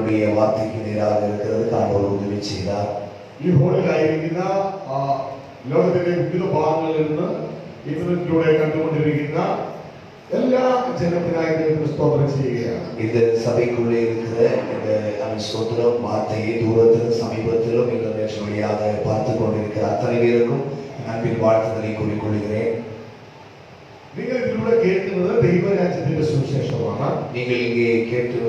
தேவனுடைய வார்த்தைக்கு நேராக இருக்கிறதுக்கு ஆண்டவர் உதவி செய்தார். ഈ ഹോളിലായിരിക്കുന്ന ലോകത്തിന്റെ വിവിധ ഭാഗങ്ങളിൽ നിന്ന് ഇന്റർനെറ്റിലൂടെ കണ്ടുകൊണ്ടിരിക്കുന്ന എല്ലാ ജനത്തിനായി ദൈവത്തിന് സ്തോത്രം ചെയ്യുകയാണ്. இந்த சபைக்குள்ளே இருக்கிற இந்த ஸ்தோத்திரம் வார்த்தையை தூரத்திலும் சமீபத்திலும் இன்டர்நெட் வழியாக பார்த்து கொண்டிருக்கிற அத்தனை பேருக்கும் அன்பின் வாழ்த்துக்களை கூறிக்கொள்கிறேன். നിങ്ങൾ ഇതിലൂടെ കേൾക്കുന്നത് ദൈവരാജ്യത്തിന്റെ സുവിശേഷമാണ്. நீங்கள் இங்கே கேட்டு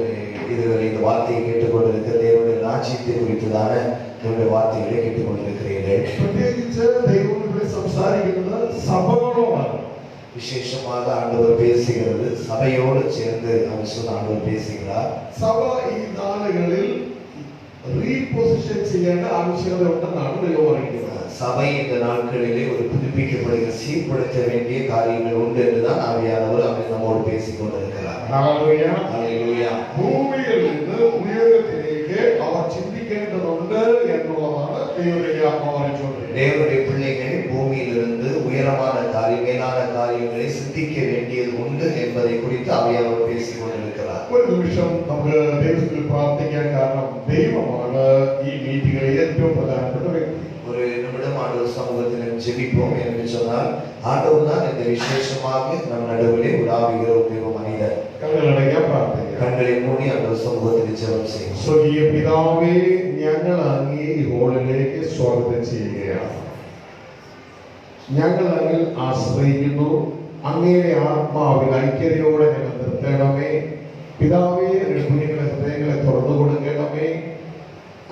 இதுவரை இந்த வார்த்தையை கேட்டுக்கொண்டிருக்கிற தேவனுடைய ராஜ்யத்தை குறித்ததான தேவனுடைய வார்த்தைகளை கேட்டுக்கொண்டிருக்கிறீர்கள். പ്രത്യേകിച്ച് ദൈവം ഇവിടെ സംസാരിക്കുന്നത് സഭകളോടാണ്. விசேஷமாக ஆண்டவர் பேசுகிறது சபையோடு சேர்ந்து ஆண்டவர் பேசுகிறார். സഭ ഈ നാളുകളിൽ റീപൊസിഷൻ ചെയ്യേണ്ട ആവശ്യകത ഉണ്ടെന്നാണ് ദൈവം പറയുന്നത്. சபை இந்த நாட்களிலே ஒரு புதுப்பிக்கப்படுகிற சீர்படுத்த வேண்டிய காரியங்கள் உண்டு என்றுதான் ஆவியானவர் அவர் நம்மோடு பேசிக் கொண்டிருக்கிறார். ஹல்லேலூயா. பூமியில் இருந்து உயரத்திലേക്ക് அவர் சிந்திക്കേണ്ടതുണ്ട് എന്നുള്ളതാണ് ദൈവത്തിന്റെ ആത്മാവ് சொல்றது. தேவனுடைய பிள்ளைகள் பூமியிலிருந்து உயரமான மேலான காரியங்களை சிந்திக்க வேண்டியது உண்டு என்பதை குறித்து ஆவியானவர் பேசிக் கொண்டிருக்கிறார். ഒരു നിമിഷം നമുക്ക് ദൈവത്തിൽ പ്രാർത്ഥിക്കാൻ കാരണം ദൈവമാണ് ഈ മീറ്റിംഗിലെ ഏറ്റവും പ്രധാനപ്പെട്ട വ്യക്തി. ஒரு நிமிடம் ஆண்டவர் சமூகத்தில் ஜெபிப்போம் என்று சொன்னால் ஆண்டவர் தான் இந்த விசேஷமாக நம் நடுவிலே உலாவுகிற ஒரு தேவ மனிதர். കണ്ണുകളെ மூடி ஆண்டவர் சமூகத்தில் ஜெபம் செய்வோம். സ്വർഗീയ പിതാവേ, ഞങ്ങൾ അങ്ങേ ഈ ഹോളിലേക്ക് സ്വാഗതം ചെയ്യുകയാണ്. ഞങ്ങൾ അങ്ങിൽ ആശ്രയിക്കുന്നു. അങ്ങയുടെ ആത്മാവിൽ ഐക്യതയോടെ ഞങ്ങൾ നിർത്തണമേ. പിതാവേ, കുഞ്ഞുങ്ങളെ ഹൃദയങ്ങളെ തുറന്നു കൊടുക്കണമേ.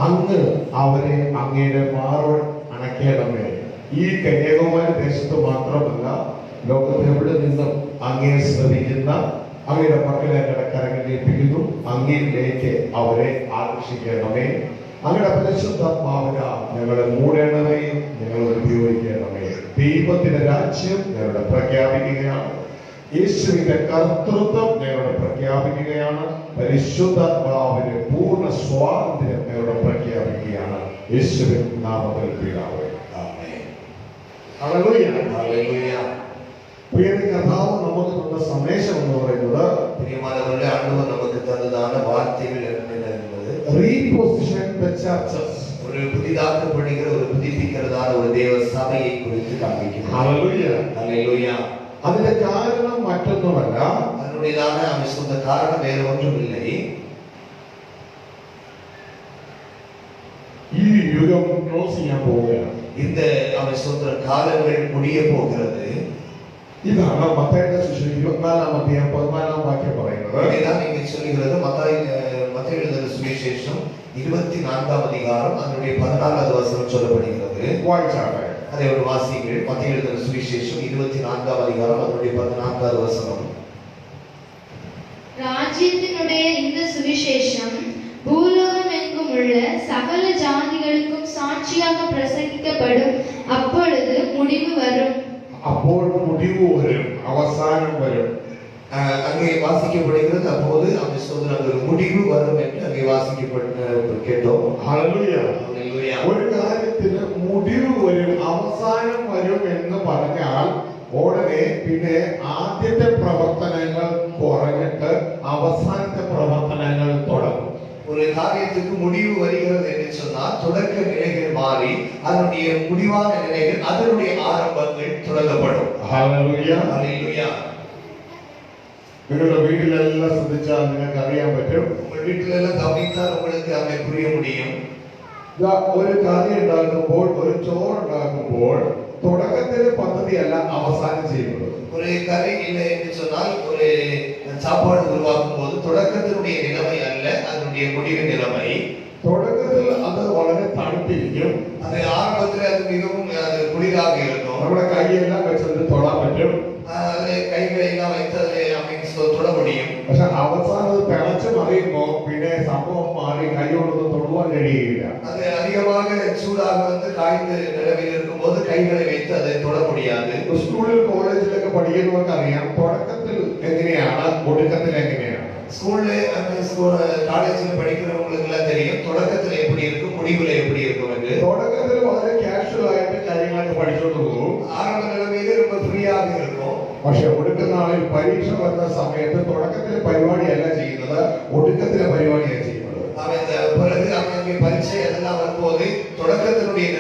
അങ്ങ് അവരെ അങ്ങയുടെ മാറോട് അണയ്ക്കണമേ. ഈ കന്യാകുമാരി ദേശത്ത് മാത്രമല്ല, ലോകത്തെവിടെ നിന്നും അങ്ങയെ ശ്രമിക്കുന്ന അങ്ങയുടെ മക്കളെ അങ്ങയുടെ കരങ്ങളിൽ ഏൽപ്പിക്കുന്നു. അങ്ങയിലേക്ക് അവരെ ആകർഷിക്കണമേ. അങ്ങയുടെ പരിശുദ്ധാത്മാവിന ഞങ്ങളെ മൂടണമേ, ഞങ്ങളെ ഉപയോഗിക്കണമേ. ദൈവത്തിന്റെ രാജ്യം ഞങ്ങളുടെ പ്രഖ്യാപിക്കുകയാണ്. യേശുവിന്റെ കർത്തൃത്വം ഞങ്ങളുടെ പ്രഖ്യാപിക്കുകയാണ്. പരിശുദ്ധാത്മാവിന്റെ പൂർണ്ണ സ്വാതന്ത്ര്യം ഞങ്ങളുടെ പ്രഖ്യാപിക്കുകയാണ്. യേശുവിൻ നാമത്തിൽ പിതാവേ, ആമേൻ. ഹല്ലേലൂയ. ഹല്ലേലൂയ. പ്രിയപ്പെട്ട കർത്താവ് നമുക്ക് തന്ന സന്ദേശം എന്ന് പറയുന്നത്, പ്രിയമാനവരുടെ ആണ്ടവർ നമുക്ക് തന്നതാണ് വാർത്തകൾ എന്നത് റീപൊസിഷൻ ദ ചർച്ചസ്. ஒரு புதிதாக்கப்படுகிற ஒரு புதுப்பிக்கிறதான ஒரு தேவ சபையை குறித்து காண்பிக்கிறது. ഹല്ലേലൂയ. ஹல்லேலூயா. അതിന്റെ കാരണം മറ്റൊന്നുമല്ല, அதனுடையதான அந்த காரணம் வேறு ஒன்றும் இல்லை. ഈ യുഗം ക്ലോസ് ചെയ്യാൻ പോവുകയാണ്. இந்த காலங்கள் முடிய போகிறது. ഇതാണ് മത്തായിയുടെ സുവിശേഷം 24-ാം അധ്യായം 14-ാം വാക്യം പറയുന്നത്. இதுதான் இங்கே சொல்லுகிறது. மத்தேயு எழுதின சுவிசேஷம் 24-ாம் அதிகாரம் அதனுடைய 14வது வசனம் சொல்லப்படுகிறது. വായിച്ചാട്ടെ. அதை ஒரு வாசிங்கள். மத்தேயு எழுதின சுவிசேஷம் 24-ாம் அதிகாரம் அதனுடைய 14வது வசனம். ராஜ்யத்தினுடைய இந்த சுவிசேஷம் பூலோகம் எங்கும் உள்ள சகல ஜாதிகளுக்கும் சாட்சியாக பிரசங்கிக்கப்படும். அப்பொழுது முடிவு வரும். അപ്പോൾ முடிவு வரும், அவசானம் வரும். அங்கே வாசிக்கப்படுகிறது. அப்போது அந்த ஒரு முடிவு வரும் என்று அங்கே வாசிக்கப்பட்டு கேட்டோம். ഹല്ലേലൂയ. ഹല്ലേലൂയ. ഒരു കാര്യത്തിന് முடிவு വരും, അവസാനം വരും എന്ന് പറഞ്ഞാൽ ഉടനെ പിന്നെ ആദ്യത്തെ പ്രവർത്തനങ്ങൾ കുറഞ്ഞിട്ട് അവസാനത്തെ പ്രവർത്തനങ്ങൾ തുടങ്ങും. ஒரு காரியத்துக்கு முடிவு வருகிறது என்று சொன்னால் தொடக்க நிலைகள் மாறி அதனுடைய முடிவான நிலைகள் அதனுடைய ஆரம்பங்கள் தொடங்கப்படும். ഹല്ലേലൂയ. ஹல்லேலூயா. നിങ്ങളുടെ വീട്ടിലെല്ലാം ശ്രദ്ധിച്ചാൽ നിങ്ങൾക്ക് അറിയാൻ പറ്റും. உங்கள் வீட்டிலெல்லாம் கவனித்தால் உங்களுக்கு அதை புரிய முடியும். ഒരു കറി ഉണ്ടാക്കുമ്പോൾ, ഒരു ചോറ് ഉണ്ടാക്കുമ്പോൾ തുടക്കത്തിലെ പദ്ധതിയല്ല അവസാനം ചെയ്യുന്നത്. ஒரு கறி இல்லை என்று சொன்னால் ஒரு சாப்பாடு உருவாக்கும் போது தொடக்கத்தினுடைய நிலைமை அல்ல, அதனுடைய முடிவு நிலைமை. തുടക്കത്തിൽ അത് വളരെ തണുത്തിരിക്കും. அது ஆரம்பத்தில் அது மிகவும் குளிராக இருக்கும். നമ്മുടെ കൈയെല്ലാം വെച്ചിട്ട് തൊടാൻ പറ്റും. கைகளை எல்லாம் வைத்து அதை தொட முடியும். പക്ഷെ അവസാനം അത് തിളച്ച് മറിയുമ്പോൾ പിന്നെ സംഭവം മാറി കൈ കൊണ്ടൊന്നും തൊടുവാൻ കഴിയുകയില്ല. அது அதிகமாக சூடாக காய்ந்த நிலைமையில் இருக்கும்போது கைகளை வைத்து அதை தொட முடியாது. സ്കൂളിൽ കോളേജിലൊക്കെ പഠിക്കുന്നവർക്ക് അറിയാം തുടക്കത്തിൽ എങ്ങനെയാണ്, ഒടുക്കത്തിൽ എങ്ങനെയാണ്. காலேஜில் படிக்கிறவங்களுக்கு எல்லாம் தெரியும் தொடக்கத்தில் எப்படி இருக்கும், முடிவுல எப்படி இருக்கும் என்று. തുടക്കത്തിൽ വളരെ കാഷ്വൽ ആയിട്ട് കാര്യങ്ങളൊക്കെ പഠിച്ചോണ്ട് പോകും. ஆரம்ப நிலைமையில ரொம்ப ஃப்ரீயாக இருக்கும். പക്ഷെ ഒടുക്കുന്ന നാളിൽ പരീക്ഷ വരുന്ന സമയത്ത് തുടക്കത്തിലെ പരിപാടിയല്ല ചെയ്യുന്നത്, ഒടുക്കത്തിലെ പരിപാടിയാണ് ചെയ്യുന്നത്. அவன்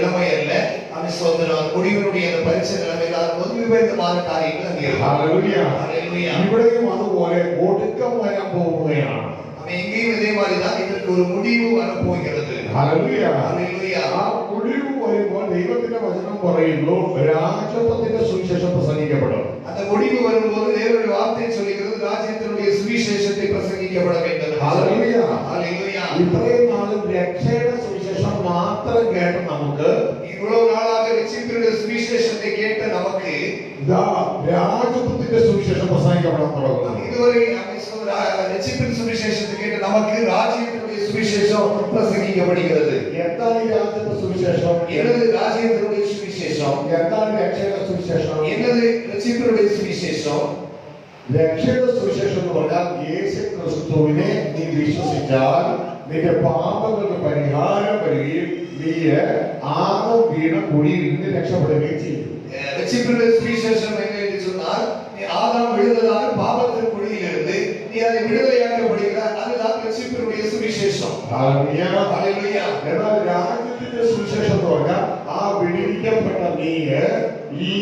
நிலைமை அல்ல. அவன் ஸ்தோத்திரம் முடிவினுடைய அந்த பரிச்ச நிலைமையில் ஆகும்போது விபரீதமான காரியங்கள் அங்கே இருக்கும். ഹല്ലേലൂയ. ஹalleluya. ഇവിടെയും അതുപോലെ ഒടുക്കം വരാൻ പോവുകയാണ്. அவன் எங்கேயும் இதே மாதிரி தான் இதற்கு ஒரு முடிவு வரப்போகிறது. ഹല്ലേലൂയ. ഹല്ലേലൂയ. ആ முடிவு വരുമ്പോൾ ദൈവത്തിന്റെ വചനം പറയുന്നു രാജത്വത്തിന്റെ സുവിശേഷം പ്രസംഗിക്കപ്പെടും. அந்த முடிவு வரும்போது தேவனுடைய வார்த்தை சொல்கிறது ராஜ்யத்தினுடைய சுவிசேஷத்தை பிரசங்கிக்கப்பட வேண்டும். ഹല്ലേലൂയ. ஹalleluya. ഇത്രയും നാളും രക്ഷയുടെ സുവിശേഷം മാത്രം കേട്ട് നമുക്ക് இவ்வளவு நாளாக ரட்சிப்பினுடைய சுவிசேஷத்தை கேட்ட நமக்கு രാജത്വത്തിന്റെ സുവിശേഷം പ്രസംഗിക്കപ്പെടാൻ തുടങ്ങുന്നു. இதுவரை ரட்சிப்பின் சுவிசேஷத்தை கேட்ட நமக்கு ராஜ்யத்தினுடைய சுவிசேஷம் பிரசங்கிக்கப்படுகிறது. എന്താണ് ഈ രാജ്യത്തിന്റെ സുവിശേഷം? என்னது ராஜ்யத்தினுடைய சுவிசேஷம்? എന്താണ് രക്ഷയുടെ സുവിശേഷം? என்னது ரட்சிப்பினுடைய சுவிசேஷம்? രക്ഷയുടെ സുവിശേഷം എന്ന് പറഞ്ഞാൽ യേശു ക്രിസ്തുവിനെ നീ വിശ്വസിച്ചാൽ നിന്റെ പാപങ്ങൾക്ക് പരിഹാരം വരികയും നീ ആദം വീണ കുഴിയിൽ നിന്ന് രക്ഷപ്പെടുകയും ചെയ്യും. ரட்சிப்பினுடைய சுவிசேஷம் என்ன என்று சொன்னால் நீ ஆதாம் விழுந்ததான பாவத்தின் குழியிலிருந்து நீ அதை விடுதலையாக்கப்படுகிறாய். அதுதான் ரட்சிப்பினுடைய சுவிசேஷம். ഹല്ലേലൂയ. ഹല്ലേലൂയ. എന്നാൽ രാജ്യത്തിന്റെ സുവിശേഷം എന്ന് പറഞ്ഞാൽ ആ വിടുവിക്കപ്പെട്ട നീ ഈ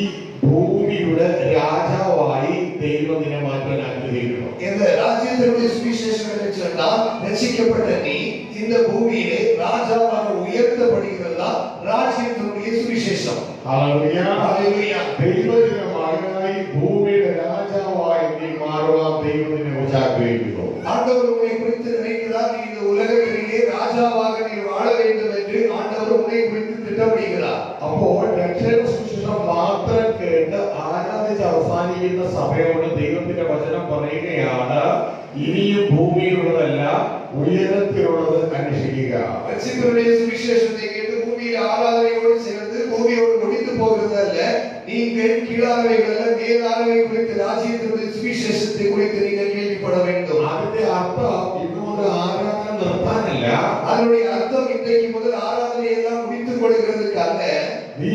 ഭൂമിയുടെ രാജാവായി ദൈവം നിന്നെ മാറ്റാൻ ആഗ്രഹിക്കുന്നു. இந்த ராஜ்யத்தினுடைய சுவிசேஷம் என்று சொன்னால் ரட்சிக்கப்பட்ட நீ இந்த பூமியிலே ராஜாவாக உயர்த்தப்படுகிறதா ராஜ்யத்தினுடைய சுவிசேஷம். ഹല്ലേലൂയ. ഹല്ലേലൂയ. ദൈവത്തിന്റെ മകനായി ഭൂമിയുടെ രാജാവായി നീ മാറുവാൻ ദൈവം നിന്നെ കുറിച്ച് ആഗ്രഹിക്കുന്നു. ஆண்டவர் உன்னை குறித்து நினைக்கிறார். நீ இந்த உலகத்திலே ராஜாவாக நீ வாழ வேண்டும் என்று ஆண்டவர் உன்னை குறித்து திட்டமிடுகிறார். അപ്പോൾ രക്ഷയുടെ സുവിശേഷം മാത്രം കേട്ട് ആരാധിച്ച് അവസാനിക്കുന്ന സഭയോട് ദൈവത്തിന്റെ വചനം പറയുകയാണ് ഇനിയും ഭൂമിയിലുള്ളതല്ല ഉയരത്തിലുള്ളത് അന്വേഷിക്കുക. ரட்சிப்பினுடைய சுவிசேஷத்தை கேட்டு பூமியில் ஆராதனையோடு சேர்ந்து பூமியோடு முடிந்து போகிறது அல்ல. நீங்கள் கீழானவைகள் அல்ல மேலானவை குறித்து ராஜ்யத்தினுடைய சுவிசேஷத்தை குறித்து நீங்கள் கேள்விப்பட வேண்டும். അതിന്റെ അർത്ഥം ഇന്നുകൊണ്ട് ആരാധന നിർത്താനല്ല. அதனுடைய அர்த்தம் இன்றைக்கு முதல் ஆராதனை எல்லாம் முடித்துக் கொள்கிறதுக்கு அல்ல. നീ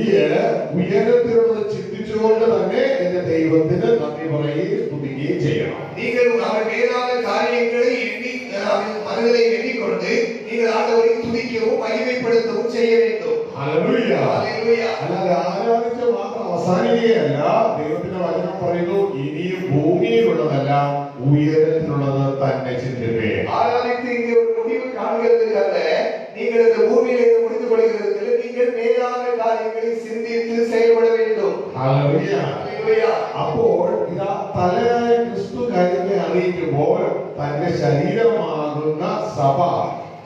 ഉയരത്തിലുള്ളത് ചിന്തിച്ചുകൊണ്ട് തന്നെ എന്റെ ദൈവത്തിന് നന്ദി പറയുകയും സ്തുതിക്കുകയും ചെയ്യണം. நீங்கள் அவர் மேலான காரியங்களை எண்ணி மனதிலே எண்ணிக்கொண்டு நீங்கள் ஆண்டவரை துதிக்கவும் மகிமைப்படுத்தவும் செய்ய வேண்டும். ഹല്ലേലൂയ. ഹല്ലേലൂയ. അല്ലാതെ ആരാധിച്ച് മാത്രം അവസാനിക്കുകയല്ല. ദൈവത്തിന്റെ വചനം പറയുന്നു ഇനിയും ഭൂമിയിലുള്ളതല്ല ഉയരത്തിലുള്ളത് തന്നെ ചിന്തിപ്പേ. ஆராதித்து இங்கே ஒரு முடிவு காண்கிறதுக்கு அல்ல. நீங்கள் இந்த பூமியிலே முடித்துக் கொள்கிறதுக்கு நீங்கள் மேலான காரியங்களை சிந்தித்து செயல்பட வேண்டும். ഹല്ലേലൂയ. ഹല്ലേലൂയ. അപ്പോൾ ഇതാ തലയായ ക്രിസ്തു കാര്യത്തെ അറിയിക്കുമ്പോൾ തന്റെ ശരീരമാകുന്ന സഭ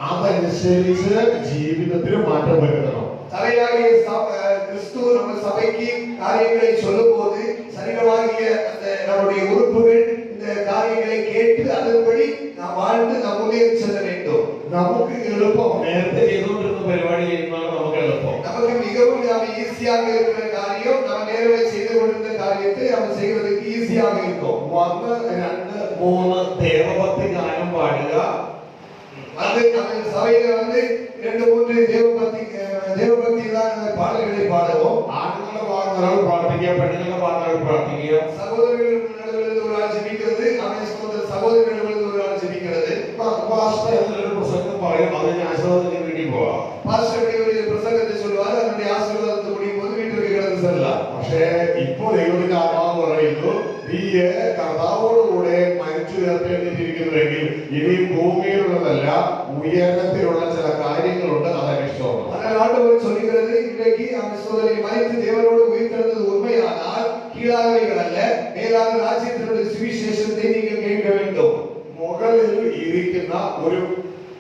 അതനുസരിച്ച് ജീവിതത്തിൽ മാറ്റം വരുത്തണം. தலையாகிய கிறிஸ்து நம்ம சபைக்கு காரியங்களை சொல்லும்போது சரீரமாகிய அந்த நம்முடைய உறுப்புகள் இந்த காரியங்களை கேட்டு அதன்படி நாம் வாழ்ந்து நாம் முன்னேறி செல்ல வேண்டும். നമുക്ക് എളുപ്പം നേരത്തെ ചെയ്തുകൊണ്ടിരുന്ന പരിപാടി ചെയ്യുന്നതാണ് നമുക്ക് എളുപ്പം. நமக்கு மிகவும் ஈஸியாக இருக்கிற காரியம் நம்ம நேரவே செய்து கொண்டிருந்த காரியத்தை நம்ம செய்வதற்கு ஈஸியாக இருக்கும். വന്ന് 2-3 ദേവഭക്തി ഗാനം പാടുക. அது நம்ம சபையில வந்து 2-3 தேவபக்தி பாடல்களை பாடுவோம். ആണുങ്ങളുടെ ഭാഗങ്ങൾ പ്രാർത്ഥിക്കുക, പെണ്ണുങ്ങളുടെ ഭാഗങ്ങൾ പ്രാർത്ഥിക്കുക. சகோதரர்கள் நடுவில் ஒரு ஆள் ஜெபிக்கிறது, சகோதரர்கள் நடுவில் ஒரு ஆள் ஜெபிக்கிறது. പാസ്റ്റർ എന്നൊരു പ്രസംഗം പറയും, അതിന് ആശീർവാദത്തിന് വേണ്ടി പോവാം. பாஸ்டர் ஒரு பிரசங்கத்தை சொல்வார், அதனுடைய ஆசீர்வாதத்தை முடியும் போது വീട്ടിലേക്ക് കിടന്ന് செல்லலாம். പക്ഷേ ഇപ്പോൾ ദൈവത്തിന്റെ ആത്മാവ് പറയുന്നു നീ കർത്താവോടുകൂടെ മരിച്ചുയർത്തെഴുന്നേറ്റിരിക്കുന്നുവെങ്കിൽ ഇനി ഭൂമിയിലുള്ളതല്ല ഉയരത്തിലുള്ള ചില കാര്യങ്ങളുണ്ട്, അത് അന്വേഷിച്ചോളണം. ஆனால் ஆண்டவர் சொல்கிறது இன்றைக்கு அந்த சோதனை மரித்து தேவனோடு உயிர்த்தெழுந்தது உண்மையானால் கீழானவைகள் அல்ல மேலான ராஜ்யத்தினுடைய சுவிசேஷத்தை நீங்கள் கேட்க வேண்டும். മുകളിൽ ഇരിക്കുന്ന ഒരു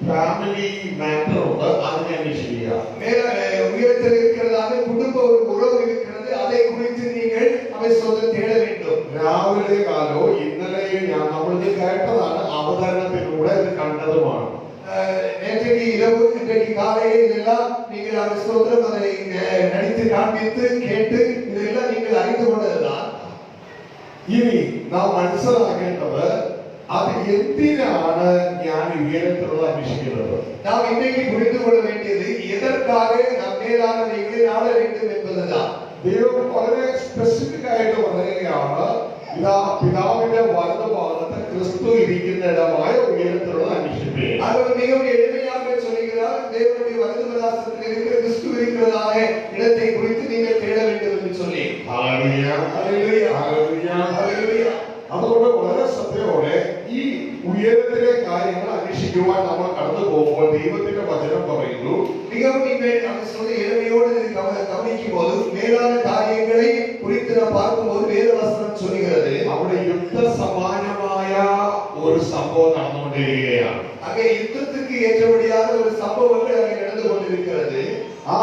ഫാമിലി മാറ്റർ ഉണ്ട്, അതിനെ അന്വേഷിക്കുക. உயரத்தில் இருக்கிறதான குடும்ப ஒரு உறவு இருக்கிறது, அதை குறித்து நீங்கள் அவை சொல்ல தேட வேண்டும். രാവിലെ കാലോ ഇന്നലെയും നമ്മളിത് കേട്ടതാണ്, അവതരണത്തിലൂടെ ഇത് കണ്ടതുമാണ്. நேற்றைக்கு இரவு இன்றைக்கு காலையிலே இதெல்லாம் நீங்கள் அந்த ஸ்தோத்திரம் அதை நடித்து காண்பித்து கேட்டு இதெல்லாம் நீங்கள் அறிந்து கொண்டதுதான். ഇനി നാം മനസ്സിലാക്കേണ്ടത് അത് എന്തിനാണ് ഞാൻ ഉയരത്തിലുള്ള അന്വേഷിക്കുന്നത്. நாம் இன்றைக்கு புரிந்து கொள்ள வேண்டியது எதற்காக நாம் மேலானவைகளை நாட வேண்டும் என்பதுதான். ദൈവം വളരെ സ്പെസിഫിക് ആയിട്ട് പറയുകയാണ്, ഇതാ പിതാവിന്റെ വലതുഭാഗത്ത് ക്രിസ്തു ഇരിക്കുന്നിടമായ ഉയരത്തിലുള്ള അന്വേഷിപ്പേ. அவர் மிகவும் எளிமையாக சொல்கிறார், தேவனுடைய வலது பிரதாசத்தில் இருக்கிற கிறிஸ்து இருக்கிறதான കടന്നു പോകുമ്പോൾ ദൈവത്തിന്റെ വചനം പറയുന്നു, மிகவும் நீங்கள் அந்த சொல்ல இளமையோடு கவனிக்கும் போது மேலான காரியங்களை குறித்து நாம் பார்க்கும்போது வேதவசனம் சொல்கிறது അവിടെ യുദ്ധസമാനമായ ഒരു സംഭവം നടന്നുകൊണ്ടിരിക്കുകയാണ്. அங்கே யுத்தத்துக்கு ஏற்றபடியான ஒரு சம்பவங்கள் அங்கே நடந்து கொண்டிருக்கிறது. ആ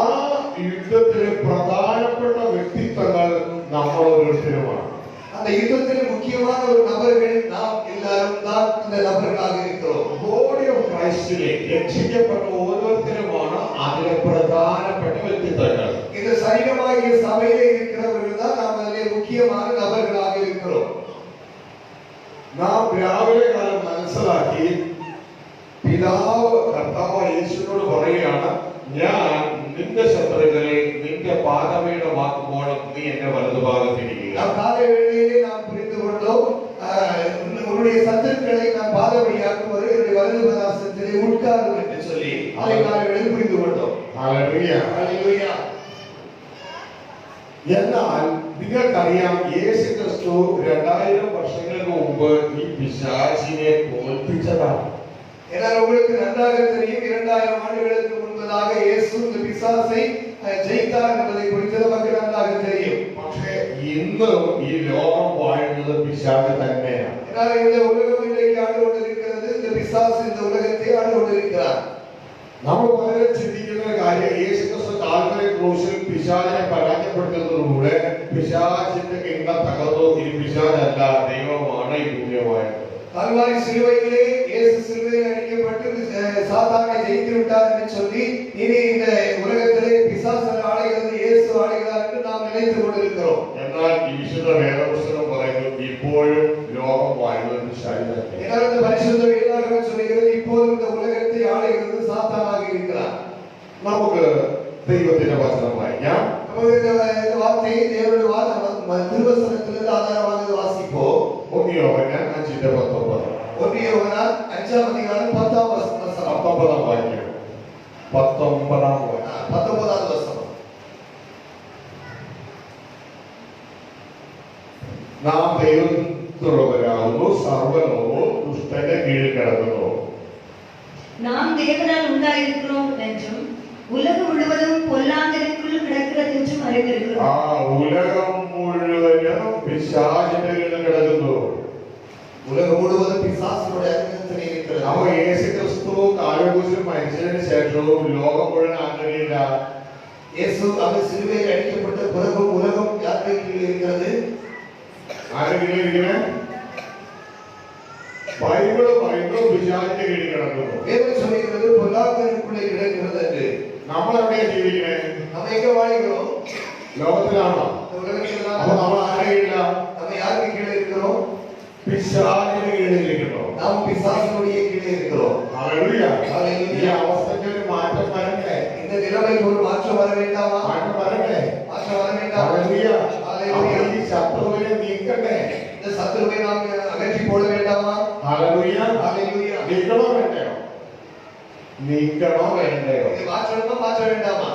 യുദ്ധത്തിലെ പ്രധാനപ്പെട്ട വ്യക്തിത്വങ്ങൾ നമ്മൾ ഓരോരുത്തരുമാണ്. அந்த யுத்தத்தில் முக்கியமான ஒரு நபர்கள் நாம் எல்லாரும் தான் அந்த நபர்களாக இருக்கிறோம். ബോഡി ഓഫ് ക്രൈസ്റ്റിലെ രക്ഷിക്കപ്പെട്ട ഓരോരുത്തരുമാണ് അതിലെ പ്രധാനപ്പെട്ട വ്യക്തിത്വങ്ങൾ. இந்த சரீரமாகிய சபையிலே இருக்கிறவர்கள் தான் நாம் அதிலே முக்கியமான நபர்களாக இருக்கிறோம். നാം രാവിലെ കാലം മനസ്സിലാക്കി പിതാവ് കർത്താവായ യേശുവിനോട് പറയുകയാണ്, ഞാൻ നിന്റെ ശത്രുക്കളെ നിന്റെ പാദപീഠമാക്കുമ്പോൾ നീ എന്റെ വലതുഭാഗത്തിരിക്കുക. நாம் காலை வேளையிலே நாம் புரிந்து கொண்டோம், உன்னுடைய சத்துருக்களை நான் பாதபடியாக்கும் வரை என்னுடைய வலது பாதத்திலே உட்காரும் என்று சொல்லி அதை காலை வேளையில் புரிந்து கொண்டோம். ഹല്ലേലൂയ. ഹല്ലേലൂയ. എന്നാൽ നിങ്ങൾക്കറിയാം, യേശു ക്രിസ്തു 2000 വർഷങ്ങൾക്ക് മുമ്പ് ഈ പിശാചിനെ തോൽപ്പിച്ചതാണ്. എന്നാൽ உங்களுக்கு நன்றாக தெரியும், 2000 ஆண்டுகளுக்கு முன்பதாக இயேசு இந்த பிசாசை ஜெயித்தார் என்பதை குறித்து நமக்கு நன்றாக தெரியும். പക്ഷേ ഇന്നും ഈ ലോകം വാഴുന്നത് പിശാച് തന്നെയാണ്. എന്നാൽ இந்த உலகம் இன்றைக்கு ஆண்டு கொண்டிருக்கிறது, இந்த பிசாசு இந்த உலகத்தை ஆண்டு கொண்டிருக்கிறார். നമ്മൾ വളരെ ചിന്തിക്കുന്ന കാര്യം, യേശു ക്രിസ്തു കാൽവരി ക്രൂശിൽ പിശാചിനെ പരാജയപ്പെടുത്തുന്നതിലൂടെ പിശാചിന്റെ കിങ്ഡം തകർന്നു. ഈ പിശാചല്ല, ദൈവമാണ് ഈ ഭൂമിയായത്. கல்வாரி சிலுவையிலே இயேசு சிலுவையில் அடிக்கப்பட்டு சாத்தானை ஜெயித்து விட்டார் என்று சொல்லி இனி இந்த உலகத்திலே பிசாசு ஆளுகிறது, இயேசு ஆளுகிறார் என்று நாம் நினைத்துக் கொண்டிருக்கிறோம். എന്നാൽ ഈ വിശുദ്ധ വേദപുസ്തകം പറയുന്നു, ഇപ്പോഴും ലോകം വാഴുന്നത് പിശാച് തന്നെ. എന്നാൽ இந்த பரிசுத்த வேதாகமம் சொல்கிறது, இப்போது இந்த உலகத்தை ஆளுகிறது சாத்தானாக இருக்கிறார். നമുക്ക് ദൈവത്തിന്റെ വചനം വായിക്കാം. നമുക്ക് இந்த வார்த்தையை தேவனுடைய திருவசனத்திலிருந்து ஆதாரமாக வாசிப்போம். 1 യോഹന്നാൻ 5:19. 1 யோவான் 5ஆம் அதிகாரம் 10ஆம் வசனம். 19 വാക്യം. 19 19வது வசனம். നാം ദൈവത്തിലുള്ളവരാകുന്നു, സർവ്വലോകവും ദുഷ്ടന്റെ കീഴിൽ കിടക്കുന്നു. நாம் தேவனால் உண்டாயிருக்கிறோம் என்றும் உலகம் முழுவதும் பொல்லாங்கனுக்குள் கிடக்கிறது என்றும் அறிந்திருக்கிறோம். ആ ഉലകം മുഴുവനും പിശാചിന്റെ കീഴിൽ കിടക്കുന്നു. உலகம் முழுவதும் பிசாசினுடைய அடிமைத்தனம் இருக்கிறது. അപ്പൊ യേശു ക്രിസ്തു കാൽവരിയിൽ മരിച്ചതിന് ശേഷവും ലോകം മുഴുവൻ ആഗ്രഹില്ല. இயேசு அவர் சிலுவையில் அடிக்கப்பட்ட பிறகு உலகம் யாருக்கு கீழ் இருக்கிறது? ആരെങ്കിലും ഇങ്ങനെ ബൈബിള് പറയുന്നു പിശാചിന്റെ കീഴിൽ കിടക്കുന്നു. வேதம் சொல்கிறது பொல்லாங்கனுக்குள்ளே கிடக்கிறது என்று. നമ്മൾ എവിടെയാ ജീവിക്കണേ? நம்ம எங்க வாழ்கிறோம்? ലോകത്തിലാണോ? இந்த உலகத்தில் தான். അപ്പൊ നമ്മൾ ആരെയില്ല? நம்ம யாருக்கு கீழே இருக்கிறோம்? പിശാചിന്റെ കീഴിലിരിക്കുന്നു. நாம் பிசாசினுடைய கீழே இருக்கிறோம். ഹല്ലേലൂയ. ഹല്ലേലൂയ. ഈ അവസ്ഥയ്ക്ക് ഒരു മാറ്റം വരണ്ടേ? இந்த நிலைமைக்கு ஒரு மாற்றம் வர வேண்டாமா? മാറ്റം വരണ്ടേ? மாற்றம் வர வேண்டாமா? ഹല്ലേലൂയ. ഹല്ലേലൂയ. അപ്പോൾ ഈ ശത്രുവിനെ നീക്കണ്ടേ? இந்த சத்துருவை நாம் அகற்றி போட வேண்டாமா? ഹല്ലേലൂയ. ஹல்லேலூயா. നീക്കണോ വേണ്ടയോ? നീക്കണോ വേണ്ടയോ? இது மாற்றணுமா மாற்ற வேண்டாமா?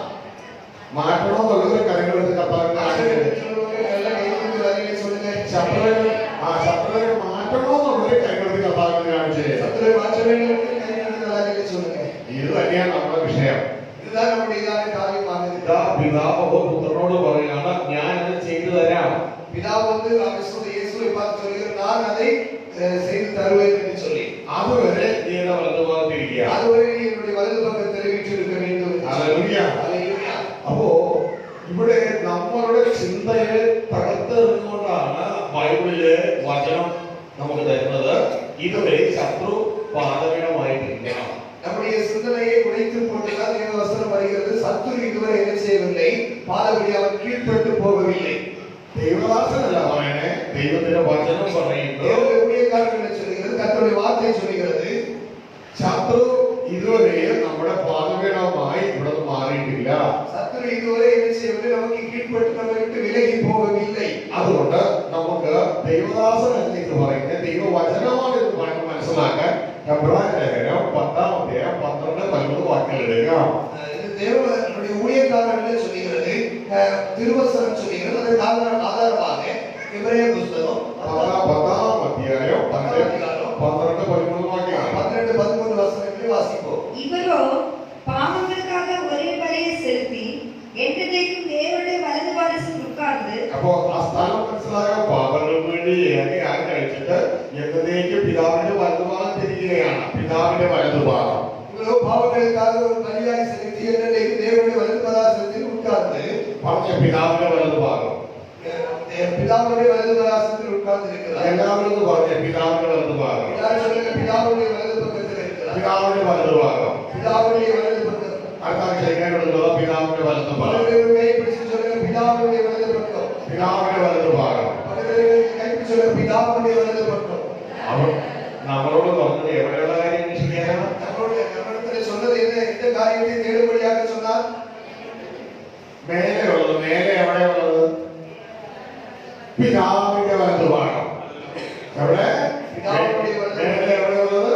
മാറ്റണോ എന്നുള്ളത് കരങ്ങളെടുത്ത് மாற்ற കത്താൻ வேண்டும் சொல்லுவாங்க, நல்ல கைகளுக்கு வேலையை சொல்லுங்க. ശത്രുവിനെ മാറ്റണോ എന്നുള്ളത് കരങ്ങളെടുത്ത് കത്താൻ കാണിച്ചേ. சத்துருவை மாற்ற வேண்டும் என்று கைகளுக்கு வேலையை சொல்லுங்க. ഇത് തന്നെയാണ് നമ്മുടെ വിഷയം. இதுதான் நம்முடைய இதான காரியமாக இருக்கிறது. ഇതാ പിതാവ് പുത്രനോട് പറയുകയാണ്, ഞാൻ അത് ചെയ്തു തരാം. பிதாவு வந்து இயேசுவை பார்த்து சொல்கிறார், நான் அதை செய்து தருவேன் என்று சொல்லி. അതുവരെ നീ എന്റെ വലതുഭാഗത്തിരിക്കുക. அதுவரை நீ என்னுடைய வலது பக்கத்தில் வீற்றிருக்க வேண்டும். ഹല്ലേലൂയ. ஹல்லேலூயா. അപ്പോ ഇവിടെ നമ്മളുടെ ചിന്തയെ തകർത്തെറിഞ്ഞുകൊണ്ടാണ് ബൈബിളിലെ വചനം നമുക്ക് തരുന്നത്. ഇതുവരെ ശത്രു പാതകമായിട്ടില്ല. நம்முடைய சிந்தனையை உடைத்து போட்டுதான் தேவ வசனம் வருகிறது. சத்துரு இதுவரை என்ன செய்யவில்லை, பாதபடி அவன் கீழ்ப்பட்டு போகவில்லை. ദൈവദാസനല്ല പറയണേ, ദൈവത്തിന്റെ വചനം പറയുന്നു. தேவனுடைய ஊழியக்காரர்கள் சொல்கிறது, கர்த்தருடைய வார்த்தை சொல்கிறது, ശത്രു ഇതുവരെ നമ്മുടെ പാതകമായി ഇവിടെ മാറിയിട്ടില്ല. சத்துரு இதுவரை என்ன செய்யவில்லை, நமக்கு கீழ்ப்பட்டு நம்மை விட்டு விலகி போகவில்லை. അതുകൊണ്ട് നമുക്ക് ദൈവദാസനല്ല എന്ന് പറയുന്നത്, ദൈവവചനമാണ് ഇത് മനസ്സിലാക്കാൻ എബ്രായ ലേഖനം 10-ാം അധ്യായം 12-13 വാക്യങ്ങൾ എടുക്കാം. இது தேவனுடைய ஊழியக்காரர்கள் சொல்கிறது, திருவசனம் சொல்கிறது. அதற்கு ஆதாரமாக எபிரேய புத்தகம் 10-ാം അധ്യായം 12-13 വാക്യങ്ങൾ. 12-13 வசனங்களை வாசிப்போம். வாசிப்போம். இவரோ பாவங்களுக்காக ஒரே பலியை செலுத்தி என்றைக்கும் தேவனுடைய வலது பாரசத்தில் உட்கார்ந்து അപ്പോ ആ സ്ഥലം മനസ്സിലായ പാപങ്ങൾക്ക് വേണ്ടി ഏകയാഗം കഴിച്ചിട്ട് എന്നേക്ക് പിതാവിന്റെ വലതുഭാഗം തിരികെയാണ്. പിതാവിന്റെ വലതുഭാഗം. இவரோ பாவங்களுக்காக ஒரு பலியாய் செலுத்தி என்றைக்கு தேவனுடைய வலது பாரசத்தில் உட்கார்ந்து പറഞ്ഞ പിതാവിന്റെ വലതുഭാഗം. பிதாவுடைய வலது பாரசத்தில் உட்கார்ந்து இருக்கிறார். എല്ലാവരും പറഞ്ഞ പിതാവിന്റെ വലതുഭാഗം. எல்லாரும் சொல்லுங்க, பிதாவுடைய வலது பக்கத்தில் இருக்கிறார். പിതാവിന്റെ വലതുഭാഗം. பிதாவுடைய വലது பக்கம். അടുത്ത ശരിയായിട്ടുള്ളത് പിതാവിന്റെ വലതുഭാഗം. கை பிடிச்சு சொல்லுங்க, பிதாவுடைய வலது பக்கம். പിതാവിന്റെ വലതുഭാഗം. കൈ പിടിച്ച് சொல்லுங்க, பிதாவுடைய വലது பக்கம். അവൻ നമ്മളോട് പറഞ്ഞത് എവിടെയുള്ള കാര്യം അന്വേഷിക്കാനാണ്? நம்மிடத்தில் சொன்னது என்ன? எந்த காரியத்தை தேடும்படியாக சொன்னார்? മേലെയുള്ളത്. മേലെ എവിടെയുള്ളത്? പിതാവിന്റെ വലതുഭാഗം. എവിടെ? പിതാവിന്റെ വലതുഭാഗം. മേലെ എവിടെയുള്ളത്?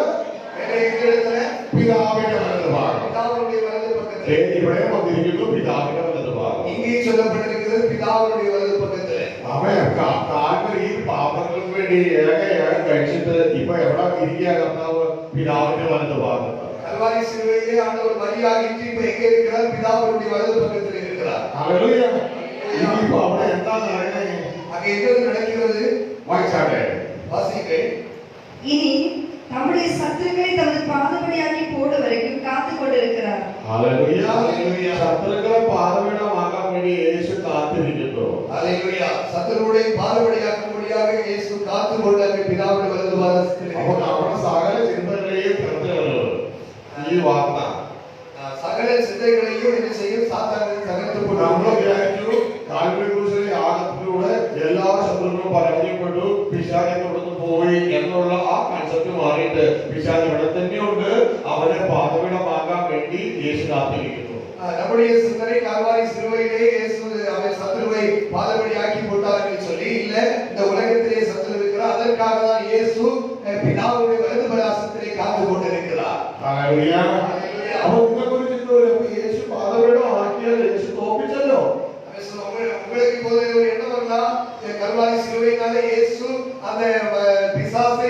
மேலே எங்க இடத்துல? പിതാവിന്റെ വലതുഭാഗം. பிதாவுடைய வலது பக்கத்தில். ഇവിടെ വന്നിരിക്കുന്നു പിതാവിന്റെ വലതുഭാഗം. இங்கே சொல்லப்பட்டிருக்கிறது பிதாவுடைய வலது பக்கத்தில். അവൻ കാൽവരിയിൽ പാപങ്ങൾക്ക് വേണ്ടി ഏകയാഗം കഴിച്ചിട്ട് ഇപ്പൊ എവിടെ ഇരിക്കുക കർത്താവ്? പിതാവിന്റെ വലതുഭാഗത്ത്. கல்வாரி சிலுவையிலே ஆண்டவர் பலியாகிட்டு இப்ப எங்க இருக்கிறார்? பிதாவுடைய வலது பக்கத்தில் இருக்கிறார். ഹല്ലേലൂയ. ഇനിയിപ്പോ അവിടെ എന്താ നടക്കണേ? அங்கே என்ன நடக்கிறது? വായിച്ചാട്ടെ. வாசிங்கள். இனி தம்முடைய சத்துருக்களை தமது பாதபடியாக்கி போடு வரைக்கும் காத்து கொண்டிருக்கிறார். ഹല്ലേലൂയ. ശത്രുക്കളെ പാദപീഠമാക്കാൻ വേണ്ടി യേശു കാത്തിരിക്കുന്നു. ஹல்லேலூயா. சத்துருவுடைய பாதபடியாக்கும்படியாக இயேசு காத்து கொண்டாங்க பிதாவுடைய வலது பாரசத்தில். അപ്പൊ നമ്മുടെ സകല ചിന്തകളെയും തകർത്തുകളഞ്ഞു ഈ വാർത്ത. സകല ചിന്തകളെയും என்ன செய்யும்? സാത്താൻ തകർത്ത് നമ്മൾ കൊണ്ടുപോകും. വിചാരിച്ചു കാൽവരി ക്രൂശിലെ യാഗത്തിലൂടെ എല്ലാ ശത്രുക്കളും പരാജയപ്പെട്ടു, പിശാച് തുടർന്ന് പോയി എന്നുള്ള ആ കൺസെപ്റ്റ് മാറിയിട്ട് പിശാച് ഇവിടെ തന്നെയുണ്ട്. അവനെ പാദപീഠമാക്കാൻ വേണ്ടി യേശു കാത്തിരിക്കുന്നു. நம்முடைய சிந்தனை கால்வாரி சிலுவையிலே இயேசு அவர் சத்துருவை பாதபடியாக்கி போட்டார் என்று சொல்லி, இல்ல இந்த உலகத்திலே சத்துரு இருக்கிறார், அதற்காக தான் இயேசு பிதாவுடைய வலது பாரசத்திலே காத்து கொண்டிருக்கிறார். ഹല്ലേലൂയ. അപ്പോൾ നിങ്ങൾക്കൊരു ചിന്ത വരും, അപ്പോൾ യേശു പാദപീഠമാക്കിയാൽ യേശു തോൽപ്പിച്ചല്ലോ. உங்களுக்கு இப்போது ஒரு எண்ணம் வரலாம், கல்வாரி சிலுவையினாலே இயேசு அந்த பிசாசை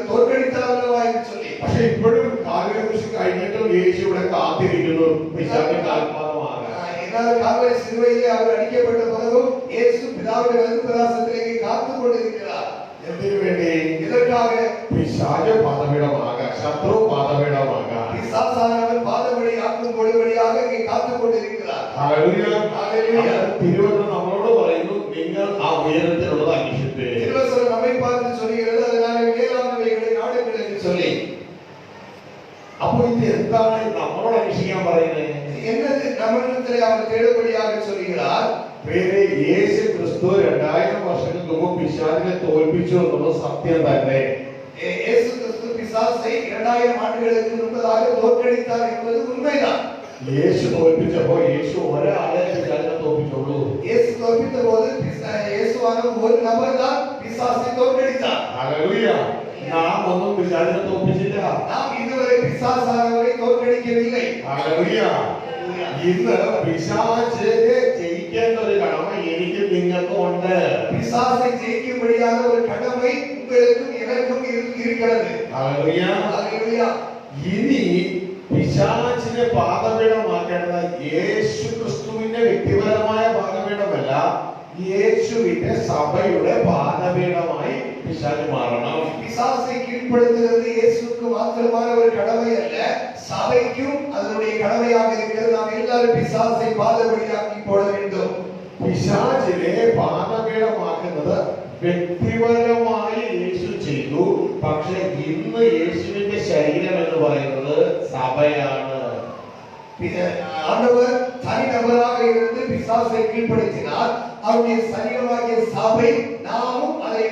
தோற்கடித்தார் அல்லவா என்று சொல்லி. പക്ഷെ ഇപ്പോഴും കാൽവരി ക്രൂശ് കഴിഞ്ഞിട്ടും യേശു ഇവിടെ കാത്തിരിക്കുന്നു പിശാചിന്റെ കാൽപാദമാകാൻ. എന്നാൽ കാൽവരി സിലുവയിലെ அவர் அடிக்கப்பட்ட பிறகும் இயேசு பிதாவுடைய வலது பாரசத்திலே காத்து கொண்டிருக்கிறார். എന്തിനു വേണ്ടി? இதற்காக പിശാച് പാദപീഠമാകാൻ, ശത്രു പാദപീഠമാകാൻ. பிசாசானவன் பாதபடியாக்கும் பொழுதுபடியாக இங்கே காத்து கொண்டிருக்கிறார். ഹല്ലേലൂയ. ഹല്ലേലൂയ. തിരുവചനം നമ്മളോട് പറയുന്നു, നിങ്ങൾ ആ ഉയരത്തിലുള്ളത് അന്വേഷിച്ചേ. திருவசனம் நம்மை பார்த்து சொல்கிறது, அதனால மேலானவைகளை நாடுங்கள் என்று சொல்லி. അപ്പൊ ഇത് എന്താണ് നമ്മളോട് അന്വേഷിക്കാൻ പറയുന്നത്? என்னது நம்மிடத்திலே அவர் தேடும்படியாக சொல்கிறார்? പേര് യേശു ക്രിസ്തു 2000 വർഷങ്ങൾക്ക് മുമ്പ് പിശാചിനെ തോൽപ്പിച്ചു എന്നുള്ളത് സത്യം തന്നെ. இயேசு கிறிஸ்து பிசாசை 2000 ஆண்டுகளுக்கு முன்பதாக தோற்கடித்தார் என்பது உண்மைதான். യേശു തോൽപ്പിച്ചപ്പോ യേശു ഒരാളെ പിശാചിനെ തോൽപ്പിച്ചുള്ളൂ. இயேசு தோற்பித்த போது இயேசுவான ஒரு நபர் தான் பிசாசை தோற்கடித்தார். ഹല്ലേലൂയ. നാം ഒന്നും പിശാചിനെ തോൽപ്പിച്ചില്ല. நாம் இதுவரை பிசாசானவரை தோற்கடிக்கவில்லை. ഹല്ലേലൂയ. ഇന്ന് പിശാചിനെ ജയിക്കേണ്ട ഒരു കടമ എനിക്കും നിങ്ങൾക്കും ഉണ്ട്. பிசாசை ஜெயிக்கும்படியான ஒரு கடமை உங்களுக்கும் எனக்கும் இருக்கிறது. ഹല്ലേലൂയ. ஹல்லேலூயா. ഇനി പിശാചിനെ പാദപീഠമാക്കേണ്ടത് യേശു ക്രിസ്തുവിന്റെ വ്യക്തിപരമായ പാദപീഠമല്ല, യേശുവിന്റെ സഭയുടെ പാദപീഠമായി പിശാച് മാറണം. பிசாசை கீழ்ப்படுத்துகிறது இயேசுவுக்கு மாத்திரமான ஒரு கடமை அல்ல, சபைக்கும் அதனுடைய கடமையாக இருக்கிறது. நாம் எல்லாரும் பிசாசை பாதபடியாக்கி போட வேண்டும். പിശാചിനെ പാദപീഠമാക്കുന്നത് വ്യക്തിപരമായി യേശു ചെയ്തു. പക്ഷെ ഇന്ന് യേശുവിന്റെ ശരീരം എന്ന് പറയുന്നത് സഭയാണ്. ஆண்டவர் தனிநபராக இருந்து பிசாசை கீழ்ப்படுத்தினார். அவருடைய சரீரமாகிய சபை நாமும் அதை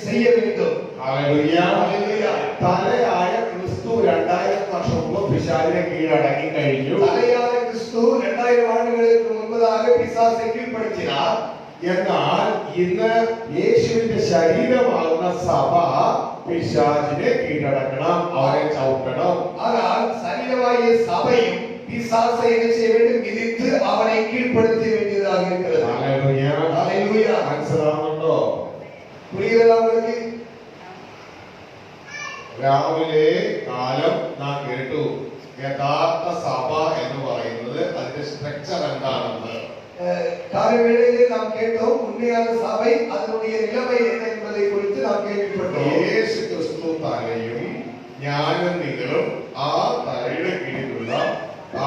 செய்ய வேண்டும். ഹല്ലേലൂയ. ഹല്ലേലൂയ. തലയായ ക്രിസ്തു 2000 വർഷം മുമ്പ് പിശാചിനെ കീഴടങ്ങി കഴിഞ്ഞു. தலையான கிறிஸ்து 2000 ஆண்டுகளுக்கு முன்பதாக பிசாசை கீழ்ப்படுத்தினார். എന്നാൽ ഇന്ന് യേശുവിന്റെ ശരീരമാകുന്ന സഭ പിശാചിനെ കീഴടക്കണം, അവരെ ചവിട്ടണം. ஆனால் சரீரமாகிய சபையும் பிசாசை என்ன செய்ய வேண்டும்? மிதித்து அவனை கீழ்ப்படுத்த வேண்டியதாக இருக்கிறது. ഹല്ലേലൂയ. ഹല്ലേലൂയ. മനസ്സിലാവുന്നുണ്ടോ? புரிகிறதா உங்களுக்கு? രാവിലെ കാലം നാം കേട്ടു യഥാർത്ഥ സഭ എന്ന് പറയുന്നത് അതിന്റെ സ്ട്രക്ചർ എന്താണെന്ന് காலவேளையிலே நாம் கேட்டோம் உண்மையான சபை அதனுடைய நிலைமை என்ன என்பதை குறித்து நாம் கேள்விப்பட்டோம். യേശു ക്രിസ്തു തലയും ഞാനും നിങ്ങളും ആ തലയുടെ കീഴിലുള്ള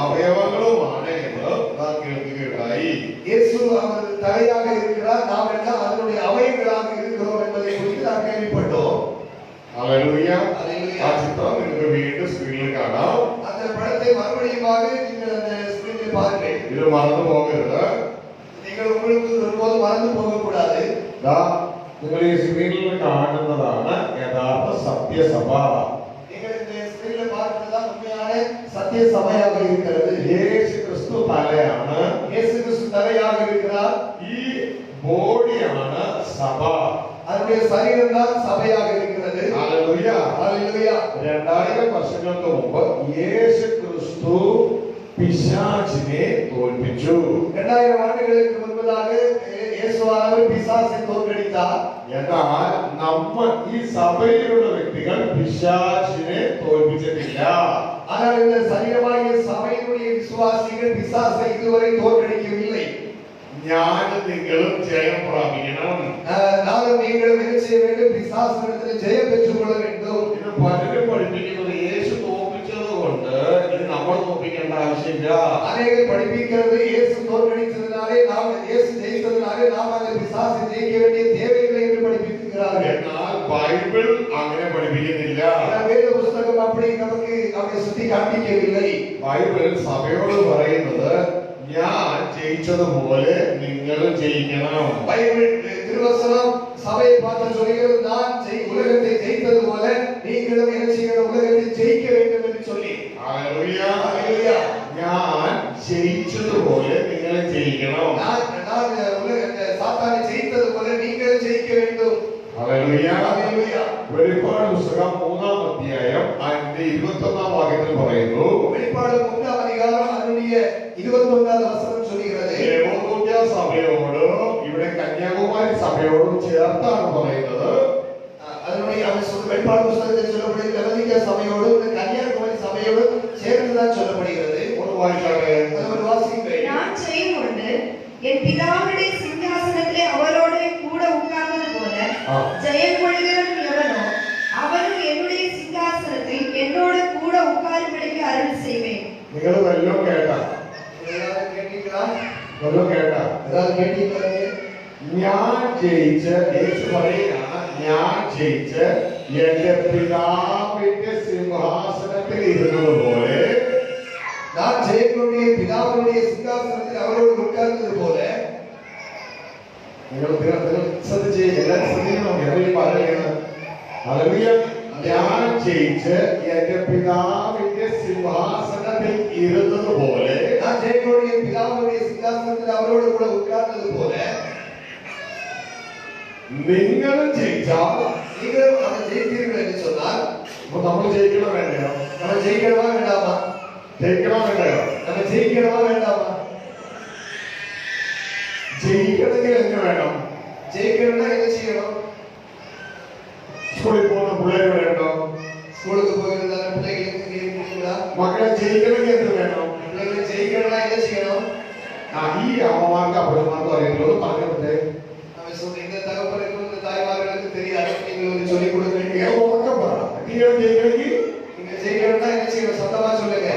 അവയവങ്ങളുമാണ് എന്ന് നാം കേൾക്കുകയുണ്ടായി. இயேசு அவர் தலையாக இருக்கிறார், நாம் எல்லாம் அதனுடைய அவயவங்களாக இருக்கிறோம் என்பதை குறித்து நாம் கேள்விப்பட்டோம். ഹല്ലേലൂയ. ഹല്ലേലൂയ. ആ ചിത്രം നിങ്ങൾക്ക് വീണ്ടും സ്ക്രീനിൽ കാണാം. அந்த படத்தை மறுபடியுமாக நீங்கள் அந்த ஸ்கிரீனில் பாருங்கள். ഇത് മറന്നു പോകരുത്. நீங்கள் உங்களுக்கு ஒருபோதும் மறந்து போகக்கூடாது. നിങ്ങൾ ഈ സ്ക്രീനിൽ കാണുന്നതാണ് യഥാർത്ഥ സത്യസഭ. நீங்கள் இந்த ஸ்கிரீனில் பார்க்கிறதுதான் உண்மையான சத்திய சபையாக இருக்கிறது. യേശു ക്രിസ്തു തലയാണ്, இயேசு கிறிஸ்து தலையாக இருக்கிறார். ഈ ബോഡിയാണ് സഭ. அதனுடைய சரீரம் தான் சபையாக இருக்கிறது. ഹല്ലേലൂയ. ഹല്ലേലൂയ. 2000 വർഷങ്ങൾക്ക് മുമ്പ് യേശു ക്രിസ്തു പിശാചിനെ തോൽപ്പിച്ചു. 2000 ആണ്ടുകൾക്ക് മുൻപதாக യേശുവാനவர் പിശാചை தோற்கடித்தார். എന്നാൽ നമ്മൾ ഈ സഭയിലുള്ള വ്യക്തികൾ പിശാചിനെ തോൽപ്പിച്ചിട്ടില്ല. ஆனால் இந்த சரீரமாகிய சபையினுடைய விசுவாசிகள் பிசாசை இதுவரை தோற்கடிக்கவில்லை. ഞാനും നിങ്ങളും ജയം പ്രാപിക്കണം. நானும் நீங்களும் என்ன செய்ய வேண்டும்? பிசாசினிடத்தில் ஜெயம் பெற்றுக் கொள்ள வேண்டும். ഇത് പലരും പഠിപ്പിക്കുന്നത് യേശു തോൽപ്പിച്ചത് കൊണ്ട് ഇത് നമ്മൾ തോൽപ്പിക്കേണ്ട ആവശ്യമില്ല. அநேகர் படிப்பிக்கிறது இயேசு தோற்கடித்ததினாலே நாம் இயேசு ஜெயித்ததினாலே நாம் அந்த பிசாசை ஜெயிக்க வேண்டிய தேவையில்லை என்று படிப்பிக்கிறார்கள். എന്നാൽ ബൈബിൾ അങ്ങനെ പഠിപ്പിക്കുന്നില്ല. வேத புத்தகம் அப்படி நமக்கு அவரை சுட்டி காண்பிக்கவில்லை. ബൈബിൾ സഭയോട് പറയുന്നത് ഞാൻ ജയിച്ചതുപോലെ നിങ്ങളും ജയിക്കണം. பைபிள் திருவசனம் சபையை பார்த்து சொல்கிறது, நான் உலகத்தை ஜெயித்தது போல நீங்களும் என்ன செய்யணும்? உலகத்தை ஜெயிக்க வேண்டும் என்று சொல்லி. ഹല്ലേലൂയ. ஹல்லேலூயா. ഞാൻ ജയിച്ചതുപോലെ നിങ്ങൾ ജയിക്കണം. நான் உலகத்தை சாத்தானை ஜெயித்தது போல நீங்களும் ஜெயிக்க வேண்டும். ഹല്ലേലൂയ. ஹல்லேலூயா. വെളിപ്പാട് പുസ്തകം 3-ാം അധ്യായം അതിന്റെ 21-ാം വാക്യത്തിൽ പറയുന്നു, வெளிப்பாடு 3-ாம் அதிகாரம் அதனுடைய 21வது வசனம் சொல்கிறது, യഹൂദ സഭയോടും ഇവിടെ കന്യാകുമാരി സഭയോടും ചേർത്താണ് പറയുന്നത്. அதனுடைய வெளிப்பாடு புத்தகத்தில் சொல்லப்படுகிறது லவோதிக்கேயா சபையோடு கன்னியாகுமரி சபையோடு சேர்த்துதான் சொல்லப்படுகிறது. ഒന്ന് വായിച്ചാട്ടെ. அது வாசிங்கள். நான் ஜெயம் கொண்டு என் பிதாவுடைய சிங்காசனத்திலே அவரோடு கூட உட்கார்ந்தது போல ஜெயம் கொள்கிறவன் எவனோ அவனும் என்னுடைய சிங்காசனத்தில் என்னோடு கூட உட்காரும்படிக்கு அருள் செய்வேன். നിങ്ങൾ വല്ലതും കേട്ടാ? ஏதாவது கேட்டீங்களா? വല്ലതും കേട്ടാ? ஏதாவது கேட்டீங்களா? ഞാൻ ജയിച്ച, യേശു പറയുകയാണ്, ഞാൻ ജയിച്ച് എന്റെ പിതാവിന്റെ സിംഹാസനത്തിൽ ഇരുന്നതുപോലെ, நான் ஜெயனுடைய பிதாவுடைய சிங்காசனத்தில் அவரோடு உட்கார்ந்தது போல. നിങ്ങൾ ശ്രദ്ധിച്ച് എല്ലാവരും ശ്രദ്ധിക്കണം. ഈ പറയുന്നത് ഹല്ലേലൂയ. ഞാൻ ജയിച്ച് എന്റെ പിതാവിന്റെ സിംഹാസനത്തിൽ ഇരുന്നതുപോലെ, நான் ஜெயனுடைய பிதாவுடைய சிங்காசனத்தில் அவரோடு கூட உட்கார்ந்தது போல നിങ്ങളും ജയിച്ചാൽ நீங்களும் அதை ஜெயித்தீர்கள் என்று சொன்னால் അപ്പൊ നമ്മൾ ജയിക്കണോ വേണ്ടയോ? நம்ம ஜெயிக்கணுமா வேண்டாமா? ജയിക്കണോ വേണ്ടയോ? நம்ம ஜெயிக்கணுமா வேண்டாமா? ജയിക്കണമെങ്കിൽ എങ്ങനെ വേണം? ஜெயிக்கணும்னா என்ன செய்யணும்? സ്കൂളിൽ പോകുന്ന പിള്ളേർ വേണ്ടോ? ஸ்கூலுக்கு போயிருந்தாலும் பிள்ளைகளுக்கு கேட்கிறீங்களா? മക്കളെ ജയിക്കണമെങ്കിൽ എന്ത് വേണം? பிள்ளைகளை ஜெயிக்கணும்னா என்ன செய்யணும்? ഈ അമ്മമാർക്ക് അപ്പന്മാർക്കും അറിയുന്നത് പറഞ്ഞിട്ട് நம்ம இந்த தகப்பனுக்கும் இந்த தாய்மார்களுக்கு தெரியாது. நீங்கள் ஒரு சொல்லிக் கொடுக்க வேண்டிய ഉറക്കം പറ. നിങ്ങൾ ജയിക്കണമെങ്കിൽ நீங்க ஜெயிக்கணும்னா என்ன செய்யணும்? சத்தமா சொல்லுங்க.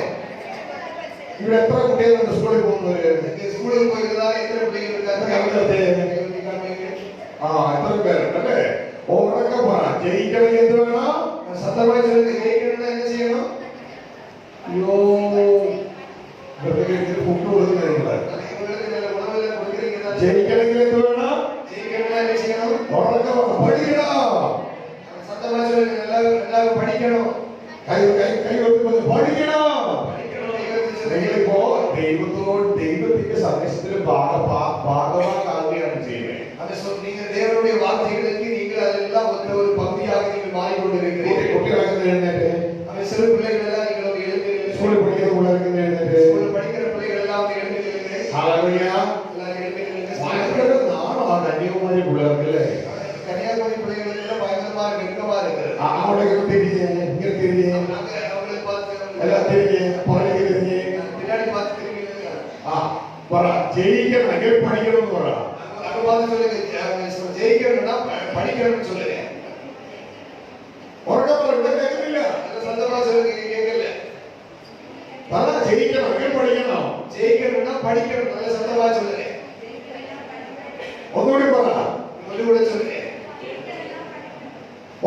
ഇവിടെ എത്ര കുട്ടികളുണ്ട് സ്കൂളിൽ പോകുന്നവര്? நீங்க ஸ்கூலுக்கு போயிருந்தா எத்தனை பிள்ளைகள் இருக்காங்க? എത്ര പേരുണ്ട് അല്ലേ? ഉറക്കം പറ. ജയിക്കണമെങ്കിൽ എന്ത് വേണം? சத்தமா சொல்லுங்க. ஜெயிக்கணும்னா என்ன செய்யணும்? അയ്യോ, ഇവർക്ക് ഫുഡ് കൊടുക്കുന്നില്ല. இவங்களுக்கு நல்ல உணவுகளை கொடுக்குறீங்க தானே? ജയിക്കണമെങ്കിൽ എന്ത് വേണം? ஜெயிக்கணும்னா என்ன செய்யணும்? ഉറക്കം പറ. പഠിക്കണം. சத்தமா சொல்லுங்க. எல்லாரும் படிக்கணும். കൈ വെക്കുന്നത് പഠിക്കണം. படிக்கணும். கையெழுத்து சொல்லுங்க. നിങ്ങളിപ്പോ ദൈവത്തിന്റെ സന്ദേശത്തിൽ ഭാഗമാകാവുകയാണ് ചെയ്യുന്നത്. நீங்க தேவனுடைய வார்த்தைகளுக்கு நீங்கள் அதெல்லாம் ஒரு பகுதியாக நீங்கள் மாறிக்கொண்டிருக்கிறீர்கள். കുട്ടികളൊക്കെ എഴുന്നേറ്റ്, சிறு பிள்ளைகள் எல்லாம் நீங்கள் எழுந்து സ്കൂളിൽ പഠിക്കുന്ന പിള്ളേർക്ക് എഴുന്നേറ്റ്. ஸ்கூல்ல படிக்கிற பிள்ளைகள் எல்லாம் எழுந்து ഹല്ലേലൂയ. எல்லாரும் எழுந்து ഭയങ്കര നാളാണ് കന്യാകുമാരി പിള്ളേർക്ക് അല്ലേ? கன்னியாகுமரி பிள்ளைகளுக்கு எல்லாம் பயங்கரமா நெருக்கமா இருக்கிறது. അവിടെ തിരിഞ്ഞ് ഇങ്ങനെ തിരിഞ്ഞ് நாங்க அவங்களை பார்த்து എല്ലാം തിരിഞ്ഞ് ജയിക്കണമെങ്കിൽ പഠിക്കണം എന്ന് പറയാം. அங்க பார்த்து சொல்லுங்க, ஜெயிக்கணும்னா படிக்கணும்னு சொல்லுங்க. ഉറക്കെ കേൾക്കുന്നില്ല. சொந்தமா சொல்லுங்க, கேட்கல. ജയിക്കണമെങ്കിൽ പഠിക്കണം. ஜெயிக்கணும்னா படிக்கணும். நல்ல சத்தமா சொல்லுங்க. ഒന്നുകൂടി പറ. ஒருകൂட சொல்லுங்க.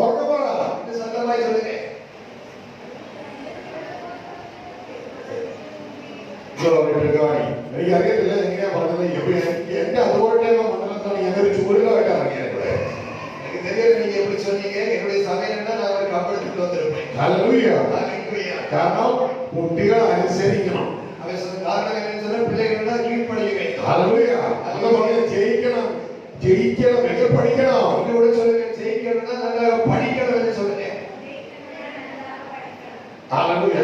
ഉറക്കെ പറ. இன்னும் சத்தமாய் சொல்லுங்க. എനിക്കറിയത്തില്ല എങ്ങനെയാ പറഞ്ഞത്. എന്റെ അതുപോലെയുള്ള മണ്ഡലത്താണ് ഞങ്ങൾ ചൂടുകളായിട്ട് ഇറങ്ങിയത്. எனக்கு தெரியல நீங்க எப்படி சொன்னீங்க. என்னுடைய சமையல்னா நான் அவருக்கு அப்படுத்திட்டு வந்திருப்பேன். ഹല്ലേലൂയ. കാരണം കുട്ടികൾ അനുസരിക്കണം. அவன் சொன்ன காரணம் என்னன்னு சொன்னா பிள்ளைகள்னா கீழ்ப்படிய வேண்டும். ഹല്ലേലൂയ. അത് പറഞ്ഞ് ജയിക്കണം, ജയിക്കണം എങ്കിൽ പഠിക്കണം. ஒருകൂட சொல்லுங்க, ஜெயிக்கணும்னா நல்லா படிக்கணும்னு சொல்லுங்க. ഹല്ലേലൂയ.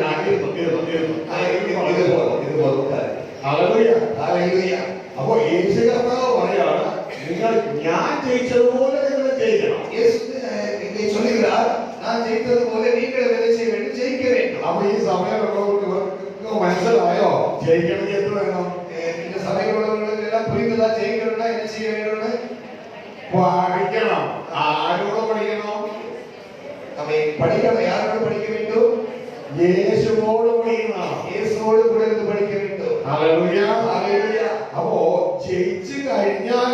ഹല്ലേലൂയ. അപ്പോ യേശു കർത്താവ് പറയാണ്, നിങ്ങൾ ഞാൻ ജയിച്ചതുപോലെ നിങ്ങൾ ജയിക്കണം. இதை சொல்லுகிறார், நான் ஜெயித்தது போல நீங்கள் வேலை செய்ய வேண்டும், ஜெயிக்க வேண்டும். അപ്പൊ ഈ സമയമുള്ളവർക്ക് മനസ്സിലായോ ജയിക്കണമെങ്കിൽ എന്ത് വേണം? இந்த சபையுള്ളவர்களுக்கு எல்லாம் புரிந்ததா? ஜெயிக்கணும்னா என்ன செய்ய வேண்டும்னு? പഠിക്കണം. ആരോട് പഠിക്കണം? நம்ம படிக்கணும். யாரோடு படிக்க வேண்டும்? യേശുവോട് പഠിക്കണം. இயேசுவோடு கூட இருந்து படிக்க வேண்டும். ഹല്ലേലൂയ. ஹalleluya. അപ്പോ ജയിച്ചു കഴിഞ്ഞാൽ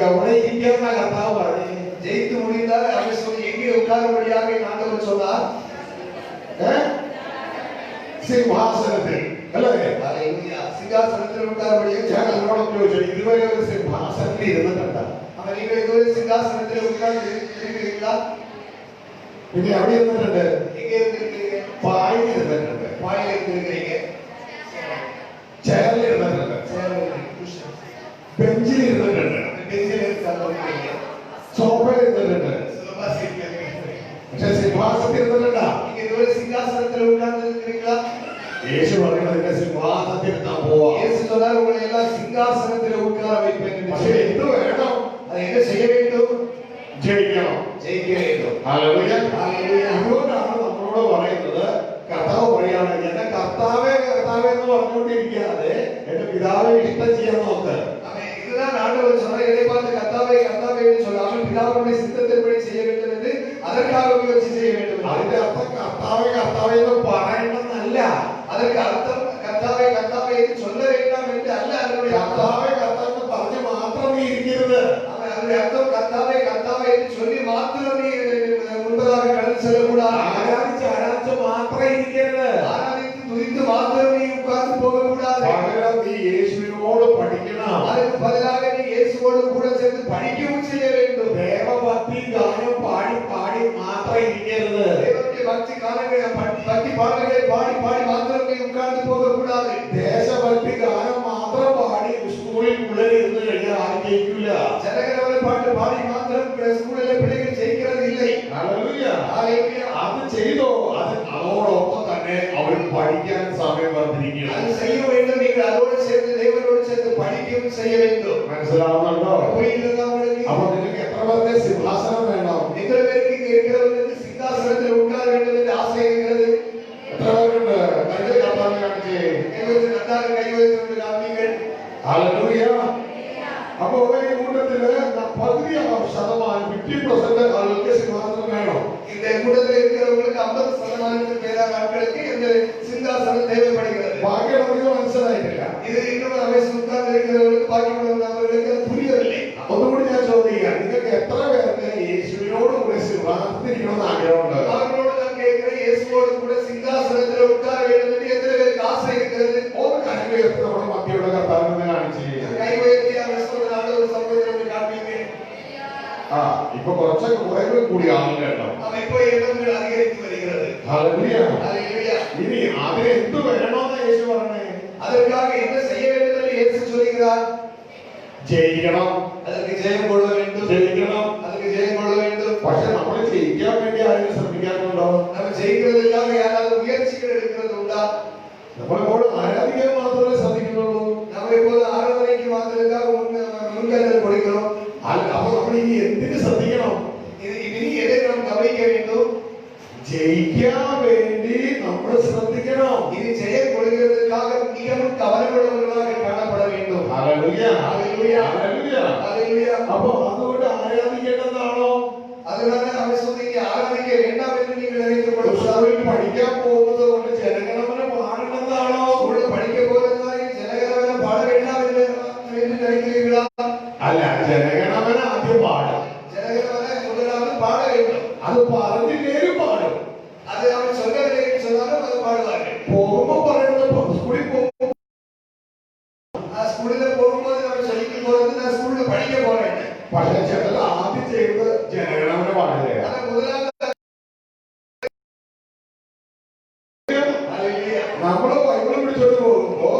എവിടെ ഇരിക്കുന്ന കർത്താവ് പറഞ്ഞു? ஜெயித்து முடிந்தால் அவர் சொல்லி எங்கே உட்காரும்படியாக ஆண்டவர் சொன்னார்? സിംഹാസനത്തിൽ. അല്ലേ? ஹalleluya. சிங்காசனத்தில் உட்காரும்படியாக ഞാൻ നിങ്ങളോട് ചോദിച്ചു, ഇതുവരെ ഒരു സിംഹാസനത്തിൽ ഇരുന്നിട്ടുണ്ടോ? அவர் நீங்கள் இதுவரை சிங்காசனத்தில் உட்கார்ந்து இருக்கிறீர்களா? പിന്നെ എവിടെ ഇരുന്നിട്ടുണ്ട്? எங்கே இருந்திருக்கிறீங்க? പായിൽ ഇരുന്നിട്ടുണ്ട്, பாயில் இருந்திருக்கிறீங்க, ചെയറിൽ ഇരുന്നിട്ടുണ്ട്, ബെഞ്ചിൽ ഇരുന്നിട്ടുണ്ട്, பெஞ்சில் இருந்திருக்கிறீங்க, സോഫയിൽ ഇരുന്നിട്ടുണ്ട്. சுலபா இருக்கிறீங்க. പക്ഷെ സിംഹാസനത്തിൽ ഇരുന്നിട്ടുണ്ടോ? நீங்க இதுவரை சிங்காசனத்தில் உட்கார்ந்து இருக்கிறீங்களா? യേശു പറയുന്നത് എന്റെ സിംഹാസനത്തിൽ ഇരുന്നാ പോവാ. இயேசு சொன்னார், உங்களை எல்லாம் சிங்காசனத்தில் உட்கார வைப்பேன் என்று. പക്ഷെ എന്ത് വേണം? அதை என்ன செய்ய வேண்டும்? ജയിക്കണം, ஜெயிக்க வேண்டும். ഹല്ലേലൂയ. ഹല്ലേലൂയ. അതുകൊണ്ടാണ് നമ്മളോട് പറയുന്നത്, കർത്താവ് പറയാണ്, എന്റെ കർത്താവേ കർത്താവേ എന്ന് പറഞ്ഞുകൊണ്ടിരിക്കാതെ എന്റെ പിതാവിനെ ഇഷ്ടം ചെയ്യാൻ നോക്ക്. ஆமென். இதுதான் ஆண்டவர் சொன்னார், என்னை பார்த்து கர்த்தாவே கர்த்தாவே என்று சொல்லாமல் பிதாவுடைய சித்தத்தின்படி செய்ய வேண்டும் என்று அதற்காக முயற்சி செய்ய வேண்டும். അതിന്റെ അർത്ഥം കർത്താവേ കർത്താവേ എന്ന് പറയണമെന്നല്ല. அதற்கு அர்த்தம் கர்த்தாவே கர்த்தாவே என்று சொல்ல வேண்டாம் என்று அல்ல. அதனுடைய കർത്താവേ കർത്താവേ എന്ന് പറഞ്ഞ് മാത്രം നീ ഇരിക്കരുത്. அதனுடைய அர்த்தம் கர்த்தாவே கர்த்தாவே என்று சொல்லி மாத்திரம் நீ முன்பதாக கடந்து செல்லக்கூடாது. ആരാധിച്ച് മാത്രം ഇരിക്കരുത്. ஆராதித்து துதித்து மாத்திரம் நீ உட்கார்ந்து போகக்கூடாது. പകരം നീ യേശുവിനോട് പഠിക്കണം. அதற்கு பதிலாக நீ இயேசுவோடு கூட சேர்ந்து படிக்கவும் செய்ய வேண்டும். ദേവഭക്തി ഗാനം പാടി പാടി മാത്രം ഇരിക്കരുത്. தேவனுடைய பக்தி கானங்களை பக்தி பாடல்களை பாடி பாடி மாத்திரம் நீ உட்கார்ந்து போகக்கூடாது. ദേശഭക്തി ഗാനം മാത്രം പാടി സ്കൂളിൽ പിള്ളേർ ഇരുന്ന് കഴിഞ്ഞാൽ ആരും ജയിക്കില്ല. ஜனகரவரை பாட்டு பாடி மாத்திரம் ஸ்கூலில் பிள்ளைகள் ஜெயிக்கிறது இல்லை. ഹല്ലേലൂയ. ஹalleluya. അത് ചെയ്തോ, അതോടൊപ്പം തന്നെ അവർ പഠിക്കാൻ സമയം വന്നിരിക്കുന്നു. அது செய்ய வேண்டும். நீங்கள் அதோடு சேர்ந்து தேவனோடு சேர்ந்து படிக்கவும் செய்ய வேண்டும். മനസ്സിലാവുന്നുണ്ടോ? புரியுதுங்களா உங்களுக்கு? അപ്പൊ നിങ്ങൾക്ക് എത്ര പേരുടെ സിംഹാസനം വേണം? எத்தனை பேருக்கு இங்க இருக்கிறவங்களுக்கு சிங்காசனத்தில் உட்கார வேண்டும் என்று ஆசை இருக்கிறது? എത്ര പേരുണ്ട്? കൈ കർത്താവിനെ കാണിച്ചേ. கை வைத்து நன்றாக கை வைத்து காமிங்கள். ഹല്ലേലൂയ. അപ്പൊ ഈ കൂട്ടത്തില് പകുതി ശതമാനം 50% ആളുകൾക്ക് സിംഹാസനം വേണം. இந்த கூட்டத்தில் இருக்கிறவங்களுக்கு 50% பேரான ஆட்களுக்கு இந்த சிங்காசனம் தேவைப்படுகிறது. ബാക്കിയുള്ളവർക്ക് മനസ്സിലായിട്ടില്ല. இது இன்னும் அவை உட்கார்ந்து இருக்கிறவர்களுக்கு பாக்கியமுள்ளவர்களுக்கு அது புரியவில்லை. ഒന്നുകൂടി ഞാൻ ചോദിക്കാം, നിങ്ങൾക്ക് എത്ര പേർക്ക് യേശുവിനോട് കൂടെ സിംഹാസനത്തിൽ ഇരിക്കണമെന്ന് ആഗ്രഹമുണ്ട്? அவர்களோடு நான் கேட்கிறேன், இயேசுவோடு கூட சிங்காசனத்தில் உட்கார வேண்டும் என்று எத்தனை பேருக்கு ஆசை இருக்கிறது? ഒന്ന് കരയുയർത്തി നമ്മുടെ മധ്യയുടെ കർത്താവിനെ കാണിച്ചു. கை உயர்த்தி அவர் சொல்றாரு, ஒரு சகோதரனை காண்பீங்க. ആ ഇപ്പൊ കുറച്ചൊക്കെ കുറെ കൂടി ആളുകളുണ്ടോ? அவன் இப்போ எண்ணங்கள் அதிகரித்து வருகிறது. ഹല്ലേലൂയ. ஹalleluya. ഇനി അതിന് എന്ത് വേണമെന്ന് യേശു പറഞ്ഞേ? அதற்காக என்ன செய்ய வேண்டும் என்று இயேசு சொல்கிறார்? ജയിക്കണം, அதற்கு ஜெயம் கொள்ள வேண்டும். ജയിക്കണം. அதுக்கு ஜெயம் கொள்ள வேண்டும். പക്ഷെ നമ്മൾ ജയിക്കാൻ വേണ്ടി ആരെങ്കിലും ശ്രമിക്കാറുണ്ടോ? நம்ம ஜெயிக்கிறதுக்காக யாராவது முயற்சிகள் எடுக்கிறது உண்டா? നമ്മളിപ്പോൾ ആരാധിക്കാൻ മാത്രമേ ശ്രമിക്കുന്നുള്ളൂ. நம்ம இப்போது ஆராதனைக்கு மாத்திரக்காக முன்கருதல் கொடுக்கிறோம். അപ്പൊ നമ്മൾ ഇനി എന്തിനു ശ്രദ്ധിക്കണം? இனி எதை நாம் கவனிக்க வேண்டும்? ജയിക്കാൻ വേണ്ടി നമ്മൾ ശ്രദ്ധിക്കണം. இது ஜெயம் கொள்கிறதுக்காக மிகவும் கவனமுள்ளவர்களாக காணப்பட வேண்டும். Hallelujah. Hallelujah. Hallelujah. Hallelujah. Hallelujah. അപ്പൊ അതുകൊണ്ട് ആരാധിക്കേണ്ടതാണോ? അതുകൊണ്ട് അവൻ സ്വന്തം ആരാധിക്ക വേണ്ടാം എന്ന് നിങ്ങൾ നിனைத்துக் കൊള്ളുക. സ്കൂളിൽ പഠിക്കാൻ പോകുന്നത് കൊണ്ട് ജനഗണമന പാടേണ്ടതാണോ? സ്കൂളിൽ പഠിക്കാൻ പോകുന്നതായി ജനഗണമന പാട വേണ്ടാം എന്ന് നിனைக்கிறீர்களா? അല്ല, ജനഗണമന ആദ്യം പാടും. ജനഗണമന முதலாவது பாட வேண்டும். അത് പറഞ്ഞില്ലേലും പാടും. അത് അവൻ சொல்லவில்லை சொன்னாலும் അത് പാടുவார்கள். പോകുമ്പോ പറയുന്നത് സ്കൂളിൽ പോകുമ്പോൾ ആ സ്കൂളിൽ പോകുമ്പോൾ നമ്മൾ ചൊല്ലിക്ക് പോകുന്നത് ഞാൻ സ്കൂളിൽ പഠിക്കാൻ പോകേണ്ട. പക്ഷെ ചിലത് ആദ്യം ചെയ്യുന്നത് ജനഗണമന പാടില്ല. അത് முதலாவது നമ്മള് ബൈബിൾ പിടിച്ചോണ്ട് പോകുമ്പോ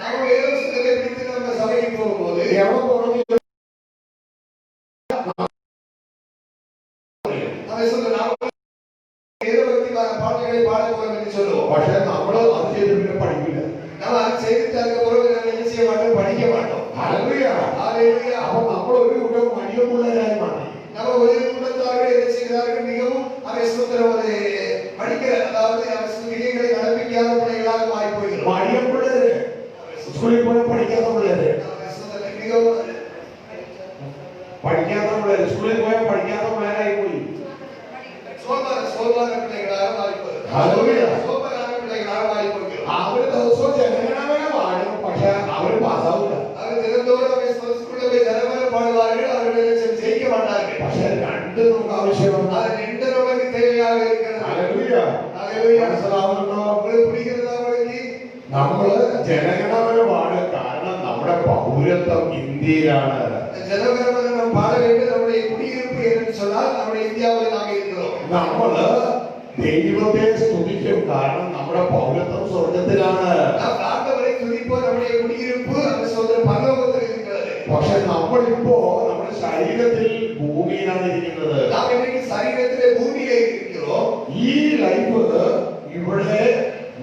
നമ്മൾ വേദപുസ്തകത്തെ പിടിച്ച് നമ്മൾ സഭയ്ക്ക് പോകുമ്പോൾ എവിടെ പോകണം? അവൻ சொல்ல നാം വേദഭക്തി പാട്ടുകളെ പാടാൻ പോകാൻ എന്ന് சொல்லுவோம். പക്ഷെ നമ്മള് അത് ചെയ്ത് പിന്നെ പഠിക്കില്ല. നമ്മൾ അത് ചെയ്തിട്ട് അതുപോലെ என்ன செய்ய மாட்டோம், പഠിக்க மாட்டோம். ഹല്ലേലൂയ. ஹalleluya. അപ്പൊ നമ്മൾ ഒരു കൂട്ടം മടിയമുള്ളവരായി മാറി. நம்ம ஒரு கூட்டத்தார்கள் என்ன செய்கிறார்கள், மிகவும் அவசரத்தோடு படிக்கிற, அதாவது கிரியைகளை நடப்பிக்காத பிள்ளைகளாக மாறி போகிறோம். മടിയമുള്ളവര് സ്കൂളിൽ പോയി പഠിക്കാത്ത പിള്ളേര്, மிகவும் പഠിക്കാത്ത പിള്ളേര് സ്കൂളിൽ പോയാൽ പഠിക്കാത്ത പിള്ളേരായി പോയി. சோர்வான பிள்ளைகளாக மாறி போகிறோம். ഹല്ലേലൂയ. சோர்வான பிள்ளைகளாக மாறி போகிறோம். അവര് ദിവസവും ജനഗണമന പാടും, പക്ഷെ അവര് പാസ്സാവില്ല. അവർ தினந்தோறும் ஸ்கூல்ல போய் ஜனமன பாடுவார்கள், அவர்கள் ஜெயிக்க மாட்டார்கள். പക്ഷെ രണ്ട് നമുക്ക് ആവശ്യമുണ്ട്. அது ரெண்டு நமக்கு தேவையாக இருக்கிறது. ഹല്ലേലൂയ. ஹalleluya. മനസ്സിലാവുന്നുണ്ടോ? உங்களுக்கு புரிகிறதா? உங்களுக்கு നമ്മള് ജനഗണമന പാടും, കാരണം നമ്മുടെ പൗരത്വം ഇന്ത്യയിലാണ്. ஜனகணமன நாம் பாட வேண்டும். நம்முடைய குடியிருப்பு என்று சொன்னால் நம்முடைய இந்தியாவில் நாம் இருக்கிறோம். നമ്മള് ദൈവത്തെ സ്തുതിക്കും, കാരണം നമ്മുടെ പൗരത്വം സ്വർഗത്തിലാണ്. நாம் ஆண்டவரை துதிப்போம். நம்முடைய குடியிருப்பு அந்த சொந்த பரலோகத்தில் இருக்கிறது. പക്ഷെ നമ്മളിപ്പോ നമ്മുടെ ശരീരത്തിൽ ഭൂമിയിലാണ് ഇരിക്കുന്നത്. நாம் இன்னைக்கு சரீரத்திலே பூமியிலே இருக்கிறோம். ഈ ലൈഫ് ഇവിടെ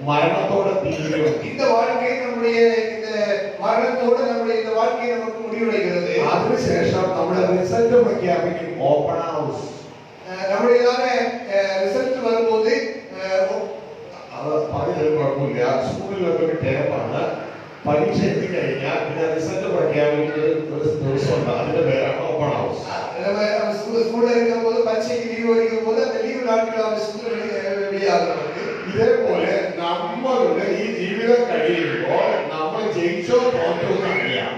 മരണത്തോടെ തീരും. இந்த வாழ்க்கை நம்முடைய இந்த மரணத்தோடு நம்முடைய இந்த வாழ்க்கை நமக்கு முடிவடைகிறது. അതിനുശേഷം നമ്മുടെ റിസൾട്ട് പ്രഖ്യാപിക്കും ഓപ്പൺ ഹൗസ്. நம்முடையதான ரிசல்ட் வரும்போது അത് പറഞ്ഞത് കുഴപ്പമില്ല. സ്കൂളിലൊക്കെ ഒരു ടേപ്പാണ്. പരീക്ഷ എത്തി കഴിഞ്ഞാൽ പിന്നെ റിസൾട്ട് പ്രഖ്യാപിക്കുന്നത് ഒരു ദിവസമുണ്ട്, അതിന്റെ പേരാണ് ഓപ്പൺ ഹൗസ്. நம்ம ஸ்கூல்ல இருக்கும்போது பரீட்சைக்கு லீவ் வரும்போது அந்த லீவு நாட்கள் அவர் ஸ்கூல் வெளியாகிறது. ഇതേപോലെ നമ്മളുടെ ഈ ജീവിതം കഴിയുമ്പോൾ നമ്മൾ ജയിച്ചോ തോറ്റോ എന്നറിയാം.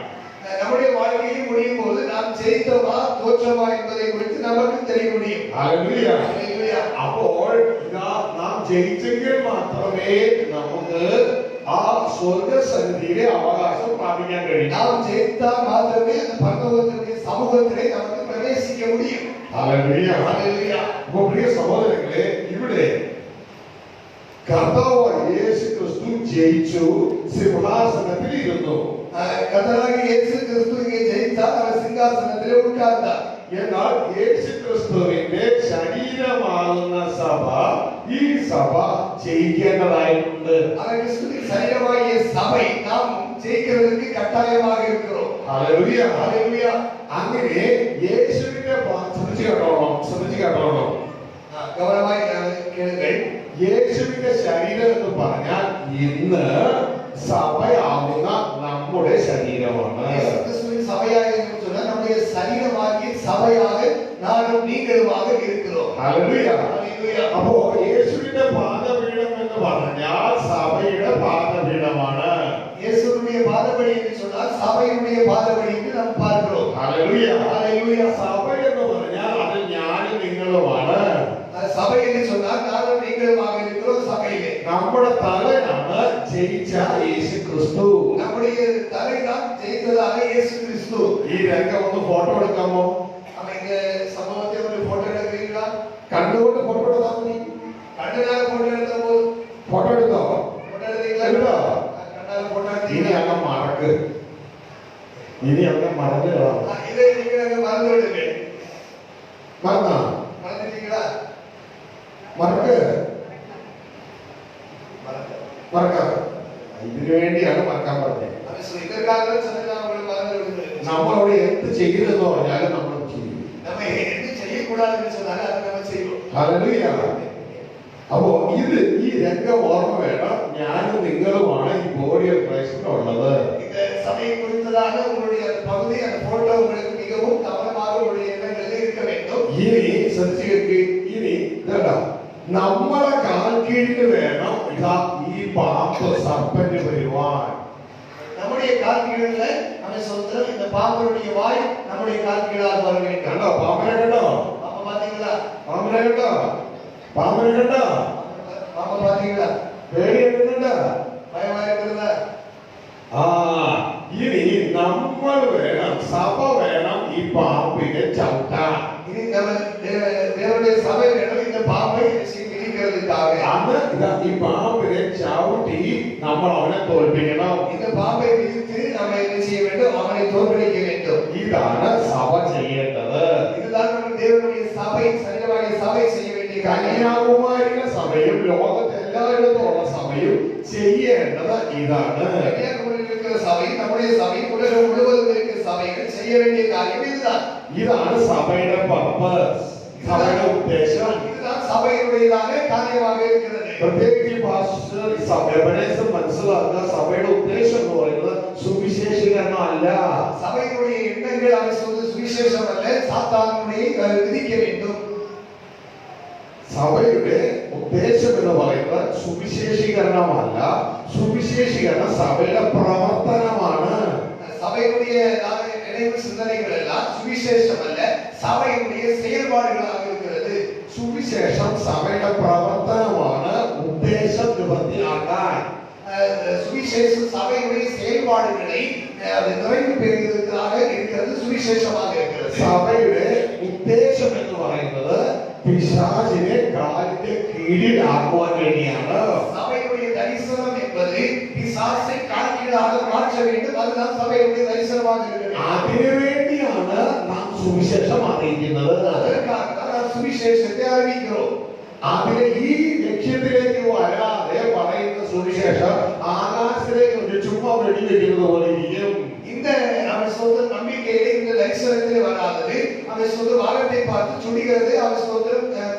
நம்முடைய வாழ்க்கையை முடியும் போது நாம் ஜெயித்தோமா தோற்றோமா என்பதை குறித்து நமக்கு தெரிய முடியும். ഹല്ലേലൂയ. ஹalleluya. അപ്പോൾ നാം ജയിച്ചെങ്കിൽ മാത്രമേ നമുക്ക് ആ സ്വർഗ്ഗസന്നിധിയിലെ അവകാശം പ്രാപിക്കാൻ കഴിയൂ. நாம் ஜெயித்தால் மாத்திரமே அந்த பரலோகத்திலே சமூகத்திலே நமக்கு பிரவேசிக்க முடியும். ഹല്ലേലൂയ. ஹalleluya. അപ്പോൾ പ്രിയ സഹോദരങ്ങളെ, ഇവിടെ കർത്താവായ യേശു ക്രിസ്തു ജയിച്ചു, സിംഹാസനത്തിൽ ഇരുന്നു. கர்த்தராகிய இயேசு கிறிஸ்து இங்கே ஜெயித்தார், அவர் சிங்காசனத்திலே உட்கார்ந்தார். എന്നാൽ യേശു ക്രിസ്തുവിന്റെ ശരീരമാകുന്ന സഭ, ഈ സഭ ജയിക്കേണ്ടതായിട്ടുണ്ട്. அவர் கிறிஸ்துவின் சரீரமாகிய சபை நாம் ஜெயிக்கிறதுக்கு கட்டாயமாக இருக்கிறோம். ഹല്ലേലൂയ. ஹalleluya. അങ്ങനെ യേശുവിന്റെ ശ്രദ്ധിച്ചു കേട്ടോളണം. கவனமாய் கேளுங்கள். യേശുവിന്റെ ശരീരം എന്ന് പറഞ്ഞാൽ ഇന്ന് സഭയാവുന്ന നമ്മുടെ ശരീരമാണ്. கிறிஸ்துவின் சபையாக என்று சொன்னால் நம்முடைய சரீரமாகிய சபையாக நானும் நீங்களுமாக இருக்கிறோம். ഹല്ലേലൂയ. ஹalleluya. അപ്പോ യേശുവിന്റെ പാദപീഠം എന്ന് പറഞ്ഞാൽ സഭയുടെ പാദപീഠമാണ്. இயேசுவுடைய பாதபடி என்று சொன்னால் சபையுடைய பாதபடி என்று நாம் பார்க்கிறோம். ഹല്ലേലൂയ. ஹalleluya. സഭ എന്ന് പറഞ്ഞാൽ അത് ഞാനും നിങ്ങളുമാണ്. சபை என்று சொன்னால் நானும் நீங்களுமாக இருக்கிறோம் சபையிலே. നമ്മുടെ തലയാണ് ജയിച്ച യേശു ക്രിസ്തു. நம்முடைய தலைதான் ஜெயித்ததாக இயேசு கிறிஸ்து. ഈ രംഗം ഒന്ന് ഫോട്ടോ എടുക്കാമോ? நம்ம இந்த சம்பவத்தை ஒரு போட்டோ எடுக்கிறீங்களா? കണ്ണുകൊണ്ട് ഫോട്ടോ എടുത്താൽ മതി. கண்ணனால போட்டோ எடுத்த போது ഫോട്ടോ എടുത്തോ? போட்டோ எடுத்தீங்களா? എടുത്തോ? கண்ணால போட்டோ ഇനി எடுத்தீங்களா? അങ്ങ് മറക്ക്. ഇനി അങ്ങ് മറന്നു. இதை நீங்க மறந்து விடுங்க. മറന്നാ? மறந்துட்டீங்களா? മറക്ക്. മറക്കാം. ഇതിനു വേണ്ടിയാണ് മറക്കാൻ പറഞ്ഞത്. இதற்காக சொன்னது நான் உங்களுக்கு மறந்து விடுகிறேன். നമ്മളവിടെ എന്ത് ചെയ്തെന്ന് പറഞ്ഞാലും നമ്മൾ ചെയ്യും. நம்ம என்ன செய்யக்கூடாதுன்னு சொன்னாலும் அதை நம்ம செய்வோம். ഹല്ലേലൂയ. അപ്പോ ഈ രംഗം ഓർമ്മ വേണം. ഞാനും നിങ്ങളുമാണ് ഈ ബോഡി ഓഫ് ക്രൈസ്റ്റിൽ ഉള്ളത്. இந்த சபையை குறித்ததாக உங்களுடைய அந்த பகுதி அந்த போட்டோ உங்களுக்கு மிகவும் கவனமாக உங்களுடைய எண்ணங்களில் இருக்க வேண்டும். ഇനി ശ്രദ്ധിക്കുക, ഇനി ഇതാ നമ്മളെ കാൽ കീഴിൽ വേണം ഇതാ ഈ പാമ്പ് സർപ്പന്റ് വരുവാൻ. நம்முடைய கால் கீழ நம்ம சொல்றோம் இந்த பாம்புடைய வாய் நம்முடைய கால் கீழாக வர வேண்டும். കണ്ടോ പാമ്പിനെ കണ്ടോ? பாம்பை பாத்தீங்களா? പാമ്പിനെ കണ്ടോ? പാമ്പിനെ കണ്ടോ? பாம்பை பாத்தீங்களா? പേടിയുന്നുണ്ടോ? பயமா இருக்குதா? ആ ഇനി നമ്മൾ വേണം, സഭ വേണം ഈ പാമ്പിനെ ചവിട്ടാൻ. இனி நம்ம தேவனுடைய சபை வேணும் இந்த பாம்பை மிதிக்கிறதுக்காக. അത് ഇതാ ഈ പാമ്പിനെ ചവിട്ടി നമ്മൾ അവനെ തോൽപ്പിക്കണം. இந்த பாம்பை மிதித்து நம்ம என்ன செய்ய வேண்டும்? அவனை தோற்கடிக்க வேண்டும். ഇതാണ് സഭ ചെയ്യേണ്ടത്. இதுதான் நம்ம தேவனுடைய சபை, சரீரமாகிய சபை செய்ய வேண்டிய காரியம். കന്യാകുമാരിയുടെ സഭയും ലോകത്തെ എല്ലായിടത്തുമുള്ള സഭയും ചെയ്യേണ്ടത് ഇതാണ്. கன்னியாகுமரியில் இருக்கிற சபை, நம்முடைய சபை, உலகம் முழுவதும் இருக்கிற சபைகள் செய்ய வேண்டிய காரியம் இதுதான். ഇതാണ് സഭയുടെ പർപ്പസ്, സഭയുടെ ഉദ്ദേശം. இதுதான் சபையினுடையதான காரியமாக இருக்கிறது. പ്രത്യേകിച്ച് പാസ്റ്റർ സഭയുടെ മനസ്സിലാക്കുക, സഭയുടെ ഉദ്ദേശം എന്ന് പറയുന്നത് സുവിശേഷീകരണം അല്ല. சபையினுடைய எண்ணங்கள் அவர் சொல்வது சுவிசேஷம் அல்ல, சாத்தானுடைய விதிக்க வேண்டும். സഭയുടെ ഉദ്ദേശം എന്ന് പറയുന്നത് സുവിശേഷീകരണമല്ല, സുവിശേഷീകരണം സഭയുടെ പ്രവർത്തനമാണ്. சபையினுடைய நினைவு சிந்தனைகள் எல்லாம் சுவிசேஷம் அல்ல, சபையினுடைய செயல்பாடுகளாக இருக்கிறது. സുവിശേഷം സഭയുടെ പ്രവർത്തനമാണ്, ഉദ്ദേശം നിവൃത്തിയാക്കാൻ. சுவிசேஷம் சபையுடைய செயல்பாடுகளை நிறைவு பெறுவதற்காக இருக்கிறது, சுவிசேஷமாக இருக்கிறது. സഭയുടെ ഉദ്ദേശം എന്ന് പറയുന്നത് പിശാചിനെ കാലിന്റെ കീഴിലാക്കുവാൻ വേണ്ടിയാണ്. சபையுடைய தரிசனம் என்பது பிசாசை கால் கீழாக மாற்ற வேண்டும், அதுதான் சபையுடைய தரிசனமாக இருக்கிறது. അതിനുവേണ്ടിയാണ് നാം സുവിശേഷം അറിയിക്കുന്നത്. அதற்காக தான் நாம் சுவிசேஷத்தை அறிவிக்கிறோம். അതിന് ഈ ലക്ഷ്യത്തിലേക്ക് വരാതെ പറയുന്ന സുവിശേഷം ആകാശത്തിലേക്ക് ഒരു ചുമ്മാ വെടിവെക്കുന്നത് പോലെ ഇരിക്കും. இந்த நம்ம சொந்த நம்பிக்கையிலே இந்த தரிசனத்திலே வராதது, அவன் சொந்த வானத்தை பார்த்து சுடுகிறது, அவன் சொந்த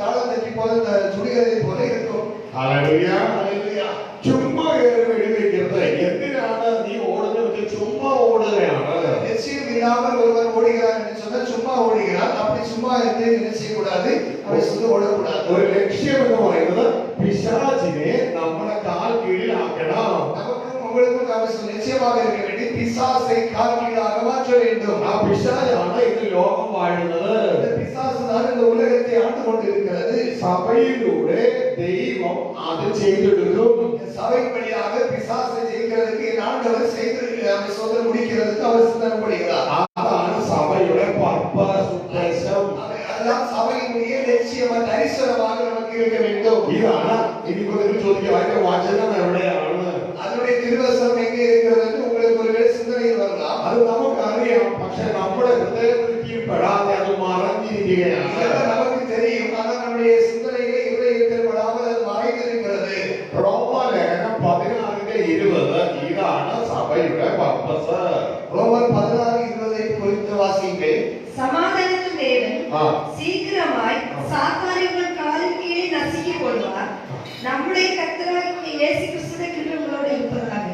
தாளம் தட்டி போல சுடுகிறதை போல இருக்கும். ഹല്ലേലൂയ. ஹல்லேலூயா. ചുമ്മാ കയറി വെടിവെക്കുന്നത് എന്തിനാണ്? നീ ഓടുന്നത് ചുമ്മാ ഓടുകയാണ്. நிச்சயம் இல்லாமல் ஒருவர் ஓடுகிறார் என்று சொன்னால் சும்மா ஓடுகிறார். அப்படி சும்மா இருந்து என்ன செய்யக்கூடாது? அவன் சொந்த ஓடக்கூடாது. ഒരു ലക്ഷ്യം എന്ന് പറയുന്നത് പിശാചിനെ നമ്മുടെ കാൽ കീഴിലാക്കണം. நமக்கும் உங்களுக்கும் அவசியம் நிச்சயமாக இருக்க வேண்டிய பிசாசை கால் கீழாக மாற்ற வேண்டும். ആ പിശാചാണ് ഇന്ന് ലോകം വാഴുന്നത്. இந்த பிசாசு தான் இந்த உலகத்தை ஆண்டு கொண்டிருக்கிறது. സഭയിലൂടെ ദൈവം അത് ചെയ്തെടുക്കും. சபை வழியாக பிசாசை ஜெயிக்கிறதுக்கு என் ஆண்டவர் செய்து அவன் சொந்த முடிக்கிறதுக்கு அவர் சித்தப்படுகிறார். അതാണ് സഭയുടെ പർപ്പസ്, ഉദ്ദേശം. அதெல்லாம் சபையினுடைய லட்சியம், தரிசனமாக நமக்கு இருக்க வேண்டும். ഇതാണ് എനിക്കൊരു ചോദിക്കാം, അതിന്റെ വചനം എവിടെയാണ്? அதனுடைய திருவசனம் எங்கே இருக்கிறது என்று உங்களுக்கு ஒருவேளை சிந்தனையில் வரலாம். അത് നമുക്കറിയാം, പക്ഷെ നമ്മുടെ ഹൃദയത്തിൽ പെടാതെ അത് മറഞ്ഞിരിക്കുകയാണ്. இதெல்லாம் நமக்கு தெரியும், ஆனால் நம்முடைய சிந்தனையிலே இருதயத்தில் படாமல் அது மறைந்திருக்கிறது. റോമാലേഖനം 16:20 ഇതാണ് സഭയുടെ പർപ്പസ്. ரோமர் 16:20 குறித்து வாசியுங்கள். சமாதானத்தின் தேவன் ആ சீக்கிரமாய் சாத்தானிகள் காலின் கீழே நசுக்கி போடுவார். நம்முடைய கர்த்தராகிய இயேசு கிறிஸ்துவின் கிருபை உங்களோடு இருப்பதாக.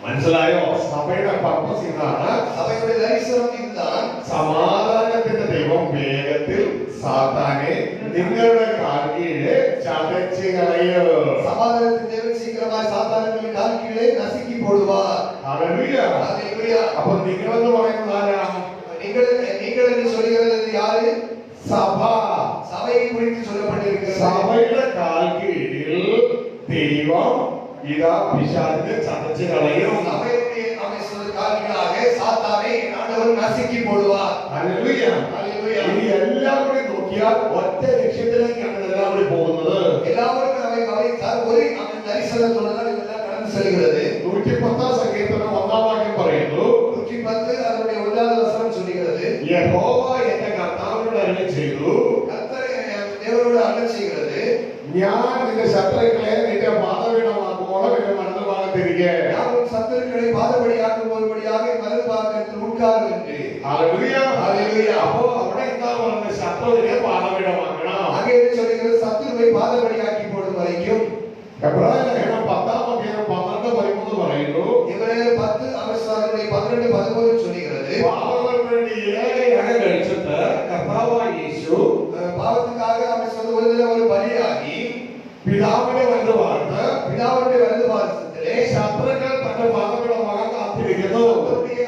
മനസ്സിലായോ? സഭയുടെ പർപ്പസ് ഇതാണ്. சபையுடைய தரிசனம் இதுதான். സമാധാനത്തിന്റെ ദൈവം വേഗത്തിൽ സാത്താനെ നിങ്ങളുടെ കാൽക്കീഴ് ചതച്ച് കളയും. சமாதானத்தின் தேவன் சீக்கிரமாய் சாத்தானுடைய கால் கீழே நசுக்கி போடுவார். ഹല്ലേലൂയ. ஹல்லேலூயா. അപ്പൊ നിങ്ങളെന്ന് പറയുന്നത് ആരാണ്? நீங்கள் என்று சொல்கிறது யாரு? സഭ. சபையை குறித்து சொல்லப்பட்டிருக்கிறது. സഭയുടെ കാൽക്കീഴിൽ ദൈവം ഇതാ പിശാചിനെ ചതച്ച് കളയും. சபையுடைய அவன் சொல்ற கால்கீழாக சாத்தானை ஆண்டவர் நசுக்கி போடுவார். ഹല്ലേലൂയ. ஹல்லேலூயா. ഇനി എല്ലാം കൂടി നോക്കിയാൽ ഒറ്റ ലക്ഷ്യത്തിലേക്കാണ് ഇതെല്ലാം കൂടി പോകുന്നത്. எல்லாருக்கும் அவை கவனித்தால் ஒரு அவன் தரிசனத்தோடு தான் இதெல்லாம் கடந்து செல்கிறது. 110 സങ്കീർത്തനം 1-ാം വാക്യം പറയുന്നു, 110 அதனுடைய 1வது வசனம் சொல்கிறது, യഹോവ എന്റെ കർത്താവിനോട് അരുളി ചെയ്തു, கர்த்தர் தேவனோடு அருள் செய்கிறது, ഞാൻ നിന്റെ ശത്രുക്കളെ നിന്റെ പാദപീഠമാക്കുമ്പോൾ എന്റെ വലതുഭാഗത്തിരിക്കെ. நான் உன் சத்துருக்களை பாதபடியாக்கும் ஒருபடியாக வலது பாகத்தில் உட்காரு என்று. ഹല്ലേലൂയ. ഹല്ലേലൂയ. അപ്പോ അവിടെ എന്താ പറയുന്നത്? ശത്രുവിനെ പാദപീഠമാക്കണം. அங்கே என்ன சொல்கிறது? சத்துருவை பாதபடியாக்கி போடும் வரைக்கும். എബ്രായ ലേഖനം 10-ാം അധ്യായം 12-13 പറയുന്നു, இவரே 10 പാപത്തിനാக അവൻ സ്വന്തം ഒരു ബലിയാകി പിതാവിനെ വലുത് വാർത്ത് പിതാവിന്റെ വലതുഭാഗത്തിലെ ശത്രുക്കൾ തന്റെ പാദങ്ങളുടെ മകൻ കാത്തിരിക്കുന്നു.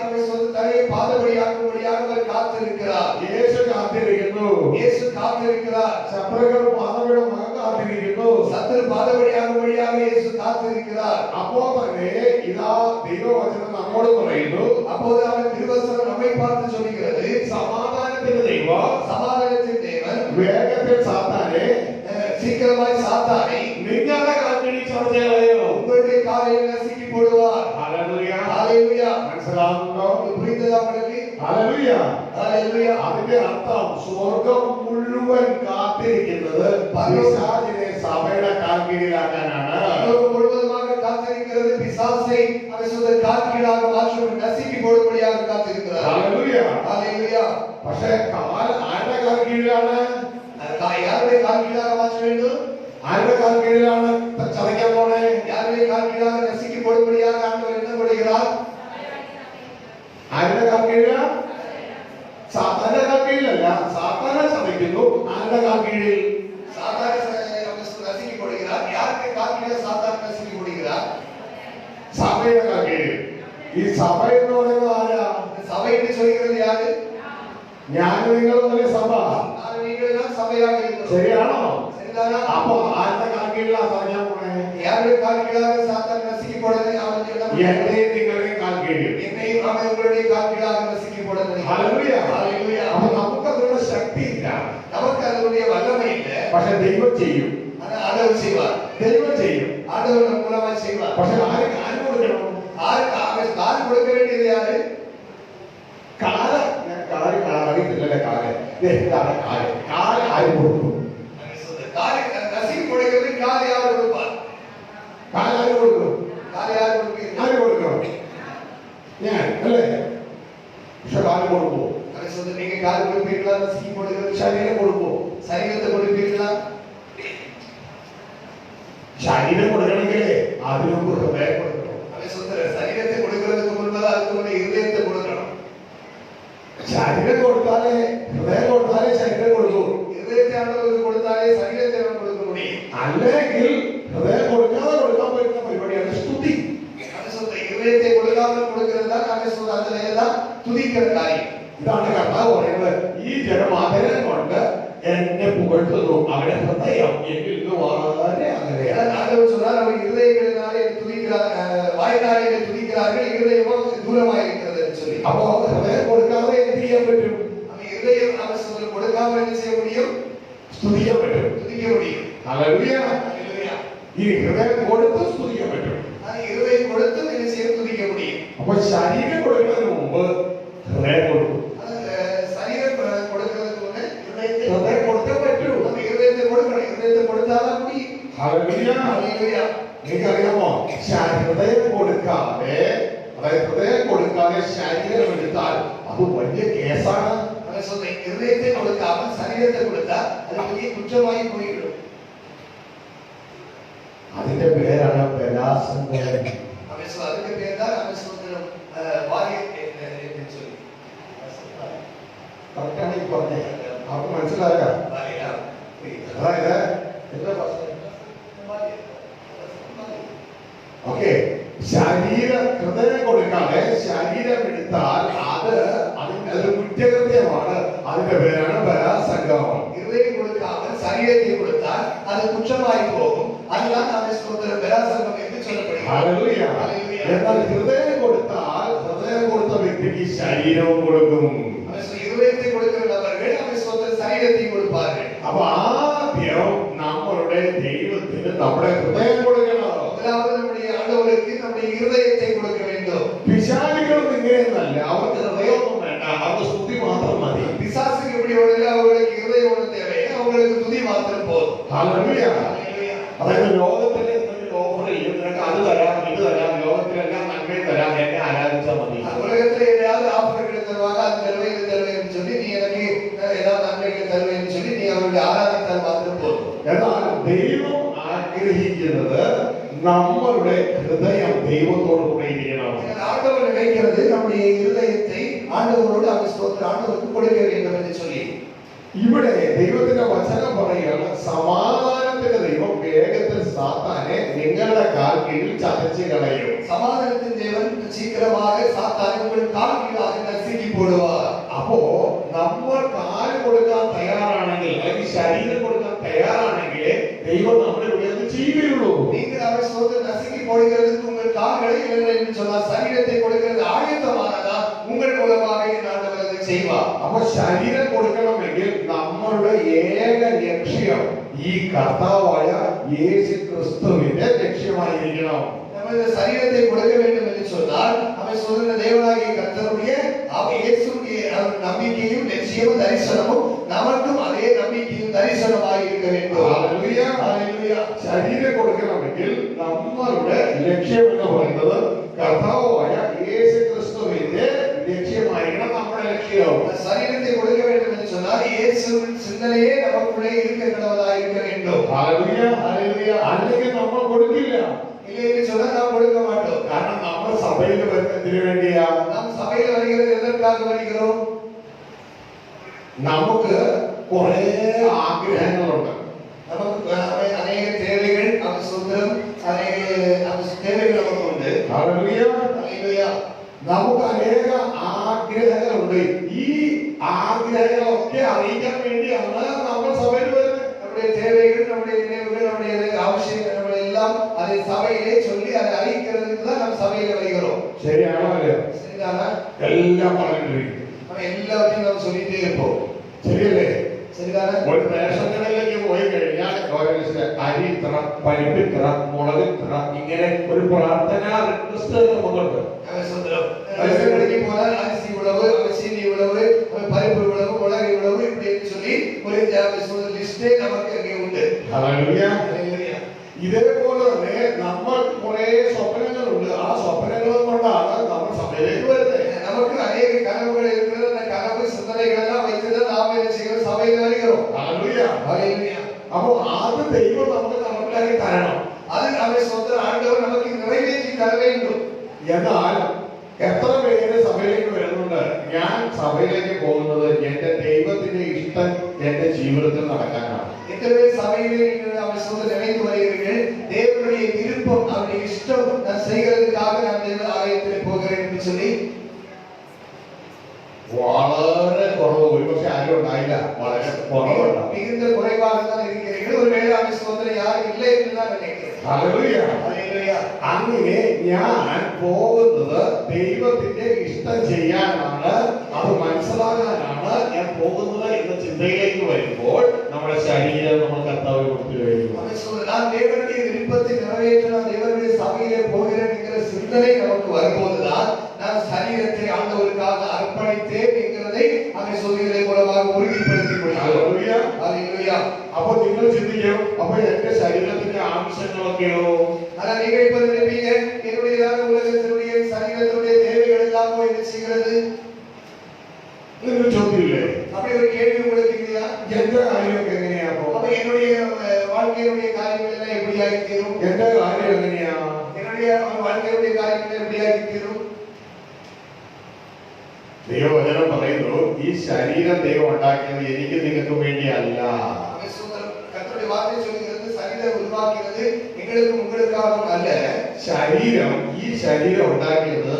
അവൻ സ്വന്തം തലയെ പാതപടിയാക്കുമ്പടിயாக അവർ കാത്തിരിக்கிறார். യേശു കാത്തിരിക്കുന്നു. യേശു കാത്തിരിக்கிறார். ശത്രുക്കൾ പാദങ്ങളുടെ മകൻ കാത്തിരിക്കുന്നു. ശത്രു പാതപടിയാക്കുമ്പടിயாக യേശു കാത്തിരിக்கிறார். അപ്പോൾ തന്നെ ഇതാ ദൈവവചനം നമ്മോട് പറയുന്നു. அப்போது அவன் திருவசனம் நம்மை பார்த்து சொல்கிறது, സമാധാനത്തിന്റെ ദൈവം சமாதானத்தின் தேவன் വേഗത്തിൽ സാത്താനെ சீக்கிரமாய் சாத்தானை നിങ്ങളുടെ കാൽക്കടി ചതച്ചകളയോ. உங்களுடைய காலையில் நசுக்கி போடுவார். ഹല്ലേലൂയ. ஹalleluya. മനസ്സിലാകുന്നുണ്ടോ? புரிந்ததா உங்களுக்கு? ഹല്ലേലൂയ. ஹalleluya. അതിന്റെ അർത്ഥം സ്വർഗം മുഴുവൻ കാത്തിരിക്കുന്നത് പിശാചിനെ സഭയുടെ കാൽക്കീഴിലാക്കാനാണ്. உலகம் முழுவதுமாக காத்திருக்கிறது பிசாசை அவன் சொந்த கால்கீழாக மாற்றும் நசுக்கி போடும்படியாக காத்திருக்கிறார். ഹല്ലേലൂയ. ஹalleluya. പക്ഷേ ആരുടെ കാൽക്കീഴിലാണ്? யாருடைய கால்கீழாக மாற்ற வேண்டும்? ആരുടെ കാൽക്കീഴിലാണ് ചതയ്ക്കാൻ പോണേ? யாருடைய கால்கீழாக நசுக்கி போடும்படியாக ஆண்டவர் என்ன பண்ணுகிறார்? ആരുടെ കാൽക്കീഴിലാ? സാത്താന്റെ കാൽക്കീഴിലല്ല. സാത്താനെ ചതയ്ക്കുന്നു. ആരുടെ കാൽക്കീഴിൽ? சாத்தானை நசுக்கி போடுகிறார். யாருக்கு கால்கீழ சாத்தான் நசுக்கி போடுகிறார்? സഭയുടെ കാൽക്കീഴിൽ. ഈ സഭ എന്ന് പറയുന്നത് ആരാ? சபை என்று சொல்கிறது யாரு? ഞാൻ നിങ്ങളും വലിയ സഭ. நான் நீங்கள் தான் சபையாக இருக்கிறோம். ശരിയാണോ? சரிதானா? അപ്പൊ ആരുടെ കാൽക്കീഴിലാ ചതയ്ക്കാൻ പോണേ? யாருடைய கால்கீழாக சாத்தான் நசுக்கி போடுறது? அவன் என்ன பண்ணுகிறார்? എന്റെയും നിങ്ങളുടെയും കാൽക്കീഴിൽ. என்னையும் அவன் உங்களுடைய கால்கீழாக நசுக்கி போடுறது. ഹല്ലേലൂയ. ஹalleluya. അപ്പൊ നമുക്ക് അതിനുള്ള ശക്തിയില്ല. நமக்கு அதனுடைய வல்லமை இல்லை. പക്ഷെ ദൈവം ചെയ്യും. ஆனா ஆண்டவர் செய்வார். ദൈവം ചെയ്യും. ஆண்டவர் நம் மூலமா செய்வார். പക്ഷെ ആര് കാല് കൊടുക്കണം? அவன் கால் கொடுக்க வேண்டியது யாரு? കാല് അറിയത്തില്ലല്ലേ? കാല് ഇതാണ് കാല്. കാല് ആര് കൊടുക്കും? காலை நசுக்கி கொடுக்கிறது கால் யார் கொடுப்பார்? കാല് ആര് കൊടുക്കും? கால் யார் கொடுப்பீர்கள்? ആര് കൊടുക്കണം? ഞാൻ അല്ലേ? പക്ഷെ കാല് കൊടുക്കുമോ? அவன் சொல்ற நீங்க கால் கொடுப்பீர்களா? நசுக்கி போடுகிறது ശരീരം കൊടുക്കുമോ? சரீரத்தை கொடுப்பீர்களா? ശരീരം കൊടുക്കണമെങ്കിലേ അതിനു മുമ്പ് ഹൃദയം കൊടുക്കണം. அவன் சொல்ற சரீரத்தை கொடுக்கிறதுக்கு முன்பதாக அதுக்கு இருதயத்தை கொடுக்கணும். ശരീരം കൊടുത്താലേ ഹൃദയം കൊടുത്താലേ ശരീരം കൊടുക്കൂ. இருதயத்தை ஆண்டவருக்கு கொடுத்தாலே சரீரத்தை அவன் கொடுக்க முடியும். അല്ലെങ്കിൽ ഹൃദയം കൊടുക്കാതെ കൊടുക്കാൻ പറ്റുന്ന പരിപാടിയാണ് സ്തുതി. அவன் சொல்ற இருதயத்தை கொடுக்காமல் கொடுக்கிறது தான் அவன் சொல்ற அந்த வேலைதான் துதிக்கிற காரியம். ഇതാണ് കർത്താവ് പറയുന്നത്. ഈ ജനം ആദരം കൊണ്ട് എന്നെ പുകഴ്ത്തുന്നു. അവരുടെ ഹൃദയം എന്നിൽ നിന്ന് വളരെ അകലെയാണ്. ஆண்டவர் சொன்னார், அவர் இருதயங்களினாலே துதிக்கிறார், வாயினாலே துதிக்கிறார்கள், இருதயமோ தூரமாக இருக்கிறது என்று சொல்லி. അപ്പോ ഹൃദയം കൊടുക്കാതെ എന്ത് ചെയ്യാൻ പറ്റും? அவன் இருதயம் அவன் சொல்ற கொடுக்காமல் என்ன செய்ய முடியும்? സ്തുതിക്കാൻ പറ്റും. துதிக்க முடியும். ഹല്ലേലൂയ. ஹல்லேலூயா. ഈ ഹൃദയം കൊടുത്ത് സ്തുതിക്കാൻ പറ്റും. அது இருதயம் கொடுத்து என்ன செய்ய துதிக்க முடியும். അപ്പൊ ശരീരം കൊടുക്കുന്നതിന് മുമ്പ് ഹൃദയം കൊടുക്കും. சரீரம் கொடுக்கிறதுக்கு முன்னே ഹൃദയം കൊടുത്തേ പറ്റൂ. நம்ம இருதயத்தை கொடுக்கணும். இருதயத்தை கொடுத்தாதான் முடியும். ഹല്ലേലൂയ. ஹல்லேலூயா. നിങ്ങൾക്കറിയാമോ? ഹൃദയം കൊടുക്കാതെ, അതായത് ഹൃദയം കൊടുക്കാതെ ശരീരം എടുത്താൽ അത് വലിയ കേസാണ്. அவன் சொல்ற இருதயத்தை கொடுக்காமல் சரீரத்தை கொடுத்தா அது பெரிய குற்றமாகி போய்விடும். അതിന്റെ പേരാണ് ബലാത്സംഗം. அவன் சொல்ற அதுக்கு பேர் தான் அவன் சொல்ற வாரியம் என்று சொல்லி. കറക്റ്റാണ് ഈ പറഞ്ഞത്. അവർക്ക് മനസ്സിലായ வாரியம். അതായത് എന്താ ഓക്കെ, ഹൃദയം കൊടുക്കാതെ ശരീരം എടുത്താൽ അതൊരു കുറ്റകൃത്യമാണ്. അതിന്റെ പേരാണ് ബലാത്സംഗം. இருதயம் கொடுக்காமல் சரீரத்தை கொடுத்தால் அது குற்றமாய் போகும். அதுதான் அவன் சொல்ற பலாத்சங்கம் என்று சொல்லப்படுகிறது. ഹല്ലേലൂയ. എന്നാൽ ഹൃദയം കൊടുത്താൽ ഹൃദയം കൊടുത്ത വ്യക്തിക്ക് ശരീരവും കൊടുക്കും. அவன் சொல்ற இருதயத்தை கொடுக்கிற நபர்கள் அவன் சொல்ற சரீரத்தை கொடுப்பார்கள். അപ്പൊ ആദ്യം നമ്മളുടെ ദൈവത്തിന് നമ്മുടെ ഹൃദയം കൊടുക്കണം. முதலாவது நம்முடைய ஆண்டவருக்கு நம்முடைய இருதயத்தை கொடுக்க வேண்டும். പിശാചുകളും ഇങ്ങനെയൊന്നല്ല. അവർക്ക് ഹൃദയമൊന്നും വേണ്ട, അവർക്ക് സ്തുതി മാത്രം മതി. பிசாசுக்கு எப்படி ஒண்ணு அவங்களுக்கு இருதயம் ஒண்ணு தேவை, அவங்களுக்கு துதி மாத்திரம் போதும். ഹല്ലേലൂയ. ஹல்லேலூயா. അതായത് ലോകത്തിലെ എന്തെങ്കിലും ഓഫർ ചെയ്യും, നിനക്ക് അത് തരാം ഇത് തരാം, ലോകത്തിലെല്ലാം നന്മയും തരാം, എന്നെ ആരാധിച്ചാൽ മതി. உலகத்துல ஏதாவது ஆஃபர்கள் தருவாங்க, அது தருவேன் இது தருவேன் சொல்லி நீ எனக்கு ஏதாவது நன்மைகள் தருவேன் சொல்லி நீ அவருடைய ஆராதித்தால் மாத்திரம் போதும். എന്നാൽ ദൈവം ആഗ്രഹിക്കുന്നത് നമ്മളുടെ ഹൃദയം ദൈവത്തോട് കൂടെ ഇരിക്കണം. ஆண்டவர் நினைக்கிறது நம்முடைய இருதயத்தை ஆண்டவரோடு அவர் ஸ்தோத்திர ஆண்டவருக்கு கொடுக்க வேண்டும் என்று சொல்லி. ഇവിടെ ദൈവത്തിന്റെ വചനം പറയുകയാണ്, സമാധാനത്തിന്റെ ദൈവം വേഗത്തിൽ സാത്താനെ നിങ്ങളുടെ കാൽ കീഴിൽ ചതച്ച് കളയും. சமாதானத்தின் தேவன் சீக்கிரமாக சாத்தானை உங்கள் கால் கீழாக நசுக்கி போடுவார். അപ്പോ നമ്മൾ കാല് കൊടുക്കാൻ തയ്യാറാണെങ്കിൽ, അല്ലെങ്കിൽ ശരീരം കൊടുക്കാൻ തയ്യാറാണെങ്കിൽ ദൈവം നമ്മളെ ഉയർത്തി ചെയ്യുകയുള്ളൂ. நீங்கள் அவர் சொந்த நசுக்கி போடுகிறதுக்கு உங்கள் கால்களை இல்லை என்று சொன்னால் சரீரத்தை கொடுக்கிறது ஆயத்தமானதா உங்கள் மூலமாக ஆண்டவர் அதை செய்வார். അപ്പൊ ശരീരം കൊടുക്കണമെങ്കിൽ നമ്മളുടെ ഏക ലക്ഷ്യം ഈ കർത്താവായ യേശു ക്രിസ്തുവിന്റെ ലക്ഷ്യമായിരിക്കണം. நமது சரீரத்தை கொடுக்க வேண்டும் என்று சொன்னால் அவர் சொல்கிற தேவனாகிய கர்த்தருடைய இயேசுவுடைய நம்பிக்கையும் லட்சியமும் தரிசனமும் நமக்கும் அதே நம்பிக்கையும் தரிசனமாக இருக்க வேண்டும். Hallelujah, hallelujah. ശരീരം കൊടുക്കണമെങ്കിൽ നമ്മളുടെ ലക്ഷ്യം എന്ന് പറയുന്നത് കർത്താവായ യേശു ക്രിസ്തുവിന്റെ ലക്ഷ്യമായിരിക്കണം നമ്മുടെ ലക്ഷ്യം. சரீரத்தை கொடுக்க வேண்டும் என்று சொன்னால் இயேசுவின் சிந்தனையே நமக்குள்ளே இருக்கிறதா இருக்க வேண்டும். Hallelujah, hallelujah. അല്ലെങ്കിൽ നമ്മൾ കൊടുക്കില്ല. இல்லை என்று சொன்னால் நாம் கொடுக்க மாட்டோம். കാരണം നമ്മൾ സഭയിൽ വരുന്നതിന് വേണ്ടിയാ. நாம் சபையில் வருகிறது எதற்காக வருகிறோம்? നമുക്ക് കുറെ ആഗ്രഹങ്ങളുണ്ട്. நமக்கு அநேக தேவைகள், நம்ம சுதந்திரம், அநேக தேவைகள் நமக்கு உண்டு. ഹല്ലേലൂയ. ஹல்லேலூயா. നമുക്ക് അനേക ആഗ്രഹങ്ങളുണ്ട്. ഈ ആഗ്രഹങ്ങളൊക്കെ അറിയിക്കാൻ വേണ്ടിയാണ് നമ്മൾ സഭയിൽ വരുന്നത്. நம்முடைய தேவைகள், நம்முடைய நினைவுகள், நம்முடைய அவசியங்கள் நம்ம எல்லாம் அதை சபையிலே சொல்லி அதை அறிவிக்கிறதுக்கு தான் நம்ம சபையில வருகிறோம். ശരിയാണോ അല്ലേ? சரிதானா? എല്ലാം പറഞ്ഞിട്ടിരിക്കും. நம்ம எல்லாத்தையும் நம்ம சொல்லிட்டே இருப்போம். ശരിയല്ലേ? சரிதானா? ഒരു റേഷൻ കടയിലേക്ക് പോയി കഴിഞ്ഞാൽ അരി ഇത്ര, പരിപ്പ് ഇത്ര, മുളക് ഇത്ര, ഇങ്ങനെ ഒരു പ്രാർത്ഥന റിക്വസ്റ്റ് നമുക്കുണ്ട്. ரேஷன் கடைக்கு போனால் அரிசி இவ்வளவு, சீனி இவ்வளவு, பருப்பு இவ்வளவு, மிளகு இவ்வளவு இப்படின்னு சொல்லி ஒரு லிஸ்டே நமக்கு அங்கே உண்டு. ഹല്ലേലൂയ. ஹல்லேலூயா. ഇതേപോലെ തന്നെ നമ്മൾ കുറെ സ്വപ്നങ്ങളുണ്ട്. ആ സ്വപ്നങ്ങളും കൊണ്ടാണ് നമ്മൾ സഭയിലേക്ക് വരുന്നത്. நமக்கு அநேக கனவுகள் இருக்கிறது. அந்த கனவு சிந்தனைகள் எல்லாம் வைத்துதான் நாம் என்ன செய்கிறோம்? சபையில் வருகிறோம். ഹല്ലേലൂയ. ஹல்லேலூயா. അപ്പൊ അത് ദൈവം നമുക്ക് നടപ്പിലാക്കി തരണം. அது அவரை சொந்த ஆண்டவர் நமக்கு நிறைவேற்றி தர வேண்டும். എന്നാൽ എത്ര പേര് സഭയിലേക്ക് വരുന്നുണ്ട്? ഞാൻ സഭയിലേക്ക് പോകുന്നത് എന്റെ ദൈവത്തിന്റെ ഇഷ്ടം എന്റെ ജീവിതത്തിൽ നടക്കാനാണ്. எத்தனை பேர் சபையிலே நீங்கள் அவர் சொந்த நினைத்து வருகிறீர்கள்? தேவனுடைய விருப்பம், அவருடைய இஷ்டம் நான் செய்கிறதுக்காக நான் தேவ ஆலயத்தில் போகிறேன் என்று சொல்லி വളരെ കുറവ്, ഒരുപക്ഷെ ആരും ഉണ്ടായില്ല, വളരെ കുറവുണ്ടാവും. மிகுந்த குறைவாக தான் இருக்கிறீர்கள். ஒருவேளை அவர் சொந்த யாரும் இல்லை என்று தான் நினைக்கிறேன். ഹല്ലേലൂയ. ஹல்லேலூயா. അങ്ങനെ ഞാൻ പോകുന്നത് ദൈവത്തിന്റെ ഇഷ്ടം ചെയ്യാനാണ്, അത് മനസ്സിലാകാനാണ് ഞാൻ പോകുന്നത് എന്ന ചിന്തയിലേക്ക് വരുമ്പോൾ നമ്മുടെ ശരീരം നമ്മൾ കർത്താവ് കൊടുത്തു കഴിഞ്ഞു. அவர் சொல்ற நான் தேவனுடைய விருப்பத்தை நிறைவேற்ற நான் தேவனுடைய சபையிலே போகிறேன் என்கிற சிந்தனை நமக்கு வரும்போதுதான் நான் சரீரத்தை ஆண்டவருக்காக அர்ப்பணித்தேன் என்கிறதை அவர் சொல்கிறதை மூலமாக உறுதிப்படுத்திக் கொள்கிறோம். ഹല്ലേലൂയ. ஹல்லேலூயா. അപ്പൊ നിങ്ങൾ ചിന്തിക്കും, അപ്പൊ എന്റെ ശരീരത്തിന്റെ ആവശ്യങ്ങളൊക്കെയോ? ஆனா நீங்க இப்ப நினைப்பீங்க, என்னுடைய உலகத்தினுடைய சரீரத்தினுடைய தேவைகள் எல்லாம் போய் என்ன செய்கிறது? എന്നൊരു ചോദ്യമില്ലേ? அப்படி ஒரு கேள்வி உங்களுக்கு இல்லையா? എന്റെ കാര്യമൊക്കെ എങ്ങനെയാ? அப்ப என்னுடைய வாழ்க்கையினுடைய காரியங்கள் எல்லாம் எப்படி ஆகித்தீரும்? എന്റെ കാര്യം എങ്ങനെയാ? என்னுடைய வாழ்க்கையினுடைய காரியங்கள் எப்படி ஆகித்தீரும்? ദൈവവചനം പറയുന്നു, ഈ ശരീരം ദൈവം ഉണ്ടാക്കിയത് എനിക്ക് നിങ്ങൾക്ക് വേണ്ടിയല്ല. அவர் சொல்ற கர்த்தருடைய வார்த்தை சொல்கிறது, சரீரம் உருவாக்குகிறது எங்களுக்கும் உங்களுக்காகவும் அல்ல. ഈ ശരീരം ഉണ്ടാക്കിയത്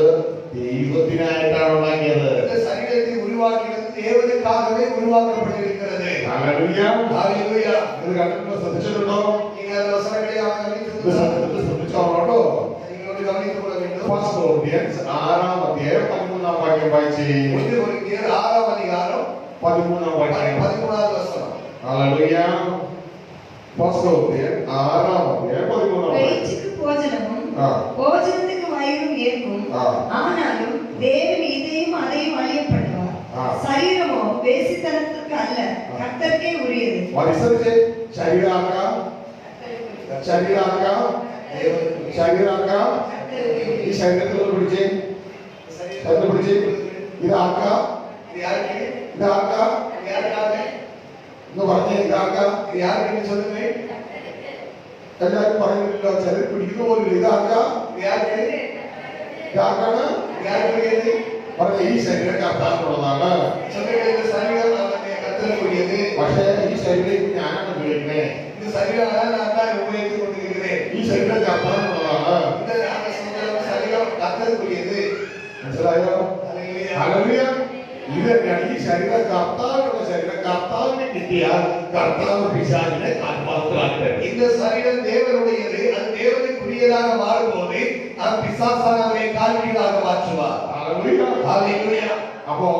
ദൈവത്തിനായിട്ടാണ് ഉണ്ടാക്കിയത്. இந்த சரீரத்தை உருவாக்கினது தேவனுக்காகவே உருவாக்கப்பட்டிருக்கிறது. ഹല്ലേലൂയ. ஹல்லேலூயா. ഇത് കണ്ടിട്ടുണ്ടോ? ശ്രദ്ധിച്ചിട്ടുണ്ടോ? நீங்க அந்த வசனங்களை ഇത് கவனித்து ശ്രദ്ധിച്ചോളൂ. நீங்களோடு கவனித்துக் கொள்ள வேண்டும். 1 Corinthians 6-13 വാക്യം വായിച്ചേ. 1 கொரிந்தியர் 6ஆம் அதிகாரம் 13 വാക്യം. 13வது வசனம். ഹല്ലേലൂയ. 1 Corinthians 6-13 വാക്യം. பேச்சுக்கு போஜனமும் போஜனத்துக்கு வயிறும் ஏற்கும். ஆனாலும் தேவன் இதையும் அதையும் அழியப்படுவார். சரீரமோ வேசித்தனத்துக்கு அல்ல, கர்த்தருக்கே உரியது. മനുഷ്യന്റെ ശരീരാർക്കാം, ശരീരാർക്കാം, ശരീരാർക്കാം. ഈ ശരീരത്തിൽ പിടിച്ചേ, ശരീരം പിടിച്ചേ. ഇതാർക്കാം, இது யாருக்கு? ഇതാർക്കാം இது யாருக்காக? എന്ന് പറഞ്ഞേ. ഇതാർക്കാം. இது யாருக்குன்னு சொல்லுங்க. എല്ലാവരും പറയുന്നില്ല, ചിലർ പിടിക്കുന്ന പോലും. ഇതാർക്കാം, இது யாருக்கு? ഇതാർക്കാണ് இது யாருக்குரியது? പറഞ്ഞ ഈ ശരീരം കർത്താവിനുള്ളതാണ്. சொல்லுங்க, இந்த சரீரம் நம்முடைய கர்த்தருக்கு കർത്തർക്കുரியது. പക്ഷേ ഈ ശരീരം ഞാനാണ് ഉപയോഗിക്കുന്നത്. இந்த சரீரம் நான் உபயோகித்துக் கொண்டிருக்கிறேன். ഈ ശരീരം കർത്താവിനുള്ളതാണ്. இந்த சரீரம் கர்த்தர்க்குரியது. മനസ്സിലായോ? ഹല്ലേലൂയ. ഹല്ലേലൂയ. ഇതെന്താണ് ഈ ശരീരം കർത്താവിനുള്ള ശരീരം? കർത്താവിന് കിട്ടിയാൽ കർത്താവ് പിശാചിനെ ആത്മാർത്ഥമാക്കട്ടെ. இந்த சரீரம் தேவனுடையது. அது தேவனுக்குரியதாக மாறும்போது அது பிசாசானவரை கால்கீழாக மாற்றுவார். ഹല്ലേലൂയ. ഹല്ലേലൂയ. അപ്പോ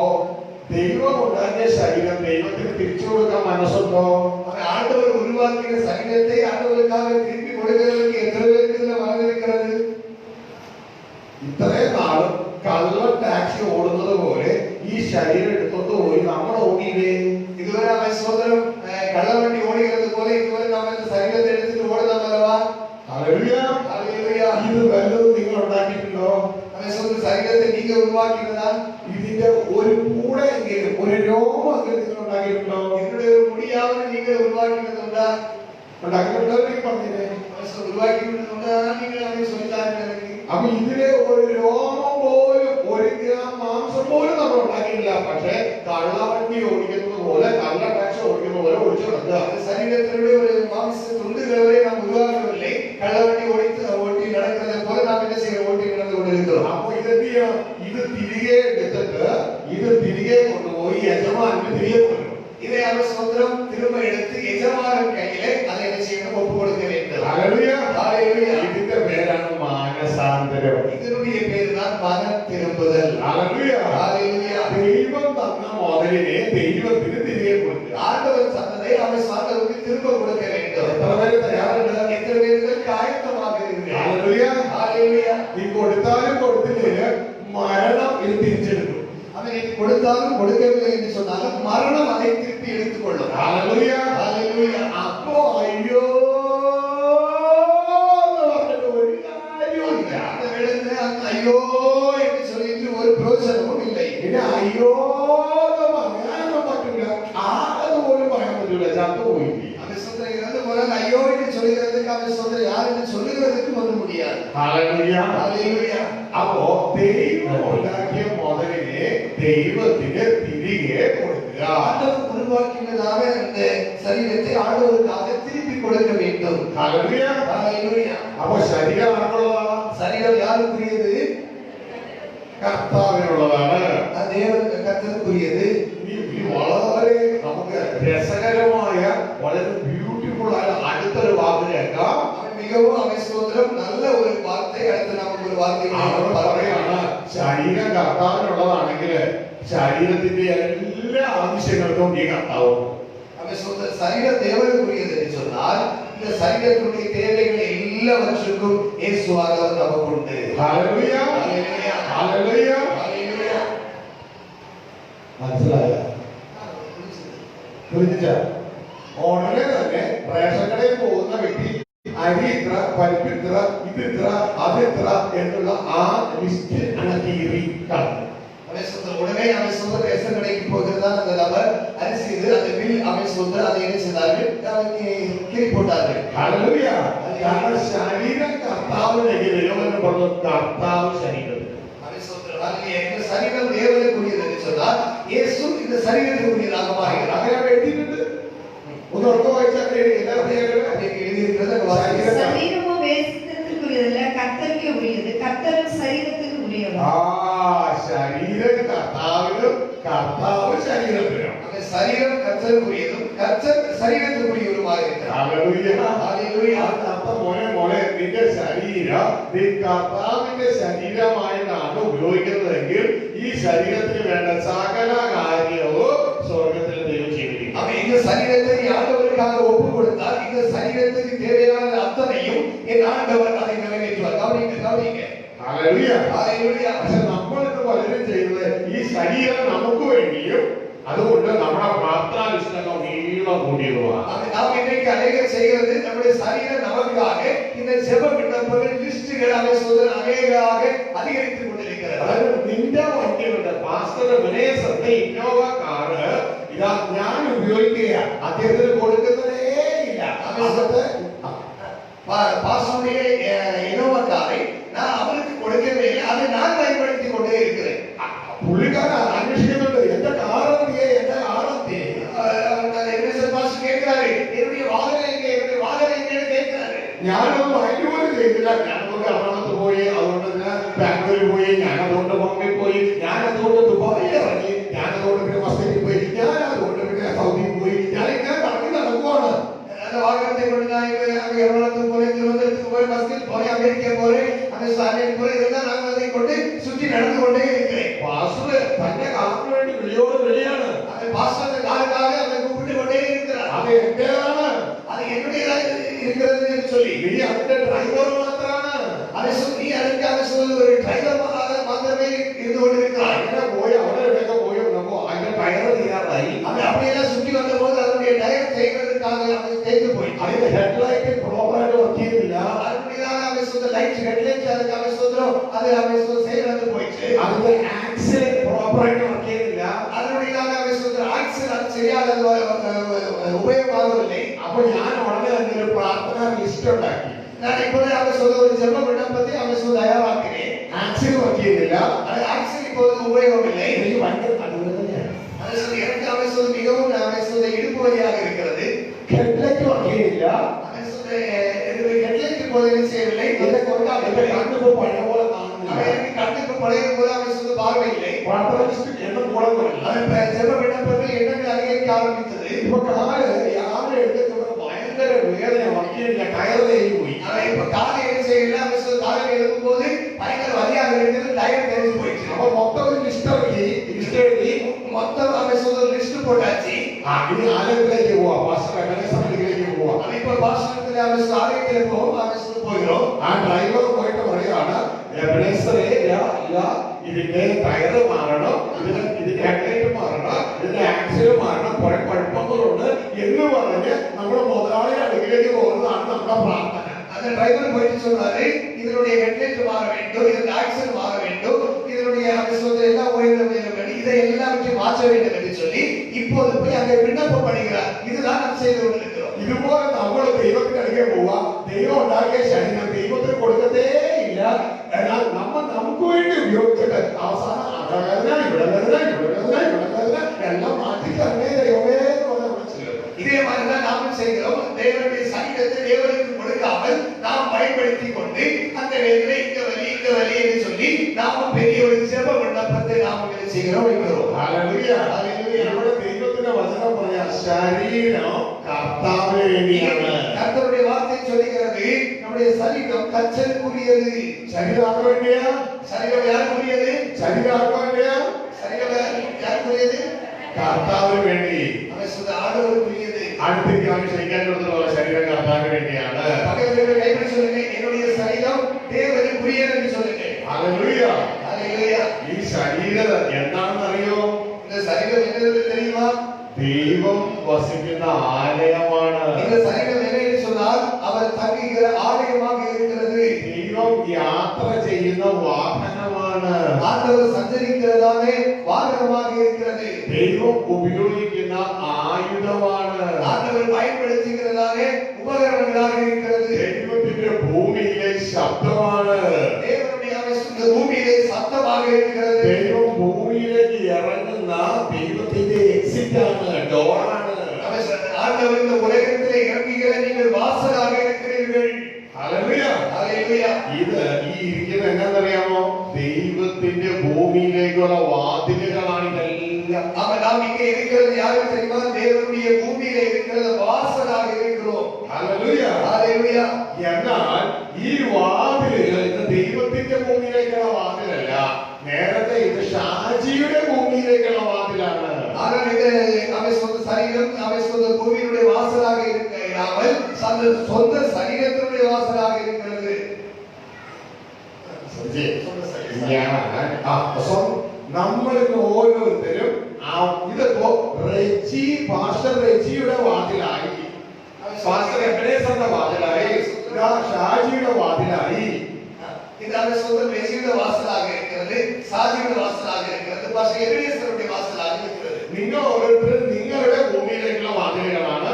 ദൈവം ഉണ്ടാക്കിയ ശരീരം ദൈവത്തിന് തിരിച്ചു കൊടുക്കാൻ മനസ്സുണ്ടോ? அவன் ஆண்டவர் உருவாக்கிய சரீரத்தை ஆண்டவருக்காக திருப்பி கொடுக்கிறதுக்கு எத்தனை பேருக்கு இதுல மனதிருக்கிறது? ഇത്രയും നാളും കള്ള ടാക്സി ഓടുന്നത് പോലെ ഈ ശരീരം എടുത്തോണ്ട് പോയി നമ്മൾ ഓടിയില്ലേ? இதுவரை அவன் சோதரம் கள்ளவண்டி ஓடுகிறது போல இதுவரை நாம இந்த சரீரத்தை எடுத்துட்டு ஓடலாம் அல்லவா? ഹല്ലേലൂയ. ஹல்லேலூயா. ഇത് വല്ലതും നിങ്ങൾ ഉണ്ടാക്കിയിട്ടുണ്ടോ? அவன் சொல்ற சரீரத்தை நீங்க உருவாக்கினதா? ഇതിന്റെ ഒരു കൂടെയെങ്കിലും ഒരു രോമമെങ്കിലും നിങ്ങൾ ഉണ്ടാക്കിയിട്ടുണ്ടോ? என்னுடைய ஒரு முடியாவது நீங்க உருவாக்கினதுண்டா? ഉണ്ടാക്കിയിട്ടുണ്ടോ എന്ന് പറഞ്ഞില്ലേ? உருவாக்கினதுண்டா? நீங்கள் அதை சொல்லித்தாங்க எனக்கு. അപ്പൊ ഇതിലെ ഒരു രോമം പോലും ഒരു ഗ്രാം മാംസം പോലും നമ്മൾ ഉണ്ടാക്കിയില്ല. പക്ഷെ കള്ളവണ്ടി ഓടിക്കുന്നത് പോലെ കള്ള ടാക്സി ഓടിക്കുന്ന പോലെ ഓടിച്ചു നടക്കുക. அந்த சரீரத்தினுடைய ஒரு மாംச துண்டுகளை நாம் உருவாக்கவில்லை. கள்ளவண்டி ஓட்டி நடக்கிறதை போல நாம் என்ன செய்ய ஓட்டி நடந்து கொண்டிருக்கிறோம். അപ്പൊ ഇതെന്ത് ചെയ്യണം? ഇത് തിരികെ എടുത്തിട്ട് ഇത് തിരികെ കൊണ്ടുപോയി യജമാനന് തിരികെ കൊടുക്കണം. இதை அவர் சுதந்திரம் திரும்ப எடுத்து எஜமானன் கையிலே அதை என்ன செய்யணும்? ஒப்பு கொடுக்க வேண்டும். ഹല്ലേലൂയ. ஹல்லேலூயா. ഇതിന്റെ പേരാണ് മാനസാന്തരം. இதனுடைய பேர் தான் மனம் திரும்புதல். ഹല്ലേലൂയ. ஹல்லேலூயா. ദൈവം തന്ന മുതലിനെ ദൈവത്തിന് തിരികെ കൊടുക്കുക. ஆண்டவர் தந்ததை அவர் சாந்தருக்கு திரும்ப கொடுக்க வேண்டும். എത്ര പേര് തയ്യാറുണ്ട്? எத்தனை பேருக்கு ஆயத்தமாக இருக்கிறீர்கள்? ഹല്ലേലൂയ. ஹல்லேலூயா. ഈ കൊടുത്താലും കൊടുത്തില്ലേ മരണം ഇത് തിരിച്ചെടുക്കും. அவன் எனக்கு கொடுத்தாலும் கொடுக்கவில்லை என்று சொன்னாலும் மரணம் அதை திருப்பி எடுத்துக் கொள்ளும். ഹല്ലേലൂയ. ஹல்லேலூயா. അപ്പോ അയ്യോ എന്ന് പറഞ്ഞിട്ട് ഒരു കാര്യവുമില്ല. அந்த வேளையிலே அந்த ஐயோ என்று சொல்லிட்டு ஒரு பிரயோஜனமும் இல்லை. പിന്നെ അയ്യോ എന്ന് പറയാനൊന്നും പറ്റൂല. ആരെന്ന് പോലും പറയാൻ പറ്റൂല. ചത്തുപോയി. அவன் சொல்ற இறந்து போனால் ஐயோ என்று சொல்லுகிறதுக்கு அவன் சொல்ற யார் என்று சொல்லுகிறதுக்கு ஒன்றும் முடியாது. ഹല്ലേലൂയ. ஹல்லேலூயா. അപ്പോ ദൈവം ഉണ്ടാക്കിയ മുതലിനെ ദൈവത്തിന് തിരികെ കൊടുക്കുക. ஆண்டவர் உருவாக்கினதாக அந்த சரீரத்தை ஆண்டவருக்காக திருப்பி கொடுக்க வேண்டும். ഹല്ലേലൂയ. ஹல்லேலூயா. അപ്പോ ശരീരം ആർക്കുള്ളതാണ്? சரீரம் யாருக்குரியது? കർത്താവിനുള്ളതാണ്. அது தேவனுக்கு கர்த்தருக்குரியது. ഈ വളരെ നമുക്ക് രസകരമായ വളരെ ബ്യൂട്ടിഫുൾ ആയ അടുത്തൊരു വാക്ക് കേൾക്കാം. அவன் மிகவும் அவன் ஸ்தோத்திரம் நல்ல ஒரு வார்த்தை. அடுத்து நமக்கு ஒரு வார்த்தை അവിടെ പറയാണ് ശരീരം കർത്താവിനുള്ളതാണെങ്കിൽ ശരീരത്തിന്റെ എല്ലാ ആവശ്യങ്ങൾക്കും ഈ കർത്താവ്. அவன் சொல்ற சரீரம் தேவனுக்குரியது என்று சொன்னால் இந்த சரீரத்தினுடைய தேவைகள் எல்லாவற்றுக்கும் இயேசுவானவர் நமக்கு உண்டு. ഹല്ലേലൂയ. ஹல்லேலூயா. ഹല്ലേലൂയ. ஹல்லேலூயா. മനസ്സിലായോ? ശ്രദ്ധിച്ചാ ഉടനെ തന്നെ റേഷൻ കടയിൽ പോകുന്ന വ്യക്തി അരി ഇത്ര, പരിപ്പ് ഇത്ര, ഇത് ഇത്ര, അത് ഇത്ര എന്നുള്ള ആ ലിസ്റ്റ് കീറി കളഞ്ഞു. அவன் சொல்ற உடனே அவன் சொல்ற ரேஷன் கடைக்கு போகிறதா அந்த நபர் அரிசி இது அந்த பில் அவன் சொல்ற அதை என்ன செய்தார்கள்? கிளி போட்டார்கள். ഹല്ലേലൂയ. കാരണം ശരീരം കർത്താവിനെതിരെയോ എന്ന് പറഞ്ഞു. കർത്താവ് ശരീരം அவன் சொல்றான் இந்த சரீரம் தேவனுக்குரியது என்று சொன்னால் இயேசு இந்த சரீரத்துக்குரியதாக மாறுகிறார். അങ്ങനെ എഴുതിയിട്ടുണ്ട്. ഒന്ന് ഉറക്കെ വായിച്ചാൽ എല്ലാവരും அன்றைக்கு எழுதியிருக்கிறது அங்க வாசிக்கிறேன். சரீரமோ வேசித்தத்திற்குரியதல்ல, கர்த்தருக்கே உரியது. கர்த்தரும் சரீரத்துக்கு உரியவர். ആ ശരീരം കർത്താവിനും കർത്താവ് ശരീരത്തിനും. அந்த சரீரம் கர்த்தருக்குரியதும் கர்த்தர் சரீரத்துக்குரியவருமாக இருக்கிறார். ഹല്ലേലൂയ. ഹല്ലേലൂയ. അപ്പൊ മോനെ നിന്റെ ശരീരം നീ കർത്താവിന്റെ ശരീരമായിട്ടാണ് ഉപയോഗിക്കുന്നതെങ്കിൽ ഈ ശരീരത്തിന് വേണ്ട സകല കാര്യവും സ്വർഗത്തിൽ ദൈവം ചെയ്തിരിക്കും. அவன் இந்த சரீரத்தை ஆண்டவருக்காக ஒப்பு கொடுத்தால் இந்த சரீரத்துக்கு தேவையான அத்தனையும் என் ஆண்டவர் அதை நிறைவேற்றுவார். கவனிங்க. ഹല്ലേലൂയ. ஹல்லேலூயா. പക്ഷെ നമ്മളിത് പലരും ചെയ്യുന്നത് ഈ ശരീരം നമുക്ക് വേണ്ടിയും അതുകൊണ്ട് നമ്മുടെ പ്രാർത്ഥനാ ലിസ്റ്റൊക്കെ നീളം കൂട്ടിയതുമാണ്. நாம் இன்றைக்கு அநேகர் செய்கிறது நம்முடைய சரீரம் நமக்காக இந்த ஜெப விண்ணப்பங்கள் லிஸ்டுகள் அவன் சொல்ற அநேகமாக அதிகரித்துக் கொண்டிருக்கிறது. അതായത് നിന്റെ വണ്ടിയുണ്ട് പാസ്റ്റർ വിനയസത്തെ ഇന്നോവ കാറ് ഇതാ ഞാൻ ഉപയോഗിക്കുക അദ്ദേഹത്തിന് കൊടുക്കുന്നതേ ഇല്ല. അവിടുത്തെ பாஸ்டருடைய இனோவா காரை நான் அவருக்கு கொடுக்கவே இல்லை. அதை நான் பயன்படுத்திக் கொண்டே இருக்கிறேன். പുള്ളിക്കാരൻ അന്വേഷിക്കുന്നുണ്ട് എന്റെ കാറെത്തിയേ, എന്റെ കാറെത്തിയേ. പോയി, ഞാൻ അതുകൊണ്ട് ബോംബെ പോയി, ഞാൻ അതുകൊണ്ട് ദുബായിൽ ഇറങ്ങി, ഞാൻ അതുകൊണ്ട് പിന്നെ മസ്കറ്റിൽ പോയി, ഞാൻ അതുകൊണ്ട് പിന്നെ സൗദിയിൽ പോയി, ഞാൻ ഇങ്ങനെ കറങ്ങി നടക്കുവാണ്. அந்த வாகனத்தை கொண்டு நான் அங்கே எவ்வளவு போறேன், திருவனந்தபுரத்துக்கு போறேன், மஸ்கட் போறேன், அமெரிக்கா போறேன், அந்த சாலையில் போறேன், இதெல்லாம் நான் அதை கொண்டு சுற்றி நடந்து கொண்டே இருக்கிறேன். പാസ്റ്റർ തന്റെ കാറിന് വേണ്ടി വിളിയോട് വിളിയാണ്. அந்த பாஸ்டர் காலுக்காக அதை கூப்பிட்டு கொண்டே இருக்கிறார். അത് എന്റേതാണ്, அது என்னுடையதாக இருக்கிறது என்று சொல்லி നീ അതിന്റെ ഡ്രൈവർ മാത്രമാണ്. அதை சொல்லி அதற்காக சொல்லி ஒரு டிரைவர் மாத்திரமே இருந்து கொண்டிருக்கிறார். അങ്ങനെ പോയി അവിടെ ഇവിടെയൊക്കെ പോയി വന്നപ്പോ അതിന്റെ ടയർ തീരാറായി. அது அப்படியெல்லாம் சுற்றி வந்த போது அதனுடைய டயர் செய்வதற்காக அது தேய்ந்து போயிட்டு അതിന്റെ ഹെഡ്ലൈറ്റ് പ്രോപ്പറായിട്ട് വർക്ക് ചെയ്യുന്നില്ല. அதனுடையதாக அவை சொந்த லைட் ஹெட்லைட் அதுக்கு அவை சொல்றோம் அது அவை செயல் போயிடுச்சு. അതിന്റെ ആക്സിൽ പ്രോപ്പറായിട്ട് വർക്ക് ചെയ്യുന്നില്ല. அதனுடையதாக அவை சொல்ற ஆக்சில் அது சரியாக உபயோகமாகவில்லை. അപ്പൊ ഞാൻ ഉടനെ തന്നെ ഒരു പ്രാർത്ഥന ലിസ്റ്റ് ഉണ്ടാക്കി. நான் இப்போது அவை சொல்ற ஒரு ஜெப விண்ணப்பத்தை அவை சொல்ல தயாராக்கிறேன். ആക്സിൽ വർക്ക് ചെയ്യുന്നില്ല. அது ஆக்சில் இப்போது உபயோகம் இல்லை. എനിക്ക് ഭയങ്കര നടുവേദനയാണ്. அது சொல்லி எனக்கு அவை சொல்ல மிகவும் அவை சொல்ல இடுப்பு வலியாக இருக்கிறது. ഹെഡ്ലൈറ്റ് വർക്ക് ചെയ്യുന്നില്ല. அவை சொல்ல ஹெட்லைட் இப்போது என்ன செய்யவில்லை. എന്റെ കണ്ണിപ്പോ പഴയ പോലെ കാണുന്നില്ല. எனக்கு கண்ணுக்கு பழைய போல அவை சொல்ல பார்வை இல்லை. പ്രാർത്ഥന ലിസ്റ്റ് എണ്ണം കൂടാൻ തുടങ്ങി. அது ஜெப விண்ணப்பத்தில் எண்ணங்கள் அதிகரிக்க ஆரம்பித்தது. ഇപ്പൊ കാല് രാവിലെ എടുക്കുന്ന ഭയങ്കര വേദന, വർക്ക് ചെയ്യുന്നില്ല, ടയർ തേഞ്ഞു പോയി. அவன் இப்ப காலை என்ன செய்யல அவை சொல்ல காலையில் எழுதும் போது பயங்கர வலியாக இருக்கிறது. டயர் தேய்ந்து போயிடுச்சு. അപ്പൊ മൊത്തം ഒരു ലിസ്റ്റ് ഇറക്കി, ലിസ്റ്റ് എഴുതി மொத்தம் அவை சொல்ல லிஸ்ட் போட்டாச்சு. ഇനി ആലയത്തിലേക്ക് പോവാ, പാസ്റ്റർ സമിതിയിലേക്ക് പോവാ. அவன் இப்ப பாஸ்டரத்துல அவை சொல்ல ஆலயத்தில் போவோம், அவை சொல்ல போகிறோம். ആ ഡ്രൈവർ പോയിട്ട് പറയാണ്, എബനേസറേ, ഇതിന്റെ ടയർ മാറണം, ഇതിന്റെ ഹെഡ്ലൈറ്റ് മാറണം, ഇതിന്റെ ആക്സിൽ മാറണം, കുറെ കുഴപ്പങ്ങളുണ്ട് എന്ന് പറഞ്ഞ് നമ്മുടെ മുതലാളി അടുക്കിലേക്ക് പോകുന്നതാണ് നമ്മുടെ പ്രാർത്ഥന. அந்த டிரைவர் போயிட்டு சொல்றாரு, இதனுடைய ஹெட்லைட் மாற வேண்டும், இதனுடைய ஆக்சில் மாற வேண்டும், இதனுடைய அவை சொல்ற எல்லா உயரம் வேண்டும், இதை எல்லாவற்றையும் மாற்ற வேண்டும் என்று சொல்லி இப்போது போய் அங்கே விண்ணப்பம் பண்ணுகிறார். இதுதான் நாம் செய்து கொண்டிருக்கிறோம். ഇതുപോലെ നമ്മൾ ദൈവത്തിനടുക്കെ പോവാ. ദൈവം ഉണ്ടാക്കിയ ശരീരം ദൈവത്തിന് കൊടുക്കത്തേ ഇല്ല. എന്നാൽ നമ്മൾ നമുക്ക് വേണ്ടി ഉപയോഗിച്ചിട്ട് അവസാനം അടവേദന, ഇവിടെ വേദന, ഇവിടെ വേദന, ഇവിടെ വേദന എല്ലാം മാറ്റി തന്നെ ദൈവമേ എന്ന് പറഞ്ഞ് നമ്മൾ ചെയ്യുന്നത്. இதே மாதிரிதான் நாமும் செய்கிறோம். தேவனுடைய சரீரத்தை தேவனுக்கு கொடுக்காமல் நாம் பயன்படுத்தி கொண்டு அந்த வேதனை இங்க வலி என்று சொல்லி நாமும் பெரிய ஒரு ஜெப விண்ணப்பத்தை நாம் என்ன செய்கிறோம், வைக்கிறோம். Hallelujah, hallelujah. ഇവിടെ ദൈവത്തിന്റെ വചനം പറയാ, ശരീരം കർത്താവിന് വേണ്ടിയാണ്. கர்த்தருடைய வார்த்தை சொல்லுகிறது, நம்முடைய சரீரம் கர்த்தருக்குரியது. ശരീരം ആർക്ക് വേണ്ടിയാ? சரீரம் யாருக்குரியது? ശരീരം ആർക്ക് വേണ്ടിയാ? சரீரம் யாருக்குரியது? കർത്താവിന് വേണ്ടി. அவன் சொல்ற ஆண்டவருக்குரியது. അടുത്തിരിക്കാൻ ക്ഷയിക്കാൻ കൊടുത്തുള്ള ശരീരം കർത്താവിന് വേണ്ടിയാണ്. பக்கத்துல கைப்பிடி சொல்லுங்க, என்னுடைய சரீரம் தேவனுக்குரியது என்று சொல்லுங்க. ഹല്ലേലൂയ. ஹல்லேலூயா. ഈ ശരീരം എന്താണെന്നറിയോ? இந்த சரீரம் என்னது தெரியுமா? ദൈവം വസിക്കുന്ന ആലയമാണ്. இந்த சரீரம் என்ன என்று சொன்னால் அவர் தங்குகிற ஆலயமாக இருக்கிறது. ദൈവം യാത്ര ചെയ്യുന്ന വാഹനമാണ്. ஆண்டவர் சஞ்சரிக்கிறதான வாகனமாக இருக்கிறது. ദൈവം ഉപയോഗിക്കുന്ന ആയുധമാണ്. ஆண்டவர் பயன்படுத்துகிறதான உபகரணங்களாக இருக்கிறது. ദൈവത്തിന്റെ ഭൂമിയിലെ ശബ്ദമാണ്. தேவனுடைய இந்த பூமியிலே சத்தமாக இருக்கிறது. ദൈവം ഭൂമിയിലേക്ക് ഇറങ്ങുന്ന ദൈവത്തിന്റെ എക്സിറ്റ് ആണ്, ഡോറാണ്. ஆண்டவர் இந்த உலகத்திலே இறங்குகிற நீங்கள் வாசலாக இருக்கிறீர்கள். ഹല്ലേലൂയ. ஹல்லேலூயா. ഇത് ഈ ഇരിക്കുന്ന എന്താണെന്നറിയാമോ? ദൈവത്തിന്റെ ഭൂമിയിലേക്കുള്ള വാതിലുകളാണ് ഇതെല്ലാം. அவன் நாம் இங்கே இருக்கிறது யாரும் தெரியுமா? தேவனுடைய பூமியிலே இருக்கிற வாசலாக இருக்கிறோம். ഹല്ലേലൂയ. ஹல்லேலூயா. എന്നാൽ ഈ വാതിലുകൾ ഇന്ന് ദൈവത്തിന്റെ ഭൂമിയിലേക്കുള്ള വാതിലല്ല, നേരത്തെ ഇത് ഷാജിയുടെ ഭൂമിയിലേക്കുള്ള വാതിലാണ്. ஆனால் இது அவை சொந்த சரீரம், அவை சொந்த பூமியினுடைய வாசலாக இருக்கிறாமல் சொந்த சரீரத்தினுடைய வாசலாக இருக்கிறது. നമ്മളിന്ന് ഓരോരുത്തരും ഇതിപ്പോ പാസ്റ്റർ റെജിയുടെ വാതിലായി, പാസ്റ്റർ എബനേസറിന്റെ വാതിലായി, ഷാജിയുടെ വാതിലായി. இது அவை சொந்த ரெஜிയുടെ வாசலாக இருக்கிறது, சாஜிയുടെ வாசலாக இருக்கிறது, பாஷ எபிரேசருடைய வாசலாக இருக்கிறது. നിങ്ങൾ ഓരോരുത്തരും നിങ്ങളുടെ ഭൂമിയിലേക്കുള്ള വാതിലുകളാണ്.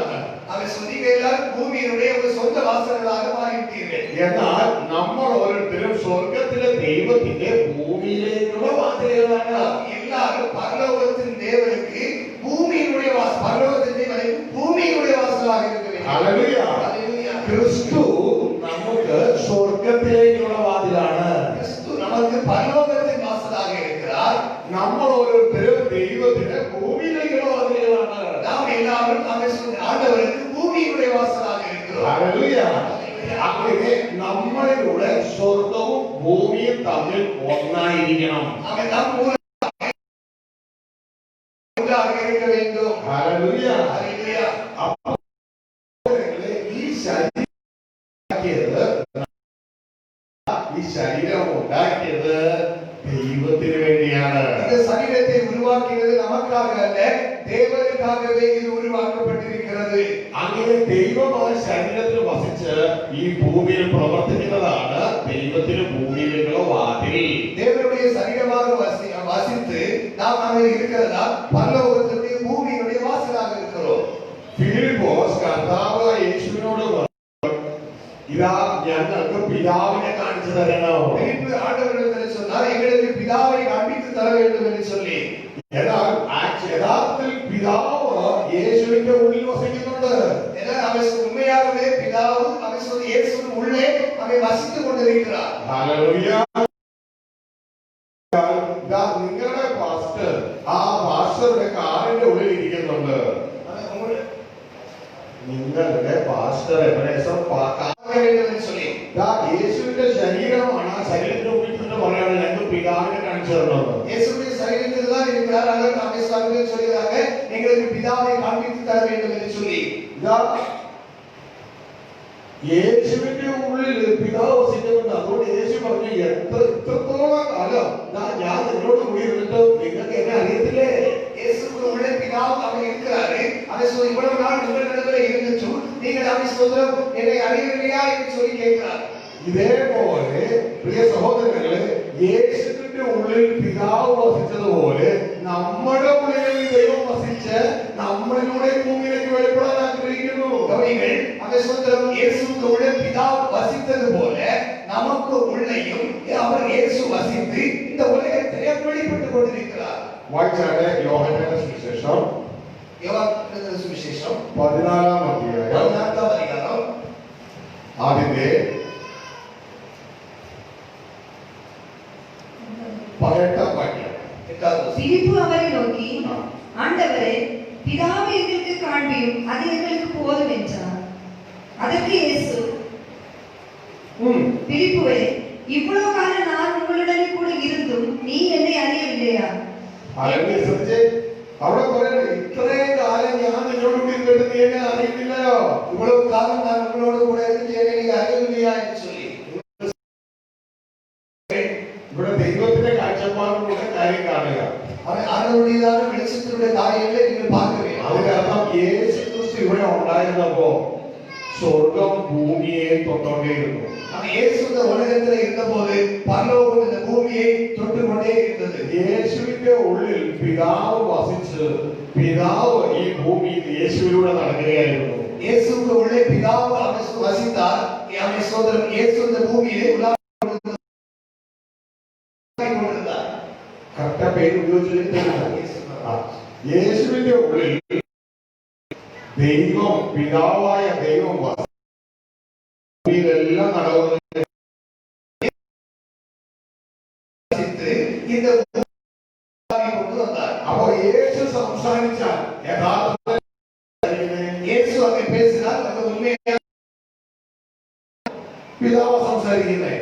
அவை சொந்தீங்க எல்லாரும் பூமியினுடைய ஒரு சொந்த வாசல்களாக மாறிவிட்டீர்கள். എന്നാൽ നമ്മൾ ഓരോരുത്തരും സ്വർഗത്തിലെ ദൈവത്തിന്റെ ഭൂമിയിലേക്കുള്ള വാതിലുകളാണ്. எல்லாரும் பரலோகத்தின் தேவனுக்கு பூமியினுடைய பரலோகத்தின் தேவனுக்கு பூமியினுடைய வாசலாக இருக்கிறது. ഹല്ലേലൂയ. ஹல்லேலூயா. ക്രിസ്തു നമുക്ക് സ്വർഗത്തിലേക്കുള്ള വാതിലാണ്. கிறிஸ்து நமக்கு பரலோகத்தின் வாசலாக இருக்கிறார். നമ്മൾ ഓരോരുത്തരും ദൈവത്തിന് ഭൂമിയിലേക്കുള്ള വാതിലുകളാണ്. நாம் எல்லாரும் ஆண்டவருக்கு பூமியுடைய வாசலாக இருக்கிறோம். ഹല്ലേലൂയ. അങ്ങനെ നമ്മളിലൂടെ സ്വർഗവും ഭൂമിയും തമ്മിൽ ഒന്നായിരിക്കണം. அவன் நாம் ஒன்றாக இருக்க வேண்டும். ഹല്ലേലൂയ. ஹல்லேலூயா. ഈ ശരീരം ഉണ്ടാക്കിയത് ദൈവത്തിന് വേണ്ടിയാണ്. இந்த சரீரத்தை உருவாக்கியது நமக்காக அல்ல, தேவனுக்காகவே இது உருவாக்கப்பட்டிருக்கிறது. അങ്ങനെ ദൈവമായ ശരീരത്തിൽ വസിച്ച് ഈ ഭൂമിയിൽ പ്രവർത്തിക്കുന്നതാണ് ദൈവത്തിന് ഭൂമിയിലേക്കുള്ള വാതിൽ. தேவனுடைய சரீரமாக வசித்து நாம் அங்கே இருக்கிறதா பரலோகத்தினுடைய பூமியினுடைய வாசலாக இருக்கிறோம். ഫിലിപ്പോസ് കർത്താവായ യേശുവിനോട് പറഞ്ഞു, ഇതാ ഞങ്ങൾക്ക് പിതാവിനെ കാണിച്ചു തരണം. பிலிப்பு ஆண்டவரிடத்தில் சொன்னார், எங்களுக்கு பிதாவை காண்பித்து தர வேண்டும் என்று சொல்லி. എന്നാൽ യഥാർത്ഥത്തിൽ പിതാവ് യേശുവിന്റെ ഉള്ളിൽ വസിക്കുന്നുണ്ട്. എന്നാൽ அவன் உண்மையாகவே பிதாவு அவன் இயேசுவின் உள்ளே அவன் வசித்துக் கொண்டிருக்கிறார். ഹല്ലേലൂയ. നിങ്ങളുടെ പാസ്റ്റർ ആ പാസ്റ്ററുടെ കാറിന്റെ ഉള്ളിൽ ഇരിക്കുന്നുണ്ട്. നിങ്ങളുടെ പാസ്റ്റർ എബ്രേസം சொல்லி യേശുവിന്റെ ശരീരമാണ്. ആ ശരീരത്തിന്റെ ഉള്ളിൽ തന്നെ പറയാണ് ഞങ്ങൾക്ക് പിതാവിനെ കാണിച്ചു തരണം. இயேசுவின் சரீரத்தில் தான் இருக்கிறார். ஆனால் நம்மை சார்ந்தவர்கள் சொல்கிறாங்க, எங்களுக்கு பிதாவை காண்பித்து தர வேண்டும் என்று சொல்லி. യേശുവിന്റെ ഉള്ളിൽ പിതാവ് വസിക്കുന്നുണ്ട്. അതുകൊണ്ട് യേശു പറഞ്ഞു, ഇത്രത്തോളം കാലം ഞാൻ നിങ്ങളോട് കൂടി ഇരുന്നിട്ട് നിങ്ങൾക്ക് എന്നെ അറിയത്തില്ലേ? இயேசுவுக்கு உள்ளே பிதாவு அவன் இருக்கிறாரு. அவன் சொல்லி, இவ்வளவு நாள் உங்கள் நடுவில் இருந்துச்சு, நீங்கள் அவன் சொல்றோம் என்னை அறியவில்லையா என்று சொல்லி கேட்கிறார். ഇതേപോലെ പ്രിയ സഹോദരങ്ങളെ, യേശുവിന്റെ ഉള്ളിൽ പിതാവ് വസിച്ചതുപോലെ നമ്മുടെ ഉള്ളിൽ ദൈവം വസിച്ച് നമ്മളിലൂടെ ഭൂമിയിലേക്ക് വെളിപ്പെടാൻ ആഗ്രഹിക്കുന്നു. கவனிங்கள், அவன் சொல்றோம் இயேசுவுக்கு உள்ளே பிதாவு வசித்தது போல நமக்கு உள்ளேயும் அவர் இயேசு வசித்து இந்த உலகத்திலே வெளிப்பட்டுக் கொண்டிருக்கிறார். വായിച്ചാട്ടെ യോഹന്നാന്റെ സുവിശേഷം யோவான் சுவிசேஷம் 14-ാം അധ്യായം 14-ാം அதிகாரம் അതിന്റെ 18-ാം വാക്യം. பிலிப்பு அவரை நோக்கி, ஆண்டவரே, பிதாவை எங்களுக்கு காண்பியும், அது எங்களுக்கு போதும் என்றார். அதற்கு இயேசு, பிலிப்புவே, இவ்வளவு காலம் நான் உங்களுடனே கூட இருந்தும் நீ என்னை அறியவில்லையா? അവിടെ പറയുന്നത്, ഇത്രയും കാലം ഞാൻ നിന്നോട് കൂടി ഇരുന്നിട്ട് നീ എന്നെ അറിയുന്നില്ലയോ? இவ்வளவு காலம் நான் உங்களோடு கூட இருந்து என்னை அறியவில்லையா என்று சொல்லி. ഇവിടെ ദൈവത്തിന്റെ കാഴ്ചപ്പാടിലൂടെ കാര്യം കാണുക. ആളുകളുടേതാണ് വെളിച്ചത്തിലൂടെ കാര്യങ്ങളെ നിങ്ങൾ பார்க்க வேண்டும். അതിനർത്ഥം യേശു ക്രിസ്തു ഇവിടെ ഉണ്ടായിരുന്നപ്പോ സ്വർഗം ഭൂമിയെ തൊട്ടുകൊണ്ടേയിരുന്നു. இயேசு இந்த உலகத்தில் இருந்தபோது பரலோகம் இந்த பூமியை தொட்டு கொண்டே இருந்தது. യേശുവിന്റെ ഉള്ളിൽ പിതാവ് വസിച്ച് പിതാവ് ഈ ഭൂമിയിൽ യേശുവിലൂടെ നടക്കുകയായിരുന്നു. இயேசுவுக்கு உள்ளே பிதாவு அவர் வசித்தார். அவன் சோதரன் இயேசு இந்த பூமியிலே உலாவிக் கொண்டிருந்தார். കറക്റ്റ പേര് ഉപയോഗിച്ചിരിക്കുന്നത് യേശുവിന്റെ ഉള്ളിൽ ദൈവം, പിതാവായ ദൈവം ഭൂമിയിലെല്ലാം നടക്കുന്നത്. இந்த கொண்டு வந்தார். അപ്പോ യേശു സംസാരിച്ചാൽ യഥാർത്ഥ இயேசு அங்கே பேசினார். அந்த உண்மையாக പിതാവ് സംസാരിക്കുന്നേ.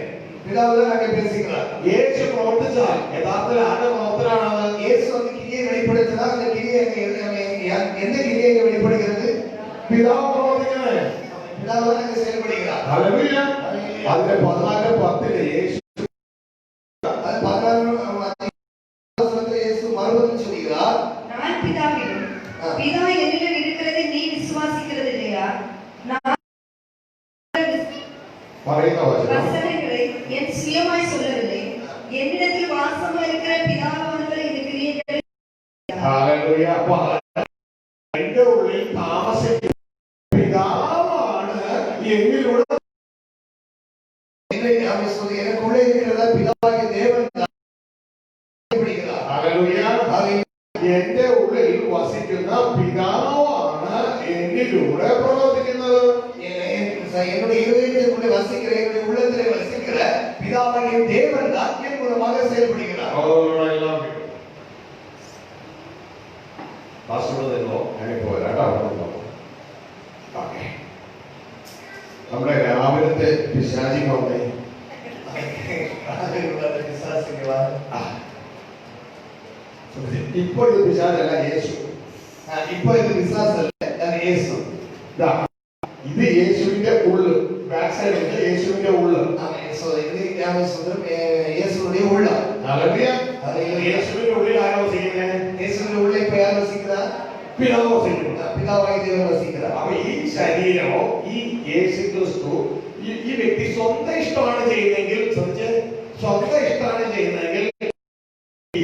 பிதாவு தான் அங்கே பேசுகிறார். യേശു പ്രവർത്തിച്ചാൽ യഥാർത്ഥത്തിൽ ആരുടെ പ്രവർത്തനാണ്? இயேசு அந்த கிரியை வெளிப்படுத்தினார். அந்த கிரியை எந்த கிரியை வெளிப்படுகிறது? പിതാവ് പ്രവർത്തിക്കുന്നേ. பிதாவு தான் அங்கே செயல்படுகிறார். ഹല്ലേലൂയ. അതിന്റെ 14:10 യേശു அது 14 வசனத்தில் இயேசு மறுபடியும் சொல்கிறார், நான் பிதாவிலும் பிதா என்னிடம் இருக்கிறதை நீ விசுவாசிக்கிறது இல்லையா? நான் പറയുന്ന വചനം வசனங்களை என் சுயமாய் சொல்லவில்லை, என்னிடத்தில் வாசமா இருக்கிற பிதாவானவர் இந்த கிரியைகளை. ഹല്ലേലൂയ. അപ്പോ എന്റെ ഉള്ളിൽ താമസിക്കുന്ന പിതാവാണ് എന്നിലൂടെ. எனக்குள்ளே இருக்கிறதா பிதாவாகிய தேவன் செயல்படுகிறார். ഹല്ലേലൂയ. എന്റെ ഉള്ളിൽ വസിക്കുന്ന പിതാവാണ് എന്നിലൂടെ പ്രവർത്തിക്കുന്നത്. என்னுடைய இதயத்திற்குள்ளே வசிக்கிற, என்னுடைய உள்ளத்திலே வசிக்கிற பிதாவாகிய தேவன் தான் என் மூலம் மூலமாக செயல்படுகிறார். അവരോട് എല്ലാം കാസർഗോഡല്ലോ ഞാനിപ്പോ വരാട്ടോ. ഓക്കെ, നമ്മുടെ രാവിലത്തെ പിശാചികളുടെ ഇപ്പൊ ഇത് പിശാചല്ല, യേശു. இப்போ இது விசுவாசம் இல்ல, அது இயேசு. ഇതാ, ഇത് യേശുവിന്റെ ഉള്ള്, ബാക്ക് സൈഡ് യേശുവിന്റെ ഉള്ള്. ஆமென். சோ இது நாம சொல்றோம் இயேசுவுடைய உள்ளம். ഹല്ലേലൂയ. യേശുവിന്റെ ഉള്ളിൽ ആരോ വസിക്കുന്നത്? இயேசுவுடைய உள்ளே இப்ப யார் வசிக்கிறார்? പിതാവ് വസിക്കുന്നു. പിതാവായ ദൈവം വസിக்கிறார். അപ്പൊ ഈ ശരീരമോ ഈ യേശു ക്രിസ്തു ഈ വ്യക്തി സ്വന്തം ഇഷ്ടമാണ് ചെയ്യുന്നതെങ്കിൽ, സ്വന്തം ഇഷ്ടമാണ് ചെയ്യുന്നതെങ്കിൽ ഈ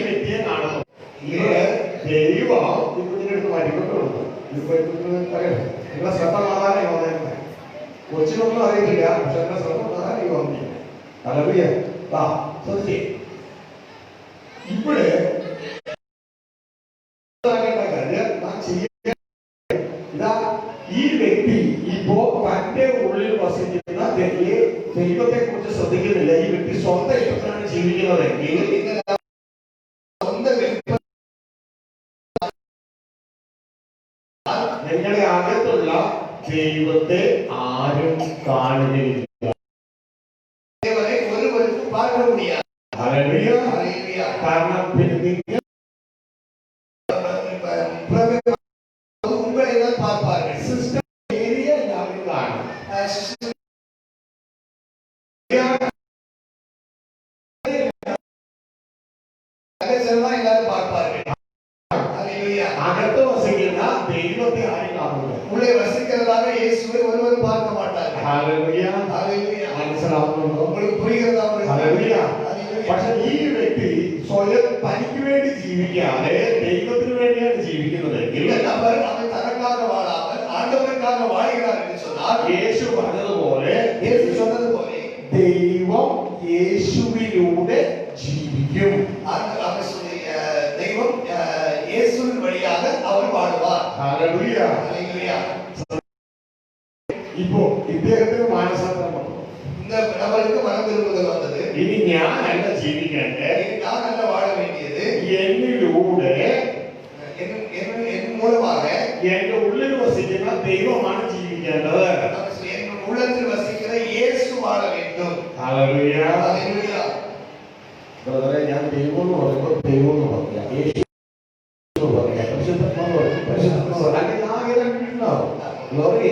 വ്യക്തിയെ കാണുന്നു. ദൈവം ഇതിനടുത്ത് മരിക്കൊണ്ടുണ്ട്. നിങ്ങളെ ശ്രദ്ധ മാറാനേ വന്നേക്കുന്നത്. കൊച്ചിനൊന്നും അറിയത്തില്ല, പക്ഷെ എന്റെ ശ്രദ്ധ മാറാനേ വന്നി. ഹല്ലേലൂയ. ശ്രദ്ധിച്ചേ, ഇവിടെ ഇതാ ഈ വ്യക്തി ഇപ്പോ തന്റെ ഉള്ളിൽ വസിക്കുന്ന ദൈവത്തെ കുറിച്ച് ശ്രദ്ധിക്കുന്നില്ല. ഈ വ്യക്തി സ്വന്തം ഇഷ്ടത്തിലാണ് ജീവിക്കുന്നതെങ്കിൽ നിങ്ങളുടെ അകത്തുള്ള ദൈവത്തെ ആരും കാണുന്നില്ല. കാരണം സിസ്റ്റം ഏരിയ എല്ലാവരും കാണും. അകത്ത് വസിക്കുന്ന ദൈവത്തെ ആരും കാണുന്നില്ല. உள்ளே வசிக்கிறதாக இயேசுவை ஒருவர் பார்க்க மாட்டார். ഹല്ലേലൂയ. ഹല്ലേലൂയ. മനസ്സിലാവുന്നുണ്ടോ? உங்களுக்கு புரிகிறதா? ഹല്ലേലൂയ. പക്ഷെ ഈ വ്യക്തി സ്വയം തനിക്ക് വേണ്ടി ജീവിക്കാതെ ദൈവത്തിന് വേണ്ടിയാണ് ജീവിക്കുന്നതെങ്കിൽ, அவர் அவன் தனக்காக வாழாமல் ஆண்டவருக்காக வாழ்கிறார் என்று சொன்னால், യേശു പറഞ്ഞതുപോലെ, இயேசு சொன்னது போல ദൈവം യേശുവിലൂടെ ജീവിക്കും. தெய்வம் இயேசுவின் வழியாக அவர் வாழுவார். ഹല്ലേലൂയ. ഹല്ലേലൂയ. ഇപ്പോ ഇദ്ദേഹത്തിന് മാനസാന്തരം വന്നു. இந்த நபருக்கு மனம் திரும்புதல் வந்தது. ഇനി ഞാനല്ല ജീവിക്കേണ്ടത്, நான் அல்ல வாழ வேண்டியது, എന്നിലൂടെ என் மூலமாக എന്റെ ഉള്ളിൽ വസിക്കുന്ന ദൈവമാണ് ജീവിക്കേണ്ടത്. என் உள்ளத்தில் வசிக்கிற இயேசு வாழ வேண்டும். ഹല്ലേലൂയ. ഹല്ലേലൂയ. ബ്രദറെ, ഞാൻ ദൈവം എന്ന് പറയുമ്പോൾ ദൈവം എന്ന് പറഞ്ഞില്ല, യേശു എന്ന് പറഞ്ഞില്ല, പരിശുദ്ധാത്മാവ് അല്ലെങ്കിൽ ആകെ ഉണ്ടാവും. ഗ്ലോറി.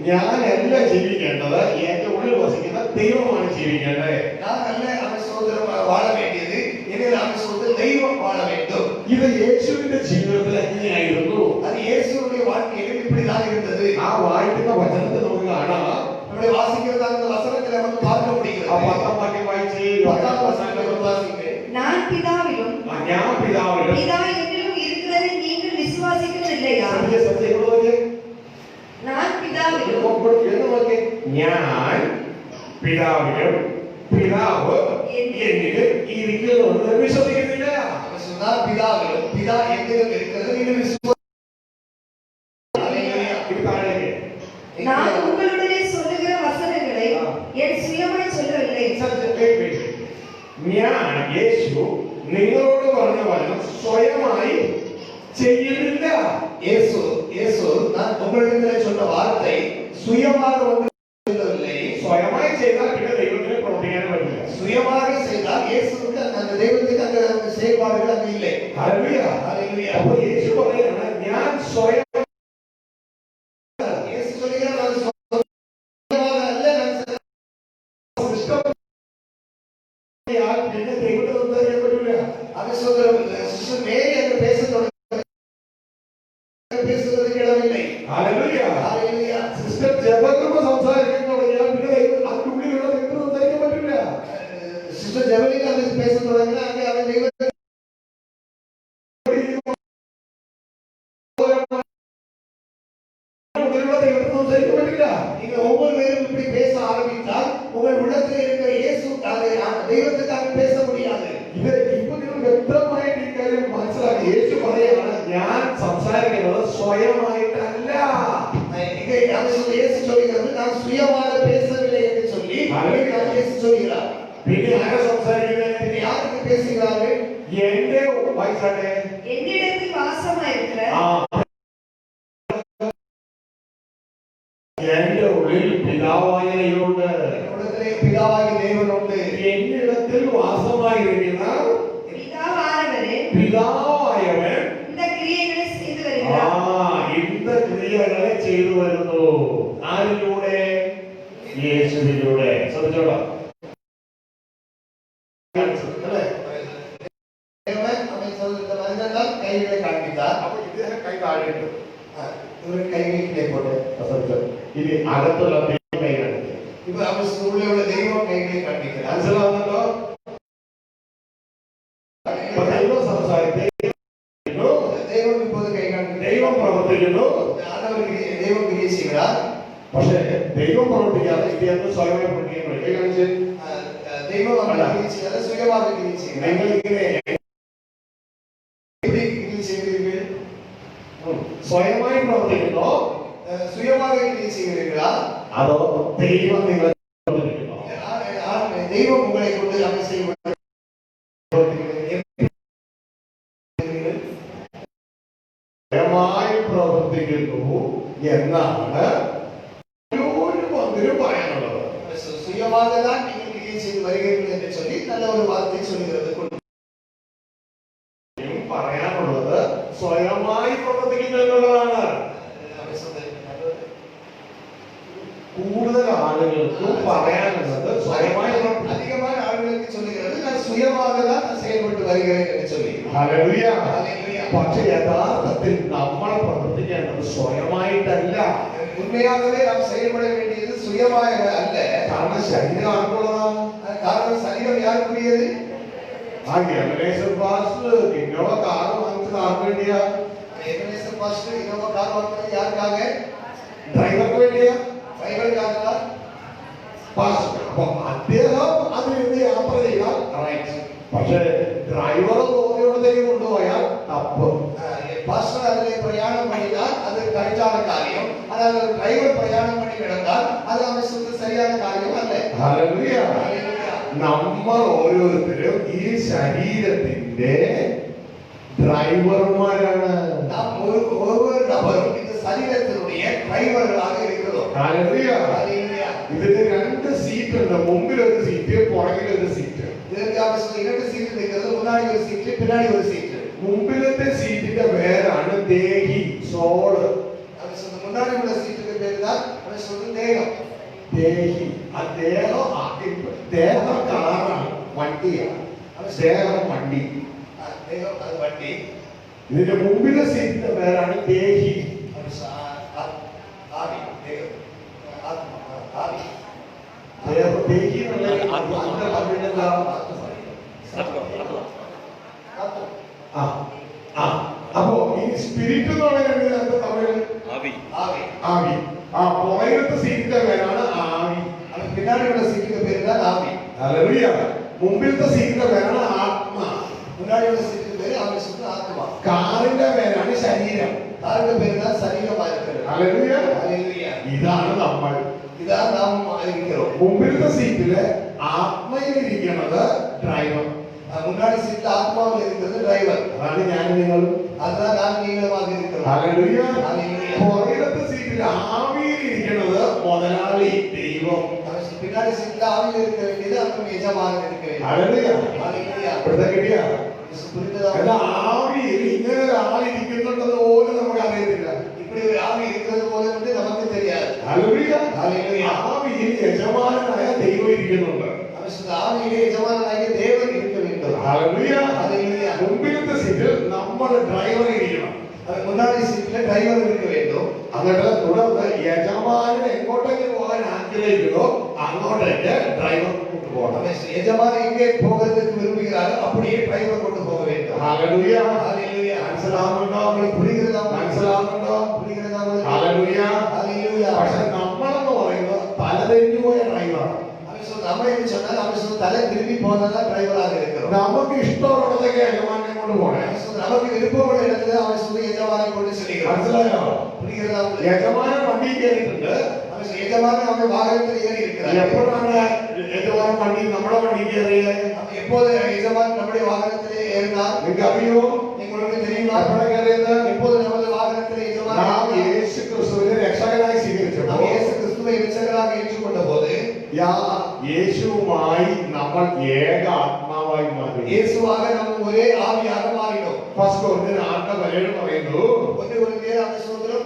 ഞാനല്ല ജീവിക്കേണ്ടത്, എന്റെ ഉള്ളിൽ വസിക്കുന്ന ദൈവമാണ് ജീവിക്കേണ്ടത്. நான் அல்ல அவன் சோதரம் வாழ வேண்டியது, என்னில் அவன் சோதரம் தெய்வம் வாழ வேண்டும். ഇത് യേശുവിന്റെ ജീവിതത്തിൽ എങ്ങനെയായിരുന്നു? அது இயேசுவுடைய வாழ்க்கையில் இப்படிதான் இருந்தது. ആ വായിക്കുന്ന വചനത്തെ നമുക്ക് കാണാം. நம்முடைய வாசிக்கிறதா அந்த வசனத்தில் நமக்கு பார்க்க முடிகிறது. ആ 10 വാക്യം വായിച്ച് 10 வசனத்தை வாசிக்கிறேன். நான் பிதாவிலும் ഞാൻ പിതാവിലും பிதா என்னிலும் இருக்கிறதை நீங்கள் விசுவாசிக்கிறதில்லையா? நான் பிதாவிலும் ഞാൻ പിതാവിലും പിതാവ് എന്നിലും ഇരിക്കുന്നു വിശ്വസിക്കുന്നില്ല. அவன் சொன்னார், பிதாவிலும் பிதா என்னிலும் இருக்கிறது நீங்கள் விசுவாசி. ஹல்லேலூயா. ഇത് താഴേക്ക്. நான் உங்களுடனே சொல்லுகிற வசனங்களை என் சுயமாய் சொல்லவில்லை. ഞാൻ യേശു നിങ്ങളോട് പറഞ്ഞ വചനം സ്വയമായി ചെയ്യുന്നില്ല. இயேசு நான் உங்களிடத்தில் சொன்ன வார்த்தை சுயமாக ஒன்று சொல்லவில்லை. സ്വയമായി ചെയ്താൽ പിന്നെ ദൈവത്തിന് പ്രവർത്തിക്കാൻ പറ്റില്ല. சுயமாக செய்தால் இயேசுவுக்கு அந்த தெய்வத்துக்கு அந்த செயல்பாடுகள் அங்க இல்லை. ഹല്ലേലൂയ. ஹல்லேலூயா. അപ്പോൾ യേശു പറയുകയാണ്, ഞാൻ സ്വയം இயேசு சொல்கிறார், நான் சுயமாக அல்ல, நான் പിന്നെ ദൈവത്തെ സംസാരിക്കാൻ പറ്റില്ല. அவன் சொல்ற சிஸ்டர் மேரி அங்க பேசுறதுக்கு இடமில்லை. ഹല്ലേലൂയ. ஹல்லேலூயா. സിസ്റ്റർ ജപകൃപ സംസാരിക്കാൻ തുടങ്ങിയാൽ പിന്നെ അതിന്റെ ഉള്ളിലുള്ള ദൈവത്തെ സംസാരിക്കാൻ പറ്റില്ല. சிஸ்டர் ஜெபலின் அங்க பேச தொடங்கினா அங்க அவன் தெய்வத்தை സംസാരിക്കാൻ പറ്റില്ല. நீங்க ஒவ்வொரு பேரும் இப்படி பேச ஆரம்பித்தால் உங்கள் உள்ளத்தில் இருக்கிற இயேசு தெய்வத்துக்காக பேச முடியாது. ഇത് ഇപ്പൊ നിങ്ങൾ വ്യക്തമായിട്ട് ഈ കാര്യം മനസ്സിലാക്കി. യേശു പറയാണ്, ഞാൻ സംസാരിക്കുന്നത് സ്വയമായിട്ടല്ല. இங்க அவன் பேசி சொல்கிறார். പിന്നെ ആരാ സംസാരിക്കുന്നത്? இனி யாருக்கு பேசுகிறார்கள்? എന്റെ വയസ്സാണ് என்னிடத்தில் வாசமாயிருக்கிற എന്റെ ഉള്ളിൽ പിതാവായ ദൈവമുണ്ട്. உலகத்திலே பிதாவாகிய தேவன் உண்டு. എന്നിടത്തിൽ വാസമായിരിക്കുന്ന பிதாவானவரே പിതാവായവൻ இந்த கிரியைகளை செய்து வருகிறார். இந்த ക്രിയകളെ ചെയ്തു വരുന്നു. ആരിലൂടെ? യേശുവിലൂടെ. ശ്രദ്ധിച്ചോളാം. தேவன் அவன் சொல்லுகிற மனிதனால் கைகளை காண்பித்தார். അപ്പൊ ഇദ്ദേഹം കൈ താഴെയിട്ടു. இவர் கைகளை கீழே போட்டு ഇനി അകത്തുള്ള ദൈവം കൈ കാണിക്കുക. இப்ப அவன் உள்ளே உள்ள தெய்வம் கைகளை காண்பிக்கிறார். മനസ്സിലാവുന്നുണ്ടോ? അപ്പൊ ദൈവം സംസാരിക്കുന്നു, தெய்வம் இப்போது கை காண்பிக்கிறார். ദൈവം പ്രവർത്തിക്കുന്നു. ஆண்டவர் தெய்வம் கிரியை செய்கிறார். പക്ഷേ ദൈവം പ്രവർത്തിക്കാതെ ഇദ്ദേഹം സ്വയമായി പ്രവർത്തിക്കുന്നു. കൈ കാണിച്ച് தெய்வம் அவரை கிரியை செய்கிறார், சுயமாக கிரியை செய்கிறார். നിങ്ങൾ ഇങ്ങനെ எப்படி கிரியை செய்கிறீர்கள்? സ്വയമായി പ്രവർത്തിക്കുന്നോ சுயமாக கிரியை செய்கிறீர்களா? അതോ ദൈവം നിങ്ങളെ പ്രവർത്തിക്കുന്നോ? தெய்வம் உங்களை கொண்டு அமை செய்ய സ്വയമായി പ്രവർത്തിക്കുന്നു എന്നാണ് ഒരു മന്ത്രിയും പറയാനുള്ളത്. சுயமாக தான் நீங்கள் கிரியை செய்து வருகிறீர்கள் என்று சொல்லி நல்ல ஒரு வார்த்தை சொல்கிறது. പറയാനുള്ളത് സ്വയമായി പ്രവർത്തിക്കുന്നു എന്നുള്ളതാണ്. കൂടുതൽ ആളുകൾക്ക് പറയാനുള്ളത് സ്വയമായി அதிகமான ஆளுகளுக்கு சொல்லுகிறது நான் சுயமாக தான் நான் செயல்பட்டு வருகிறேன் என்று சொல்லி. ഹല്ലേലൂയ. ஹல்லேலூயா. പക്ഷേ യഥാർത്ഥത്തിൽ നമ്മൾ പ്രവർത്തിക്കേണ്ടത് സ്വയമായിട്ടല്ല. உண்மையாகவே நாம் செயல்பட வேண்டியது சுயமாக அல்ல. കാരണം ശരീരം ആർക്കുള്ളതാണ്? காரணம் சரீரம் யாருக்குரியது? എബനേസർ പാസ്റ്റർ ഇന്നോവ കാർ വാങ്ങിച്ചത് ആർക്ക് വേണ്ടിയാ? எபனேசர் பாஸ்டர் இனோவா கார் வாங்குறது யாருக்காக? ഡ്രൈവർക്ക് വേണ്ടിയാ? டிரைவருக்காக. പാസ്റ്റർ. അപ്പൊ അദ്ദേഹം അതിന് യാത്ര ചെയ്താൽ റൈറ്റ്. പക്ഷേ ഡ്രൈവർ തോന്നിയോടത്തേക്ക് കൊണ്ടുപോയാൽ തപ്പ്. பாஸ்டர் அதிலே பிரயாணம் பண்ணினால் அது கரெக்டான காரியம். ஆனால் டிரைவர் பிரயாணம் பண்ணி நடந்தால் அது அவன் சொல்ற சரியான காரியம் அல்ல. ഹല്ലേലൂയ. ஹல்லேலூயா. നമ്മൾ ഓരോരുത്തരും ഈ ശരീരത്തിന്റെ ഡ്രൈവർമാരാണ്. நாம் ஒவ்வொரு நபரும் இந்த சரீரத்தினுடைய டிரைவர்களாக இருக்கிறோம். ഹല്ലേലൂയ. ஹல்லேலூயா. ഇതിന് രണ്ട് സീറ്റ് ഉണ്ട്. മുമ്പിൽ ഒരു സീറ്റ്, പുറകിൽ ഒരു സീറ്റ്. இதற்கு அவசியம் இரண்டு சீட் இருக்கிறது. முன்னாடி ஒரு சீட், பின்னாடி ஒரு சீட். മുമ്പിലത്തെ സീറ്റിന്റെ പേരാണ് ദേഹി, സോള്. அவன் சொல்ற முன்னாடி உள்ள சீட்டுக்கு பேரு தான் அவன் சொல்ற தேகம். ദേഹി. ആ ദേഹം കാറാണ്, വണ്ടിയാണ്. ദേഹം വണ്ടി. தேகம் அது வண்டி. ഇതിന്റെ മുമ്പിലെ സീറ്റിന്റെ പേരാണ് ദേഹി. ஆவி. தேகம். ஆத்மா. ஆவி. ദേഹി എന്നുള്ള തമിഴിലെന്താ? അപ്പോ ഈ സ്പിരിറ്റ് എന്ന് പറയുന്നത് എന്താ തമിഴിൽ? ஆவி. ആവി. പുറകിലത്തെ സീറ്റിന്റെ പേരാണ് ആവി. அவன் பின்னாடி உள்ள சீட்டுக்கு பேரு தான் ஆவி. ഹല്ലേലൂയ. മുമ്പിലത്തെ സീറ്റിന്റെ പേരാണ് ആത്മാ. முன்னாடி உள்ள சீட்டுக்கு பேரு அவன் சொல்ற ஆத்மா. കാറിന്റെ പേരാണ് ശരീരം. காருக்கு பேரு தான் சரீரமா இருக்கிறது. ഹല്ലേലൂയ. ஹல்லேலூயா. ഇതാണ് നമ്മൾ. இதான் நாம் இருக்கிறோம். മുമ്പിലത്തെ സീറ്റില് ആത്മയിലിരിക്കുന്നത് ഡ്രൈവർ. முன்னாடி சீட்ல ஆத்மாவில் இருக்கிறது டிரைவர். അതാണ് ഞാൻ നിങ്ങളും. அதுதான் நான் நீங்களுமாக இருக்கிறோம். ഹല്ലേലൂയ. ஹல்லேலூயா. പുറകിലത്തെ സീറ്റിൽ ആവിയിലിരിക്കുന്നത് മുതലാളി, ദൈവം. பின்னாடி சீட்ல ஆவியில் இருக்க வேண்டியது அவன் எஜமானன் இருக்க வேண்டும். ഹല്ലേലൂയ. ஹல்லேலூயா. ഇവിടുത്തെ കിട്ടിയ புரிந்ததா? ആവിയിൽ ഇങ്ങനെ ഒരാളിരിക്കുന്നുണ്ടെന്ന് പോലും നമുക്ക് അറിയത്തില്ല. இப்படி ஒரு ஆவி இருக்கிறது போல வந்து நமக்கு தெரியாது. ഹല്ലേലൂയ. ஹல்லேலூயா. ആവിയിൽ യജമാനനായ ദൈവം ഇരിക്കുന്നുണ്ട്. அவன் சொல்ற ஆவியிலே எஜமானனாகிய தேவன் இருக்க வேண்டும். ഹല്ലേലൂയ. ஹல்லேலூயா. മുമ്പിലത്തെ സീറ്റിൽ നമ്മുടെ ഡ്രൈവർ ഇരിക്കണം. அது முன்னாடி சீட்ல டிரைவர் இருக்க வேண்டும். എന്നിട്ട് തുടർന്ന് യജമാനൻ എങ്ങോട്ടേക്ക് പോകാൻ ആഗ്രഹിക്കുന്നോ അങ്ങോട്ടേക്ക് ഡ്രൈവർ കൊണ്ടുപോകണം. அவன் எஜமானன் எங்கே போகிறதுக்கு விரும்புகிறாரோ அப்படியே டிரைவர் கொண்டு போக வேண்டும். ഹല്ലേലൂയ. ஹல்லேலூயா. മനസ്സിലാവുന്നുണ്ടോ? உங்களுக்கு புரிகிறதா? മനസ്സിലാവുന്നുണ്ടോ? புரிகிறதா உங்களுக்கு? ഹല്ലേലൂയ. ஹல்லேலூயா. പക്ഷെ നമ്മളെന്ന് പറയുന്നത് തലതെരിഞ്ഞുപോയ ഡ്രൈവറാണ്. அவன் சொல்ற நம்ம என்ன சொன்னால் அவன் சொல்ற தலை திரும்பி போனதான் டிரைவராக இருக்கிறோம். നമുക്ക് ഇഷ്ടമുള്ളതൊക്കെ യജമാനെ കൊണ്ട് പോകണം. அவன் சொல்ற நமக்கு விருப்பமுள்ள இடத்துல அவன் சொல்ற எஜமானை கொண்டு செல்கிறான். മനസ്സിലായോ? புரிகிறதா உங்களுக்கு? യജമാനൻ വണ്ടി കയറിയിട്ടുണ്ട്. அவன் യജമാനൻ അവന്റെ വാഹനത്തിൽ ഏറി இருக்கிறார். എപ്പോഴാണ് യജമാനൻ വണ്ടി നമ്മുടെ വണ്ടി കയറിയത്? எப்போது யஜமான் நம்முடைய வாகனத்திலே ஏறினார்? നിങ്ങൾക്ക് അറിയോ? നിങ്ങൾക്ക് தெரியுமா? എപ്പോഴാണ് കയറിയത്? எப்போது நமது வாகனத்திலே யஜமான் നാം യേശു ക്രിസ്തുവിനെ രക്ഷകനായി സ്വീകരിച്ചപ്പോൾ, நாம் இயேசு கிறிஸ்துவை இரட்சகராக ஏற்றுக்கொண்ட போது യേശുവുമായി നമ്മൾ ഏക ആത്മാവായി മാറി. இயேசுவாக நாம் ஒரே ஆவியாக மாறினோம். ഫസ്റ്റ് കൊരിന്ത്യർ 6:17 പറയുന്നു. 1 കൊരിന്ത്യർ 6:17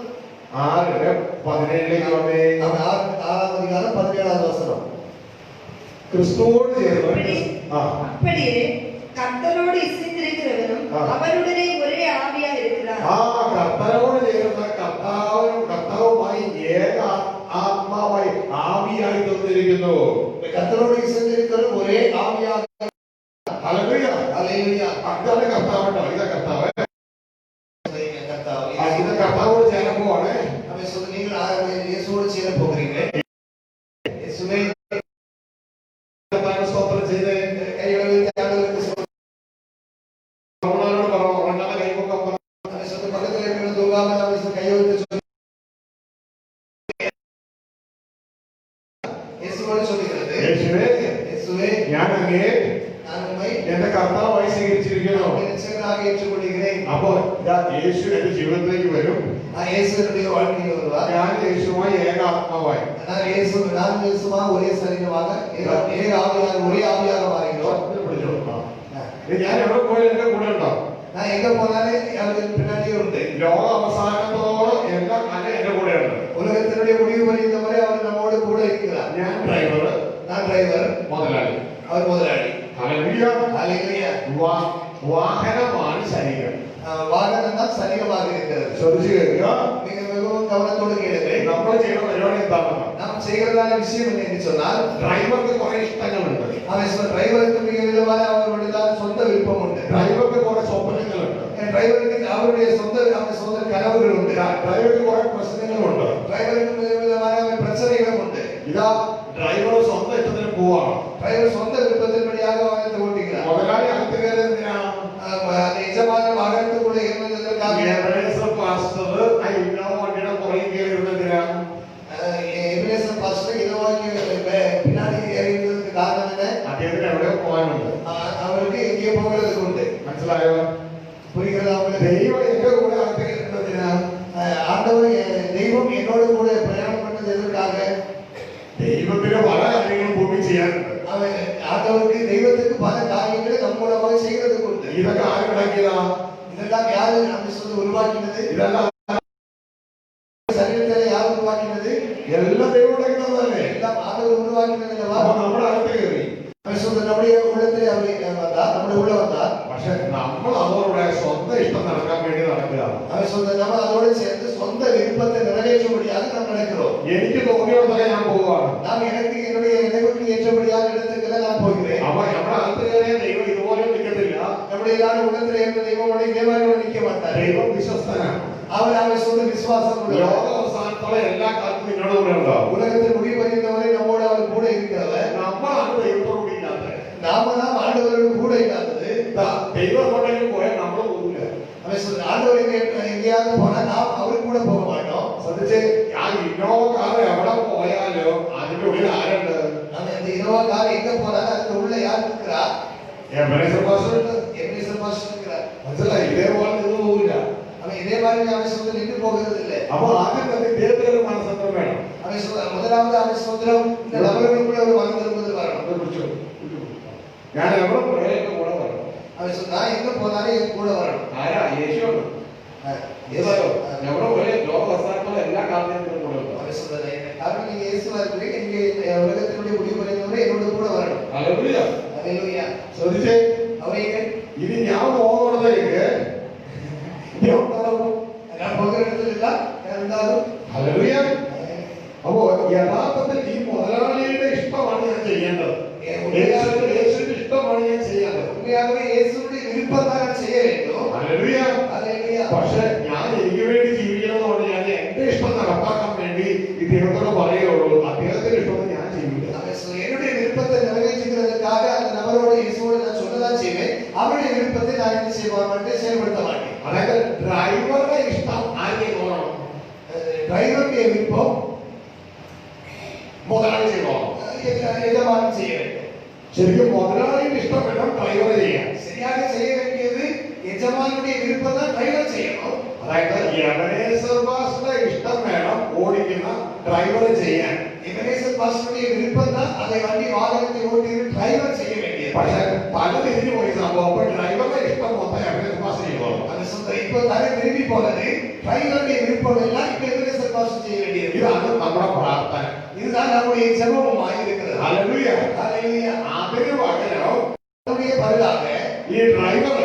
വന്നേ. 6:17 வசனம். ക്രിസ്തുവോട് ചേർന്ന് அப்படியே கர்த்தரோடு இசைந்திருக்கிறவனும் அவருடனே ஒரே ஆவியாக இருக்கிறார். കർത്താവോട് ചേർന്ന് കർത്താവുമായി ഏക ആത്മാവായി ആവിയായി തീർന്നിരിക്കുന്നു. கர்த்தரோடு இசைந்திருக்கிறவன் ஒரே ஆவியாக. Hallelujah, hallelujah. അതാണ് കർത്താവട്ടോ. ഇതാ കർത്താവ്. கர்த்தாவே, ഇത് കർത്താവോട് ചേരുമ്പോഴാണ് அவன் சொல்ல நீங்கள் இயேசுவோடு சேர போகிறீங்க. இயேசுவே സ്തോത്രം ചെയ്ത് கைகளை வைத்து ஆண்டவருக்கு ஸ்தோத்திரம். നമ്മളോട് പറഞ്ഞു രണ്ടാമത്തെ കൈപൊക്കം പറഞ്ഞു. அவன் சொல்ல பக்கத்துல இருக்கிற தூங்காமல் அவன் கையை வைத்து சொல்லி இயேசுவோடு சொல்லுகிறது, യേശുവേ, இயேசுவே ഞാൻ അങ്ങേ நான் உம்மை എന്റെ കർത്താവായി സ്വീകരിച്ചിരിക്കുന്നു. இரட்சகராக ஏற்றுக்கொள்கிறேன். അപ്പോ യേശു എന്റെ ജീവിതത്തിലേക്ക് വരും. நான் இயேசுவினுடைய வாழ்க்கையில் வருவார். ഞാൻ യേശുവുമായി ഏക ആത്മാവായി. நான் இயேசுமா ஒரே சரீரமாக ஏக ஆவியாக ஒரே ஆவியாக மாறுகிறோம். ഞാൻ എവിടെ പോയാലും എന്റെ കൂടെ ഉണ്ടാവും. நான் எங்க போனாலும் அவருக்கு பின்னாடியே உண்டு. ലോക അവസാനത്തോളം എല്ലാ കാലം എന്റെ കൂടെയുണ്ട്. உலகத்தினுடைய முடிவு பரியந்தவரை அவர் நம்மோடு கூட இருக்கிறார். ഞാൻ ഡ്രൈവർ, நான் டிரைவர், മുതലാളി. அவர் முதலாளி. ഹല്ലേലൂയ. ஹல்லேலூயா. വാഹനമാണ് ശരീരം. வாகனம் தான் சரீரமாக இருக்கிறது. ശ്രദ്ധിച്ചു കേൾക്കുക. மிகவும் கவனத்தோடு கேளுங்கள். നമ്മൾ ചെയ്യുന്ന പരിപാടി എന്താണെന്ന്. நாம் செய்கிறதான விஷயம் என்ன என்று சொன்னால், ഡ്രൈവർക്ക് കുറെ ഇഷ്ടങ്ങളുണ്ട്. அவன் டிரைவருக்கு மிக விதமான அவருடைய சொந்த விருப்பம் உண்டு. ഡ്രൈവർക്ക് കുറെ സ്വപ്നങ്ങളുണ്ട്. டிரைவருக்கு அவருடைய சொந்த கனவுகள் உண்டு. ഡ്രൈവർക്ക് കുറെ പ്രശ്നങ്ങളുണ്ട്. டிரைவருக்கு மிக விதமான பிரச்சனைகளும் உண்டு. ഇതാ ഡ്രൈവർ സ്വന്തം ഇഷ്ടത്തിന് പോവാണ്. டிரைவர் சொந்த விருப்பத்தின்படியாக வாகனத்தை ஓட்டுகிறார். മുതലാളി അകത്ത് കയറി എന്തിനാ? அந்த எஜமான வாகனத்துக்குள்ள இருந்ததற்காக പാസ്റ്റർ ആ ഇന്നോവ വണ്ടിയുടെ പുറകിൽ കയറി ഇരുന്നതിനാ? எபிரேசர் பாஸ்டர் இனோவாக்கு பின்னாடி ஏறி இருந்ததுக்கு காரணம் என்ன? അദ്ദേഹത്തിന് എവിടെയോ പോകാനുണ്ട്. அவருக்கு எங்கே போகிறதுக்கு உண்டு. മനസ്സിലായോ? புரிகிறதா உங்களுக்கு? ദൈവം എന്റെ കൂടെ അകത്ത് കയറുന്നതിനാ? ஆண்டவர் தெய்வம் என்னோடு கூட பிரயாணம் பண்ணது எதற்காக? ദൈവത്തിന് പല കാര്യങ്ങളും ഭൂമി ചെയ്യാനുണ്ട്. அவன் ஆண்டவருக்கு தெய்வத்துக்கு பல காரியங்களை நம் மூலமாக செய்கிறதுக்கு உண்டு. ഇതൊക്കെ ആരുണ്ടാക്കിയതാ? இதெல்லாம் யாரு நம்ம சொல்லி உருவாக்கினது? ഇതെല്ലാം சரீரத்தை யார் உருவாக்கினது? എല്ലാം ദൈവം ഉണ്ടാക്കുന്നതല്ലേ? எல்லாம் ஆண்டவர் உருவாக்கினது அல்லவா? അപ്പൊ നമ്മുടെ അകത്ത് കയറി. அவன் சொல்ற நம்முடைய உள்ளத்திலே அவர் வந்தார், நம்முடைய உள்ள வந்தார். പക്ഷെ നമ്മൾ അതോടെ സ്വന്തം ഇഷ്ടം നടക്കാൻ വേണ്ടി നടക്കുക. அவன் சொல்ற நம்ம அதோடு சேர்ந்து சொந்த விருப்பத்தை நிறைவேற்றும்படியாக நாம் நடக்கிறோம். എനിക്ക് തോന്നിയോടത്തൊക്കെ ഞാൻ പോവാണ്. நாம் எனக்கு என்னுடைய நினைவுக்கு ஏற்றபடியான இடத்துக்கெல்லாம் நான் போகிறேன். അപ്പൊ നമ്മുടെ അകത്ത് കയറിയ ദൈവം ഇതുപോലെ നിൽക്കത്തില്ല. நம்முடைய எல்லாரும் உள்ளத்திலே இருந்த தெய்வம் இதேமாதிரி நிற்க மாட்டார். ദൈവം വിശ്വസ്തനാണ്. அவர் சொந்த விசுவாசம் உள்ளவர். ലോക അവസാനത്തോളം എല്ലാ കാലത്തും നിങ്ങളുടെ കൂടെ ഉണ്ടാവും. உலகத்தில் முடிவு வருகின்றவரை நம்மோடு அவர் கூட இருக்கிறவர். നമ്മളാണ് ദൈവത്തോട് കൂടി ഇല്ലാത്തത്. நாம தான் ஆண்டவரோடு கூட இல்லாதது. ദൈവം എങ്ങോട്ടെങ്കിലും പോയാൽ നമ്മൾ പോകില്ല. அவன் சொல்ற ஆண்டவருக்கு எங்கேயாவது போனா நாம் அவர் கூட போக மாட்டோம். ശ്രദ്ധിച്ച്, ആ ഇന്നോവ കാർ എവിടെ പോയാലോ അതിന്റെ ഉള്ളിൽ ആരുണ്ട്? அவன் இந்த இனோவா கார் எங்க போனாலும் அதுக்கு உள்ள யார் இருக்கிறா? എബ്രേസർ പാസ്റ്റർ ഉണ്ട്. எபிரேசர் பாஸ்டர் இருக்கிறார். മനസ്സിലായി? ഇതേപോലെ നിന്ന് പോകില്ല. அவன் இதே மாதிரி அவன் சொந்த நின்று போகிறது இல்லை. അപ്പൊ ആദ്യം തന്നെ ദൈവത്തിന് ഒരു മനസ്സന്തരം വേണം. அவன் சொல்ற முதலாவது அவன் சொந்தம் இந்த நபர்களுக்குள்ள ஒரு மனம் திரும்புதல் வரணும். അത് പിടിച്ചോ. ഞാൻ എവിടെ പോയാലും എന്റെ കൂടെ വരണം. அவன் சொல்ற நான் எங்க போனாலும் என் கூட வரணும். ആരാ? യേശുവാണ്. എവിടെ പോയാലും ലോക അവസാനത്തോളം എല്ലാ കാലത്തും കൂടെ ഉണ്ടാവും. அவன் சொல்ற காரணம் நீங்க இயேசுவா இருக்கிறீங்க, இங்க உலகத்தினுடைய முடிவு வருகின்றவரை என்னோட கூட வரணும். ഹല്ലേലൂയ. ஹல்லேலூயா. ശ്രദ്ധിച്ചേ, அவரே ഇനി ഞാൻ പോകുന്നിടത്തേക്ക് நான் போகிற இடத்துல இல்ல இருந்தாலும் ഹല്ലേലൂയ. അപ്പോ യഥാർത്ഥത്തിൽ ഈ മുതലാളിയുടെ ഇഷ്ടമാണ് ഞാൻ ചെയ്യേണ്ടത്. യേശുവിന്റെ ഇഷ്ടമാണ് ഞാൻ ചെയ്യേണ്ടത്. உண்மையாகவே இயேசுவுடைய விருப்பம் தான் நான் செய்ய வேண்டும். ഹല്ലേലൂയ. ஹல்லேலூயா. പക്ഷെ ഞാൻ എനിക്ക് വേണ്ടി ജീവിക്കണമെന്ന് ഞാൻ എന്റെ ഇഷ്ടം നടപ്പാക്കാൻ വേണ്ടി ഇദ്ദേഹത്തോട് പറയുള്ളൂ. അദ്ദേഹത്തിന്റെ ഇഷ്ടം ഞാൻ ചെയ്യില്ല. என்னுடைய விருப்பத்தை நிறைவேற்றுகிறதுக்காக அந்த நபரோட இயேசுவோடு நான் சொல்லதான் செய்வேன். அவருடைய விருப்பத்தை நான் என்ன செய்வான் மட்டும் செயல்படுத்த மாட்டேன். അതായത് ഡ്രൈവറുടെ ഇഷ്ടം ആരെയും തോന്നണം. டிரைவருடைய விருப்பம் യജമാനൻ ചെയ്യ வேண்டும். ശരിക്കും മുതലാളിയുടെ ഇഷ്ടം വേണം ഡ്രൈവർ ചെയ്യാൻ. ശരിയാக செய்ய வேண்டியது യജമാനുடைய വിരുப்பം தான் ഡ്രൈവർ ചെയ്യണം. അതായത് എബനേസർ പാസ്റ്ററുടെ ഇഷ്ടം വേണം ഓടിക്കുന്ന ഡ്രൈവർ ചെയ്യാൻ. എബനേസർ പാസ്റ്ററുடைய വിരുப்பം தான் அதை വണ്ടി വാഹനത്തെ ഓടിക്കുന്ന ഡ്രൈവർ ചെയ്യ വേണ്ടിയത്. പക്ഷേ പല തിരിഞ്ഞു പോയി സംഭവം. അപ്പൊ ഡ്രൈവറുടെ ഇഷ്ടം മൊത്തം എബനേസർ പാസ്റ്റർ ചെയ്യുമോ? അത് ഇപ്പൊ തല തിരുമ്പി പോയത് ഡ്രൈവറുടെ വിരുப்பമെല്ലാം ഇപ്പൊ എബനേസർ പാസ്റ്റർ ചെയ്യ വേണ്ടിയത്. ഇതാണ് നമ്മുടെ പ്രാർത്ഥന. இதுதான் நம்முடைய ஜெபமுமாய் இருக்கிறது. ഹല്ലേലൂയ. ഹല്ലേലൂയ. അതിന് പകരം நம்முடைய பதிலாக ഈ ഡ്രൈവർ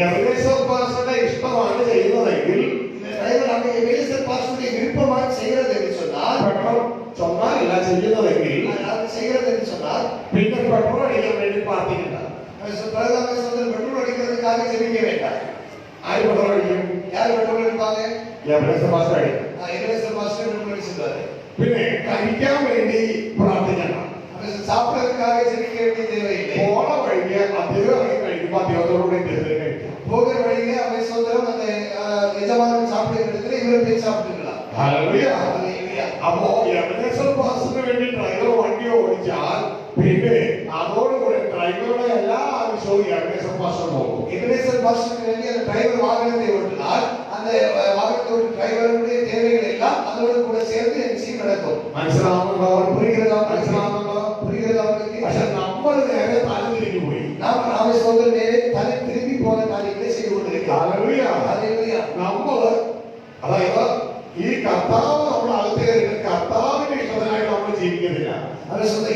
എബനേസർ പാസ്റ്ററുടെ ഇഷ്ടമാണ് ചെയ്യുന്നതെങ്കിൽ இந்த டிரைவர் அவங்க எபனேசர் பாஸ்டருடைய விருப்பமாய் செய்கிறது என்று சொன்னால் പെട്രോൾ ചൊന്നാലല്ല ചെയ്യുന്നതെങ്കിൽ அது செய்கிறது என்று சொன்னால் പിന്നെ പെട്രോൾ അടിക്കാൻ വേണ്ടി പ്രാർത്ഥിക്കണ്ട. பிரதம சொந்தம் பெட்ரோல் அடிக்கிறதுக்காக ஜெபிக்க வேண்டாம். ആര് പെട്രോൾ അടിക്കും? யார் பெட்ரோல் அடிப்பாங்க? എബനേസർ പാസ്റ്റർ അടിക്കും. எபனேசர் பாஸ்டர் பெட்ரோல் அடிச்சிருவாரு. പിന്നെ കഴിക്കാൻ വേണ്ടി പ്രാർത്ഥിക്കണം. சாப்பிடுறதுக்காக ஜெபிக்க வேண்டிய தேவையில்லை. പോണ വഴിക്ക് അദ്ദേഹം ഇറങ്ങി കഴിക്കുമ്പോൾ അദ്ദേഹത്തോടുകൂടി കഴിക്കാം. போகிற வழியிலே அவன் சொந்தம் அந்த யஜமானன் சாப்பிடுற இடத்துல இவரை போய் சாப்பிட்டுக்கலாம். ഹല്ലേലൂയ. ஹல்லேலூயா. അപ്പോ എബനേസർ പാസ്റ്ററിന് വേണ്ടി ഡ്രൈവർ വണ്ടി ഓടിച്ചാൽ പിന്നെ അതോടുകൂടി ഡ്രൈവറുടെ എല്ലാ ആവശ്യവും എബനേസർ പാസ്റ്റർ പോകും. எபனேசர் பாஸ்டருக்கு வேண்டி அந்த டிரைவர் வாகனத்தை ஓட்டினால் அந்த வாகனத்தை ஓட்டி டிரைவருடைய தேவைகள் எல்லாம் அதோடு கூட சேர்ந்து நிச்சயம் நடக்கும். മനസ്സിലാവുന്നുണ്ടോ? புரிகிறதா? മനസ്സിലാവുന്നുണ്ടോ? புரிகிறதா உங்களுக்கு? പക്ഷെ നമ്മൾ നേരെ തല തിരിഞ്ഞു പോയി. நாம சோதனை நேரே தலை திரும்பி போன காரியங்களை செய்து கொண்டிருக்கிறோம். ഹല്ലേലൂയ. ஹல்லேலூயா. നമ്മൾ അതായത് ഈ കർത്താവ് നമ്മൾ അകത്തേക്ക് കർത്താവിന്റെ ഇഷ്ടത്തിനായിട്ട് നമ്മൾ ജീവിക്കുന്നില്ല. அவர் சொன்ன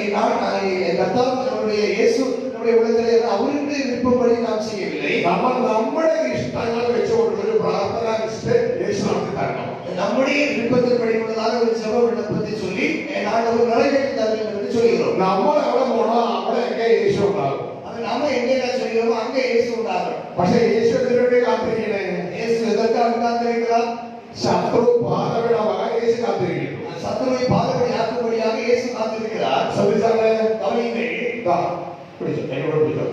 கர்த்தாവ് நம்முடைய இயேசு நம்முடைய உள்ளத்திலே அவருக்கு விருப்பப்படி நாம் செய்யவில்லை. നമ്മൾ നമ്മുടെ ഇഷ്ടങ്ങൾ വെച്ചുകൊണ്ട് ഒരു പ്രാർത്ഥന ലിസ്റ്റ് യേശു നമുക്ക് തരണം. நம்முடைய விருப்பத்தின்படி உள்ளதாக ஒரு ஜெப விண்ணப்பத்தை சொல்லி ஆண்டவர் நிறைவேற்றி தர வேண்டும் என்று சொல்கிறோம். നമ്മൾ എവിടെ പോണോ അവിടെയൊക്കെ യേശു ഉണ്ടാകും. அது நாம எங்கெல்லாம் சொல்கிறோமோ அங்க இயேசு ഉണ്ടാകും. പക്ഷെ യേശു എന്തിനുവേണ്ടി കാത്തിരിക്കണേ? இயேசு எதற்காக காத்திருக்கிறார்? ശത്രു ബാധവിടവാൻ യേശു കാത്തിരിക്കുന്നു. சத்துருவை பாதபடியாக்கும்படியாக இயேசு காத்திருக்கிறார். ശ്രദ്ധിച്ചാലേ கவனியுங்கள். പിടിച്ചോ, എന്നോട് പിടിച്ചോ.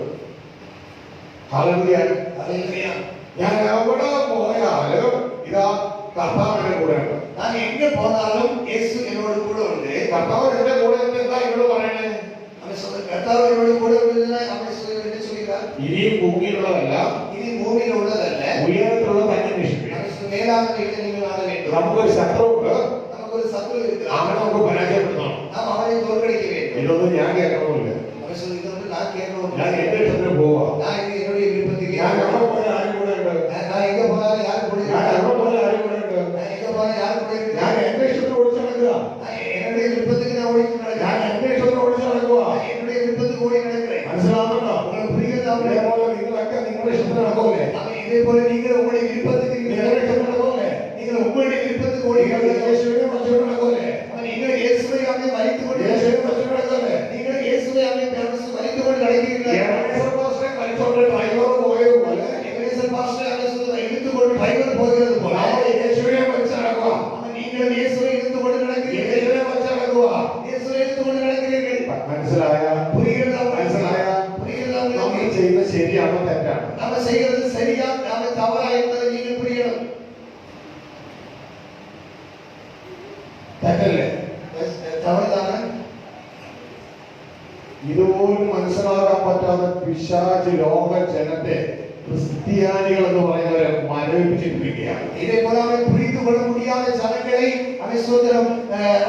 ഹല്ലേലൂയ. ஹல்லேலூயா. ഞാൻ എവിടെ പോയാലും ഇതാ കർത്താവിന്റെ കൂടെയുണ്ട്. நான் எங்க போனாலும் இயேசு என்னோட கூட உண்டு. കർത്താവ് എന്റെ കൂടെ എന്താ എന്നോട് പറയണേ? அவன் சொல்ற கர்த்தாവ് என்னோட கூட உண்டுன்னா அவன் என்ன சொல்கிறார்? ഇനിയും ഭൂമിയിലുള്ളതല്ല, இது பூமியில உள்ளதல்ல, ഉയരത്തിലുള്ള തന്നെ അന്വേഷിക്കുക. அவன் மேலானவைகளை நீங்கள் நாட வேண்டும். നമുക്കൊരു ശത്രുവുണ്ട്, நமக்கு ஒரு சத்துரு இருக்கிறார். അവനെ നമുക്ക് പരാജയപ്പെടുത്തണം. நாம் அவனை தோற்கடிக்க வேண்டும். ഇതൊന്നും ഞാൻ കേൾക്കണമില്ല. அவன் சொல்லி இது வந்து நான் கேட்கணும். ഞാൻ എന്റെ ഇഷ്ടത്തിന് പോവാ. நான் இது என்னுடைய விருப்பத்துக்கு ഞാൻ എവിടെ പോയാൽ ആരും കൂടെ ഉണ്ട്. நான் எங்க போனாலும் யாரு கூட ഞാൻ இருக்கிறார்? എവിടെ പോയാൽ ആരും കൂടെ ഉണ്ട്. நான் எங்க போனாலும் யாரு கூட ഞാൻ இருக்கிறார்? എന്റെ ഇഷ്ടത്തിന് ഓടിച്ചു നടക്കുക. என்னுடைய விருப்பத்துக்கு நான் ஓடி ഞാൻ நடக்கிறேன். എന്റെ ഇഷ്ടത്തിന് ഓടിച്ചു നടക്കുക. என்னுடைய விருப்பத்துக்கு ஓடி நடக்கிறேன். മനസ്സിലാവുന്നുണ്ടോ? உங்களுக்கு புரிகிறதா? അതേപോലെ നിങ്ങളൊക്കെ നിങ്ങളുടെ ഇഷ്ടത്തിന് നടക്കൂലേ? இதே போல நீங்கள் உங்களுடைய விருப்பத்துக்கு നിങ്ങളുടെ ഇഷ്ടത്തിന് നടക്കൂലേ? நீங்கள் உங்களுடைய விருப்பத்துக்கு ஓடி നിങ്ങൾ യേശുവിനെ മറ്റൊരു നടക്കൂലേ? நீங்கள் இயேசுவை அங்கே மறித்து கொண்டு യേശുവിനെ മറ്റൊരു നടക്കൂലേ? நீங்கள் இயேசுவை அங்கே மறித்து கொண்டு நடக்கிறீர்கள். എബനേസർ പാസ്റ്ററെ മരിച്ചോണ്ട് ഡ്രൈവർ പോയതുപോലെ எபனேசர் பாஸ்டர் அங்கே சொல்ல இழுத்து கொண்டு டிரைவர் போகிறது போல നമ്മൾ യേശുവിനെ മരിച്ചു നടക്കുക. நீங்கள் இயேசுவை இழுத்து கொண்டு நடக்கிறீர்கள். യേശുവിനെ മരിച്ചു നടക്കുക. இயேசுவை இழுத்து கொண்டு நடக்கிறீர்கள். മനസ്സിലായ? புரிகிறதா? മനസ്സിലായ? புரிகிறதா? നമ്മൾ ചെയ്യുന്നത് ശരിയാണോ തെറ്റാണോ? நாம செய்யறது சரியா நாம தவறா என்பதை நீங்கள் புரியணும். തെറ്റല്ലേ? தவறுதானே? ഇതുപോലും മനസ്സിലാക്കാൻ പറ്റാത്ത പിശാച് ലോക ജനത്തെ ക്രിസ്ത്യാനികൾ എന്ന് പറയുന്നവരെ മരവിപ്പിച്ചിട്ടിരിക്കുകയാണ്. இதே போல அவன் புரிந்து கொள்ள முடியாத ஜனங்களை அவன் சோதரம்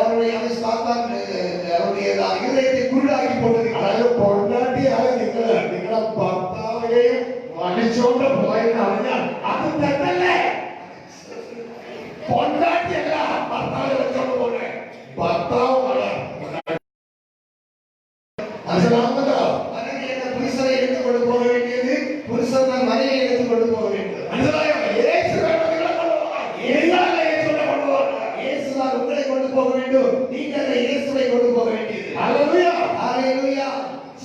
அவருடைய அவன் சாத்தான் அவருடைய இதயத்தை குருடாக்கி போட்டிருக்கிறான். അതായത് പൊണ്ടാട്ടിയായ നിങ്ങളുടെ ഭർത്താവിനെയും വലിച്ചോണ്ട് പോയെന്ന് അറിഞ്ഞാൽ അത് തെറ്റല്ലേ? പൊണ്ടാട്ടിയല്ല ഭർത്താവ് വെച്ചോണ്ട് പോലെ ഭർത്താവാണ്. മനസ്സിലാവുന്നുണ്ടോ? மனைவி என்ற புருஷனை எடுத்துக்கொண்டு போக வேண்டியது புருஷன் தான் மனைவியை எடுத்துக்கொண்டு போக வேண்டும். മനസ്സിലായോ? യേശു വേണം നിങ്ങളെ കൊണ്ടുപോകാൻ. യേശുവല്ല യേശുവിനെ കൊണ്ടുപോകാൻ. இயேசு தான் உங்களை கொண்டு போக வேண்டும். நீங்கள் இயேசுவை கொண்டு போக வேண்டியது. ഹല്ലേലൂയ. ஹல்லேலூயா.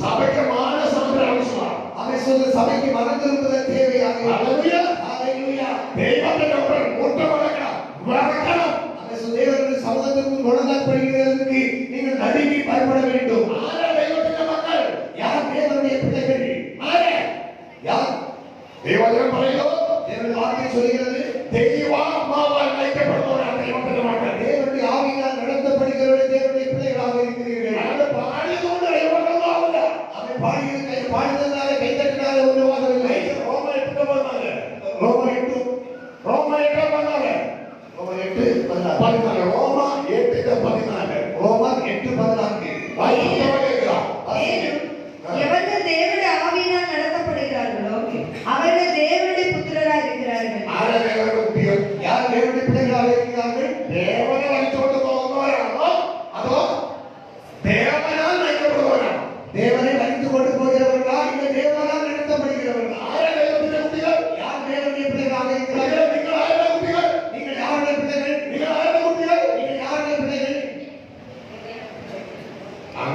സഭയ്ക്ക് മാനസാന്തരം ആവശ്യമാണ്. அவன் சொல்ற சபைக்கு மனம் திரும்புதல் தேவையாக ഹല്ലേലൂയ. ஹல்லேலூயா. ദൈവത്തിന്റെ മുമ്പിൽ മുട്ടുമടക്കണം, വിറക്കണം. அவன் சொல்ற தேவனுடைய சமூகத்திற்கு முழங்கப்படுகிறதுக்கு நீங்கள் நடுங்கி பயப்பட வேண்டும். ആരാ ദൈവത്തിന്റെ മക്കൾ? யார் தேவனுடைய பிள்ளைகள்? ആരെ? யார்? ദൈവവചനം പറയുന്നു, தேவனுடைய வார்த்தை சொல்கிறது ദൈവാത്മാവാൽ നയിക്കപ്പെടുന്നവരാണ് ദൈവത്തിന്റെ മക്കൾ. தேவனுடைய ஆவியினால் நடத்தப்படுகிறவர்கள் தேவனுடைய பிள்ளைகளாக இருக்கிறீர்கள்.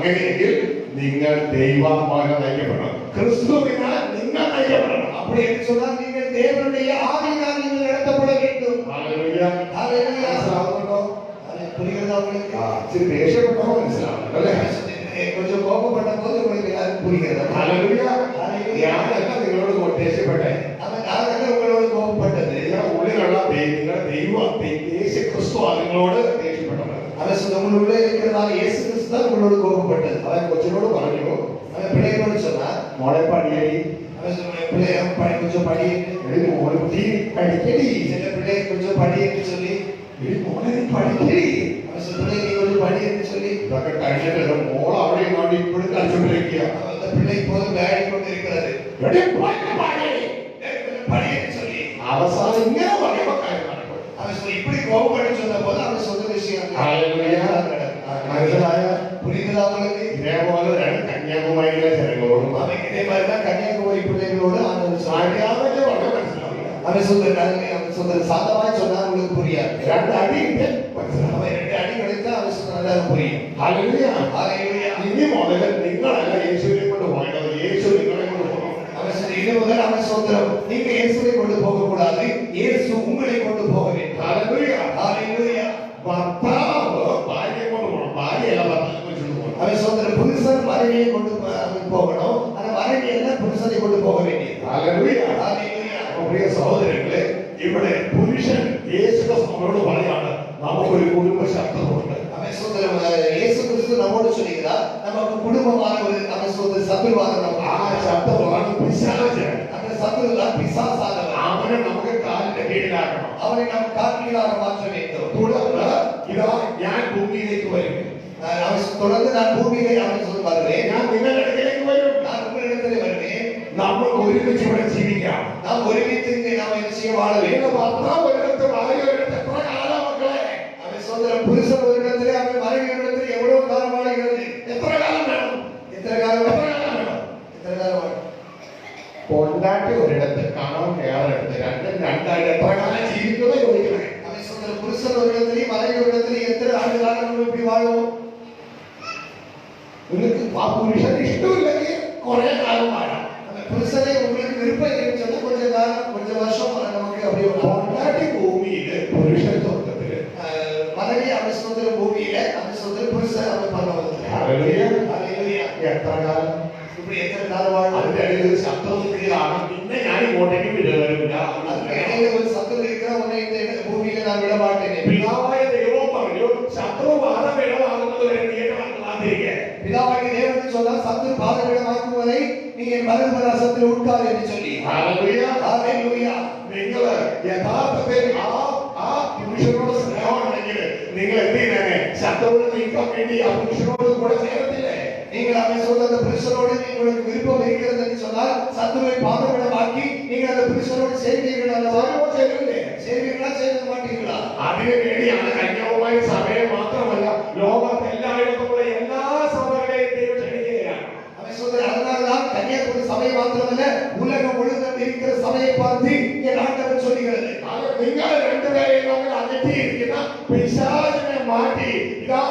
അങ്ങനെയെങ്കിൽ നിങ്ങൾ ദൈവാത്മാവിനെ നയിക്കപ്പെടണം. ക്രിസ്തുവിനാൽ നിങ്ങൾ നയിക്കപ്പെടണം. அப்படி என்று சொன்னால் நீங்கள் தேவனுடைய ஆவியினால் நீங்கள் நடத்தப்பட வேண்டும். ഹല്ലേലൂയ. ஹalleluya. മനസ്സിലാവുന്നുണ്ടോ? புரிகிறதா உங்களுக்கு? ഇച്ചിരി ദേഷ്യപ്പെട്ടോ മനസ്സിലാവുന്നുണ്ട് അല്ലേ? கொஞ்சம் கோபப்பட்ட போது உங்களுக்கு எல்லாரும் புரிகிறதா? ഹല്ലേലൂയ. ഞാനല്ല നിങ്ങളോട് ദേഷ്യപ്പെട്ടെ. நானല്ല உங்களோട് கோபப்பட்டது. നിങ്ങളുടെ ഉള്ളിലുള്ള നിങ്ങളുടെ ദൈവം യേശു ക്രിസ്തു നിങ്ങളോട് ദേഷ്യപ്പെട്ടത്. அவன் உங்களுள்ளே இருக்கிறதான இயேசு கிறிஸ்து தான் உங்களோട് கோபப்பட்டது. അവൻ കൊച്ചിനോട് പറഞ്ഞു, அவன் பிள்ளைகளோடு சொன்னார், മോളെ പണിയടി. அவன் சொன்ன பிள்ளை கொஞ்சம் படின்னு മോളെ കുട്ടി പഠിക്കടി. சில பிள்ளை கொஞ்சம் படின்னு சொல்லி മോളെ നീ പഠിക്കടി. அவன் சொன்ன பிள்ளை நீ கொஞ்சம் படின்னு சொல்லி ഇതൊക്കെ കഴിഞ്ഞിട്ട് മോൾ അവിടെ നോണ്ടി ഇപ്പോഴും കളിച്ചോണ്ടിരിക്കുക. அந்த பிள்ளை இப்போது விளையாடி கொண்டிருக்கிறது. படின்னு சொல்லி അവസാനം ഇങ്ങനെ പറയുമ്പോ കാര്യം നടക്കും. அவன் இப்படி கோபப்பட்டு சொன்ன போது அவன் சொந்த விஷயம் മനസ്സിലായ? புரியுதா உங்களுக்கு? ഇതേപോലെ കന്യാകുമാരിയിലെ ജനങ്ങളോടും அவன் இதே மாதிரி தான் கன்னியாகுமரி பிள்ளைகளோடு ஆண்டவர் சொன்னார். അറിയാതെ വളരെ മനസ്സിലാവില്ല. அவன் சொல்ற சாதமாய் சொன்னா உங்களுக்கு புரியாது. രണ്ടടിയുണ്ട് മനസ്സിലാവും. அவன் 2 அடி கிடைத்தா அவன் சொன்னதா புரியும். ഹല്ലേലൂയ. ஹalleluya. ഇനി മുതൽ നിങ്ങളല്ല യേശുവിനെ കൊണ്ട് പോകേണ്ടത്, യേശു നിങ്ങളെ കൊണ്ട് പോകണം. அவன் சொன்ன இனி முதல் அவன் சொல்றான், நீங்க இயேசுவை கொண்டு போக கூடாது, இயேசு உங்களை கொண்டு போக வேண்டும். ഹല്ലേലൂയ. ஹalleluya. ഭർത്താവ് ഭാര്യയെ കൊണ്ട് പോകണം, ഭാര്യയല്ല ഭർത്താവിനെ വെച്ചുകൊണ്ട് പോകണം. அவன் சொல்ற புருஷன் மனைவியை கொண்டு போகணும், ஆனா மனைவி எல்லாம் புருஷனை கொண்டு போக வேண்டியது. ഹല്ലേലൂയ. ஹalleluya. പ്രിയ സഹോദരങ്ങളെ, ഇവിടെ പുരുഷൻ യേശുവിന്റെ നമ്മളോട് പറയാണ്, നമുക്കൊരു കുടുംബ ശബ്ദമുണ്ട്. அவன் சொல்ற இயேசு கிறிஸ்து நம்மோடு சொல்லுகிறார், நமக்கு குடும்பமான ஒரு அவன் சொல்ற சத்துருவாக நம்ம ആ ശബ്ദമാണ് പിശാച്. அந்த சத்துரு தான் பிசாசானவன். അവനെ നമുക്ക് കാലിന്റെ കീഴിലാക്കണം. அவனை நாம் காற்கீழாக மாற்ற வேண்டும். തുടർന്ന് ഇതാ ഞാൻ ഭൂമിയിലേക്ക് വരും, அவன் தொடர்ந்து நான் பூமியிலே அவன் சொல்லி வருவேன், ഞാൻ നിങ്ങളുടെ അടുക്കലേക്ക് വരും, நான் உங்களிடத்திலே வருவேன், നമ്മൾ ഒരുമിച്ച് ഇവിടെ ജീവിക്കാം. நாம் ஒருமித்து இங்கே நாம் என்ன செய்ய வாழ வேண்டும். നിങ്ങളുടെ ഭർത്താവ് ഒരിടത്ത് ഭാര്യ ഒരിടത്ത് എത്ര കാലം മക്കളെ? அவன் சொல்ற புருஷன் ஒரு இடத்திலே அவன் மனைவி ஒரு இடத்திலே எவ்வளவு காலம் வாழுகிறது? എത്ര കാലം വേണം? எத்தனை காலம் എത്ര வேணும்? കാലം വേണം? எத்தனை காலம் வேணும்? കൊണ്ടാട്ടി ഒരിടത്ത് കണവൻ വേറൊരിടത്ത്, രണ്ടും രണ്ടായിട്ട് എത്ര കാലം ജീവിക്കുന്നത് ചോദിക്കണേ. அவன் சொல்ற புருஷன் ஒரு இடத்திலே மனைவி ஒரு இடத்திலே எத்தனை ஆண்டு காலம் நம்ம இப்படி வாழுவோம்? നിങ്ങൾക്ക് ആ പുരുഷന് ഇഷ്ടമില്ലെങ്കിൽ കുറെ കാലം വാഴാം. அந்த புருஷனை உங்களுக்கு விருப்பம் இல்லைன்னு சொன்னா கொஞ்சம் காலம் கொஞ்சம் வருஷம் நமக்கு அப்படியே കൊണ്ടാട്ടി ഭൂമിയില് പുരുഷൻ സ്വർഗത്തില്. மனைவி அவன் சொல்ற பூமியில அவன் சொல்ற புருஷன் அவன் பரலோகத்திலே. ഹല്ലേലൂയ. ஹalleluya. എത്ര കാലം? இப்படி எத்தனை காலம் வாழும்? അതിന്റെ ഇടയിൽ ഒരു ശബ്ദം നിൽക്കുകയാണ്, പിന്നെ ഞാൻ ഇങ്ങോട്ടേക്ക് വിടുകയില്ല. அதுக்கு இடையில ஒரு சத்துரு இருக்கிற உன்னை இந்த பூமியில நான் விட மாட்டேன். പിതാവായ ദൈവം പറഞ്ഞു, ശത്രു പാദപീഠമാകുന്നത് വരെ നീ എന്റെ മക്കളാതിരിക്കെ. பிதாவாகிய தேவன் சொன்னார், சத்துரு பாதபீடமாக்கும் வரை நீ என் வலதுபராசத்தில் உட்கார் என்று சொல்லி. ഹല്ലേലൂയ. ஹalleluya. നിങ്ങള് യഥാർത്ഥത്തിൽ ആ പുരുഷനോട് സ്നേഹമുണ്ടെങ്കിൽ നിങ്ങൾ എന്ത് ചെയ്തേ? ശത്രുവിനെ നീക്കാൻ വേണ്ടി ആ പുരുഷനോട് കൂടെ ചേർത്തില്ലേ? நீங்கள் அவன் சொல்ற அந்த புருஷனோடு உங்களுக்கு விருப்பம் இருக்கிறது என்று சொன்னால் சத்துருவை பாதபீடமாக்கி நீங்கள் அந்த புருஷனோடு சேர்வீர்கள் அல்லவா? சேர்வீர்களா செய்ய மாட்டீர்களா? അതിനു വേണ്ടിയാണ് കന്യാകുമാരി സഭയെ മാത്രമല്ല ലോകത്തെല്ലായിടത്തുമുള്ള എല്ലാ സഭകളെയും ദൈവം ക്ഷണിക്കുകയാണ്. அவன் சொல்ற அதனால்தான் கன்னியாகுமரி சபை மாத்திரமல்ல உலகம் முழுவதும் இருக்கிற சபையை பார்த்து இங்கே ஆண்டவர் சொல்லுகிறது, അത് നിങ്ങൾ രണ്ടുപേരെയും തമ്മിൽ അകറ്റിയിരിക്കുന്ന പിശാചിനെ മാറ്റി ഇതാ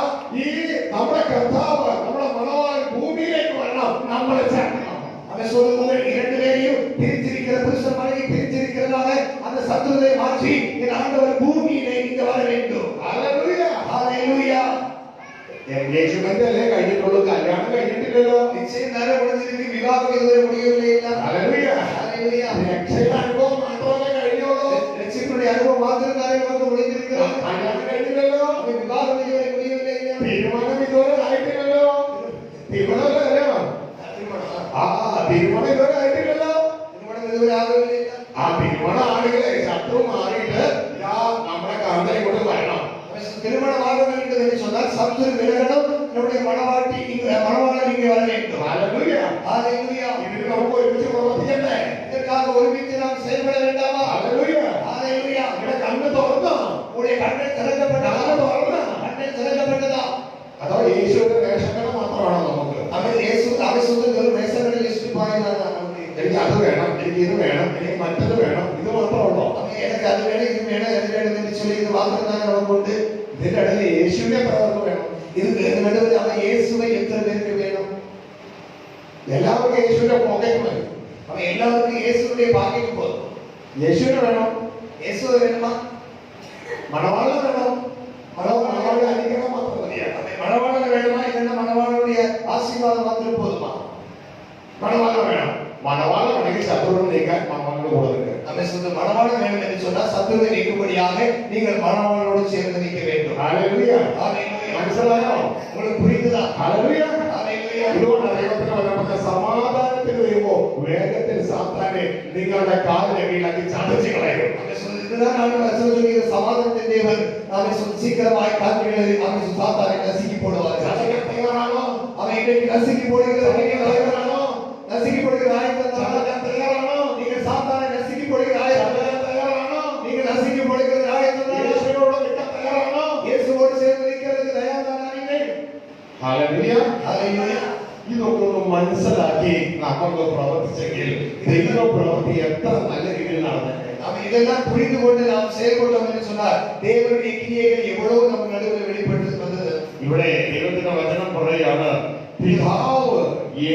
ഈ നമ്മുടെ കർത്താവ് നമ്മുടെ മണവാളൻ ഭൂമിയിലേക്ക് വരണം, നമ്മളെ ചേർക്കണം. அவன் சொல்ற உங்கள் 2 பேரையும் பிரித்திருக்கிற புருஷன் மனைவி பிரித்திருக்கிறதால அந்த சத்துருவை மாற்றி என் ஆண்டவர் பூமியிலே இங்க வர வேண்டும். ഹല്ലേലൂയ. ஹalleluya. എൻഗേജ്മെന്റ് അല്ലേ കഴിഞ്ഞിട്ടുള്ളൂ, കല്യാണം കഴിഞ്ഞിട്ടില്ലല്ലോ. நிச்சயம் நேரம் முடிஞ்சிருக்கு, விவாகம் இதுவரை முடியவில்லை. ഹല്ലേലൂയ. ஹalleluya. രക്ഷയുടെ അനുഭവം മാത്രമല്ലേ കഴിഞ്ഞുള്ളൂ, ரட்சிப்புடைய அனுபவம் மாத்திரம் நேரம் வந்து முடிந்திருக்கிறது. കല്യാണം കഴിഞ്ഞില്ലല്ലോ, விவாகம் இதுவரை முடியவில்லை. തീരുമാനം ഇതുവരെ ആയിട്ടില്ലല്ലോ. തീരുമാനം അറിയാമോ? ആ തീരുമാനം ഇതുവരെ ആയിട്ടില്ലല്ലോ. திருமணம் இதுவரை ஆகவில்லை. ആ തീരുമാനം ആണെങ്കിലേ ശത്രു മാറിയിട്ട് നമ്മുടെ കാന്തനെ കൊണ്ട് വരണം. திருமணம் ஆக வேண்டும் என்று சொன்னால் சத்துரு விலகணும், நம்முடைய மணவாட்டி மணவாளன் இங்கே வர வேண்டும். ഹല്ലേലൂയ. ஹalleluya. ഇതിന് നമുക്ക് ഒരുമിച്ച് പ്രവർത്തിക്കണ്ടേ? இதற்காக ஒருமித்து நாம் செயல்பட வேண்டாமா? ഹല്ലേലൂയ. ஹalleluya. ഇവിടെ കണ്ണ് തുറന്നോ? உடைய கண்கள் திறக்கப்பட்டதா? கண்கள் திறக்கப்பட்டதா? അതോ യേശുവിന്റെ വേഷങ്ങൾ മാത്രമാണോ നമുക്ക്? அவன் இயேசு அவசுத்தம் ஒரு வேஷங்களில் லிஸ்ட் பாயினானா நமக்கு? എനിക്ക് അത് വേണം, എനിക്ക് ഇത് വേണം, എനിക്ക് മറ്റത് വേണം, ഇത് മാത്രമുണ്ടോ? அவன் எனக்கு அது வேணும் இது வேணும் அது வேணும் என்று சொல்லி இது மாத்திரம் தான் நமக்கு உண்டு. ഇതിന്റെ ഇടയിൽ യേശുവിനെ പ്രവർത്തനം വേണം. இதுக்கு நடுவில் அவன் இயேசுவை எத்தனை பேருக்கு എല്ലാവർക്കും യേശുവിന്റെ പോക്കറ്റ് മതി. அவன் எல்லாருக்கும் இயேசுடைய பாக்கெட் போதும். യേശുവിനെ വേണം, இயேசுவை வேணுமா? മണവാളനെ വേണം. മണവാളനെ അനുഗ്രഹം മാത്രം മതിയാ. அவன் மணவாளன் வேணுமா? இல்லைன்னா மணவாளனுடைய ஆசீர்வாதம் மாத்திரம் போதுமா? മണവാളനെ വേണം. മണവാളൻ ഉണ്ടെങ്കിൽ ശത്രുവിനെ നീക്കാൻ മണവാളന്റെ കൂടെ നിൽക്കുക. அவன் சொல்ற மணவாளன் வேணும் என்று சொன்னால் சத்துருவை நீக்கும்படியாக நீங்கள் மணவாளனோடு சேர்ந்து நிற்க வேண்டும். ഹല്ലേലൂയ. ஹல்லேலூயா. മനസ്സിലായോ? உங்களுக்கு புரியுதா? ഹല്ലേലൂയ. ஹல்லேலூயா. ഇതുകൊണ്ട് ദൈവത്തിന് നമുക്ക് സമാധാനത്തിന് വരുമ്പോ വേഗത്തിൽ സാത്താനെ നിങ്ങളുടെ കാലിന്റെ കീഴിലാക്കി ചതച്ച് കളയും. அவன் சொல்ற இதுதான் நான் சொல்லுகிற சமாதானத்தின் தேவன். அவன் சொல்ற சீக்கிரமாய் கால்களை அவன் சாத்தானை நசுக்கி போடுவார். ചതയ്ക്കാൻ തയ്യാറാണോ? அவன் இன்றைக்கு நசுக்கி போடுகிற തയ്യാറാണോ? நசுக்கி போடுகிற ஆயுதம் ചതയ്ക്കാൻ തയ്യാറാണോ? நீங்கள் சாத்தானை நசுக்கி போடுகிற ஆயுதம் ചതയ്ക്കാൻ തയ്യാറാണോ? நீங்கள் நசுக்கி போடுகிற ஆயுதம் യേശുവിനോട് നിൽക്കാൻ തയ്യാറാണോ? இயேசுவோடு சேர்ந்து நிற்கிறதுக்கு தயாரானா நீங்கள்? ഹല്ലേലൂയ. ஹல்லேலூயா. ഇതൊക്കെ ഒന്ന് മനസ്സിലാക്കി നമുക്ക് പ്രവർത്തിച്ചെങ്കിൽ ദൈവപ്രവൃത്തി എത്ര നല്ല രീതിയിൽ നടന്നേനെ. அவன் இதெல்லாம் புரிந்து கொண்டு நாம் செயல்பட்டோம் என்று சொன்னார் தேவனுடைய கிரியைகள் எவ்வளவு நம்ம நடுவில் வெளிப்பட்டு வந்தது. ഇവിടെ ദൈവത്തിന്റെ വചനം പറയാണ്, പിതാവ്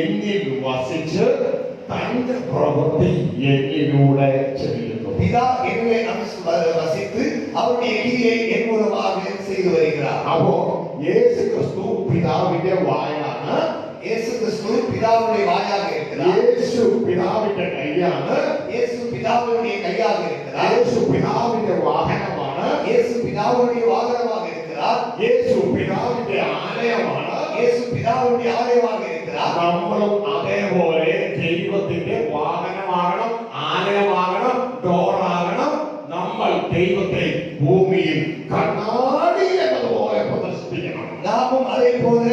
എന്നിൽ വസിച്ച് തന്റെ പ്രവൃത്തി എന്നിലൂടെ ചെയ്യുന്നു. பிதா என்னுடைய வசித்து அவருடைய கிரியை என் மூலமாக செய்து வருகிறார். അപ്പോ യേശു ക്രിസ്തു പിതാവിന്റെ വായാണ്, இயேசு கிறிஸ்து பிதாவுடைய வாயாக இருக்கிறார். യേശു പിതാവിന്റെ കൈയാണ്, இயேசு பிதாவுடைய கையாக இருக்கிறார். യേശു പിതാവിന്റെ വാഹനമാണ്, இயேசு பிதாவுடைய வாகனமாக இருக்கிறார். യേശു പിതാവിന്റെ ആലയമാണ്. இயேசு பிதாவுடைய ஆலயமாக இருக்கிறார். നമ്മളും അതേപോലെ ദൈവത്തിന്റെ വാഹനമാകണം, ആലയമാകണം, ഡോറാകണം. നമ്മൾ ദൈവത്തെ ഭൂമിയിൽ കണ്ണാടി എന്നതുപോലെ പ്രദർശിപ്പിക്കണം. நாமும் அதே போல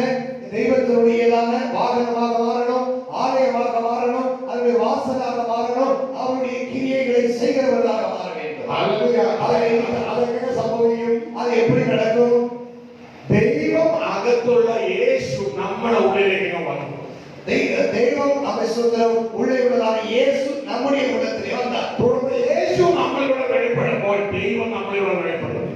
தெய்வத்தினுடையதான வாகனமாக மாறணும், ஆலயமாக மாறணும், அதனுடைய வாசலாக மாறணும், அவருடைய கிரியைகளை செய்கிறவர்களாக மாற வேண்டும். ഹല്ലേലൂയ. അതെങ്ങനെ സംഭവിക്കും? அது எப்படி நடக்கும்? ദൈവം അകത്തുള്ള യേശു നമ്മുടെ ഉള്ളിലേക്ക് വന്നു. தெய்வம் அவசுந்தரம் உள்ளே உள்ளதான இயேசு நம்முடைய உள்ளத்திலே வந்தார். തുടർന്ന് യേശു നമ്മളിലൂടെ വെളിപ്പെടുമ്പോൾ ദൈവം നമ്മളിലൂടെ വെളിപ്പെടും.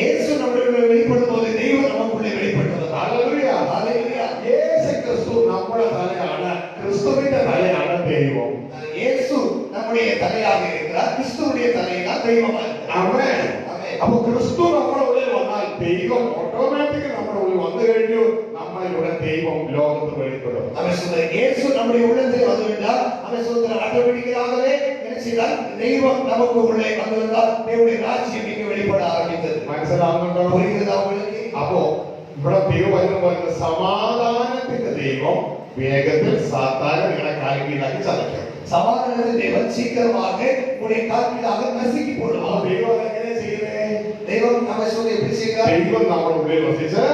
இயேசு நம்முடைய வெளிப்படும் போது தெய்வம் நமக்குள்ளே வெளிப்படுவது. ഹല്ലേലൂയ. ஹல்லேலூயா. യേശു ക്രിസ്തു നമ്മുടെ തലയാണ്, ക്രിസ്തുവിന്റെ തലയാണ് ദൈവം. இயேசு நம்முடைய தலையாக இருக்கிறார், கிறிஸ்துவுடைய தலையாக தெய்வமாக இருக்கிறார். ആമേൻ. ஆமென். അപ്പൊ ക്രിസ്തു നമ്മുടെ ഉള്ളിൽ വന്നാൽ ദൈവം ഓട്ടോമാറ്റിക്കലി നമ്മുടെ ഉള്ളിൽ വന്നു കഴിഞ്ഞു. നമ്മളിലൂടെ ദൈവം ലോകത്ത് വെളിപ്പെടും. அவன் சொல்ற இயேசு நம்முடைய உள்ளத்திலே வந்துவிட்டால் அவன் சொல்ற ஆட்டோமேட்டிக்கலாகவே என்ன செய்தால் தெய்வம் நமக்கு உள்ளே வந்துவிட்டால் தேவனுடைய ராஜ்யம் இங்கு வெளிப்பட ஆரம்பித்தது. മനസ്സിലാവുന്നുണ്ടോ? புரியுதா உங்களுக்கு? അപ്പോ ഇവിടെ ദൈവവചനം പറയുന്നത് സമാധാനത്തിന്റെ ദൈവം വേഗത്തിൽ സാത്താനെ നിങ്ങളുടെ കാലിക്കീഴാക്കി ചതയ്ക്കും. சமாதானத்தின் தேவன் சீக்கிரமாக உடைய கால்கீழாக நசுக்கி ആ போடுவார். ദൈവം എങ്ങനെ ചെയ്യുന്നേ? தெய்வம் நம்ம சொல்ல எப்படி செய்கிறார்? ദൈവം നമ്മുടെ ഉള്ളിൽ വസിച്ച്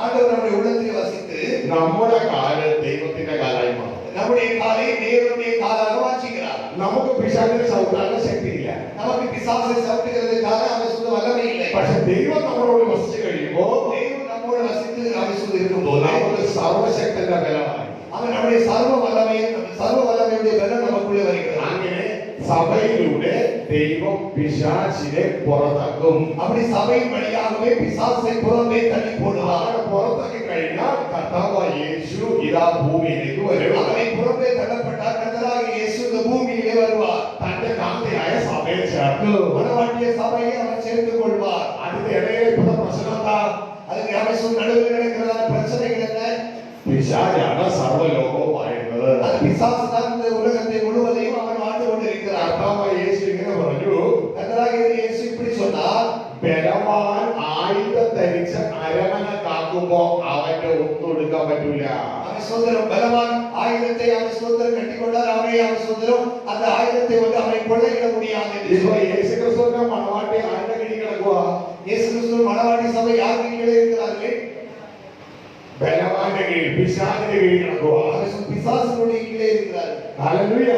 ஆண்டவர் நம்முடைய உள்ளத்தில் வசித்து നമ്മുടെ കാല് ദൈവത്തിന്റെ കാലായി മാറും. நம்முடைய காலை தேவனுடைய காலாக மாற்றுகிறார். നമുക്ക് പിശാചിനെ ചവിട്ടാനുള്ള ശക്തിയില്ല. நமக்கு பிசாசை சவுட்டுகிறதுக்காக அவன் சொல்ல வல்லமை இல்லை. പക്ഷെ ദൈവം നമ്മുടെ ഉള്ളിൽ വസിച്ചു കഴിയുമ്പോ தெய்வம் நம்மோடு வசித்து அவன் சொல்ல இருக்கும்போது നമുക്ക് സർവശക്തന്റെ ബലമായി. அவன் நம்முடைய சர்வ வல்லமையுடைய பலம் நமக்குள்ளே வருகிறது. അങ്ങനെ സഭയിലൂടെ ദൈവം പിശാചിനെ പുറത്താക്കും. அப்படி சபையின் வழியாகவே பிசாசை புறம்பே தள்ளி போடுவார். അങ്ങനെ പുറത്താക്കി കഴിഞ്ഞാൽ കർത്താവായ യേശു ഇതാ ഭൂമിയിലേക്ക് വരും. அவனை புறம்பே தள்ளப்பட்டால் கர்த்தராகிய இயேசு இந்த பூமியிலே வருவார். തന്റെ കാന്തയായ സഭയെ ചേർത്ത് மனவாட்டிய சபையை அவன் சேர்த்துக் கொள்வார். അതിന്റെ ഇടയിൽ ഇപ്പോഴത്തെ പ്രശ്നം എന്താ? அதுக்கு அவன் சொன்ன நடுவில் நடக்கிறதான பிரச்சனைகள் என்ன? പിശാചാണ് സർവ്വലോകവുമായിരുന്നത്. அது பிசாசு தான் இந்த உலகத்தை முழுவதையும் அவன் ஆண்டு கொண்டிருக்கிறார். കർത്താവായ യേശു ഇങ്ങനെ പറഞ്ഞു, கர்த்தராகிய இயேசு இப்படி சொன்னார், ബലവാൻ ആയുധം ധരിച്ച് അരമന കാക്കുമ്പോ അവന്റെ ഒന്നും എടുക്കാൻ പറ്റൂല. அவன் சுதந்திரம் பலவான் ஆயுதத்தை அவன் சுதந்திரம் கட்டிக்கொண்டார். அவன் சுதந்திரம் அந்த ஆயுதத்தை வந்து அவனை கொள்ளையிட முடியாது. ഇപ്പൊ യേശു ക്രിസ്തുവിന്റെ മണവാട്ടി ആരുടെ കീഴിൽ കിടക്കുക? இயேசு கிறிஸ்து மனவாட்டி சபை யாருக்கு கீழே இருக்கிறார்கள்? ബലവാന്റെ കീഴിൽ, പിശാചിന്റെ കീഴിൽ കിടക്കുക. அவன் பிசாசுடைய கீழே இருக்கிறார்கள். ഹല്ലേലൂയ.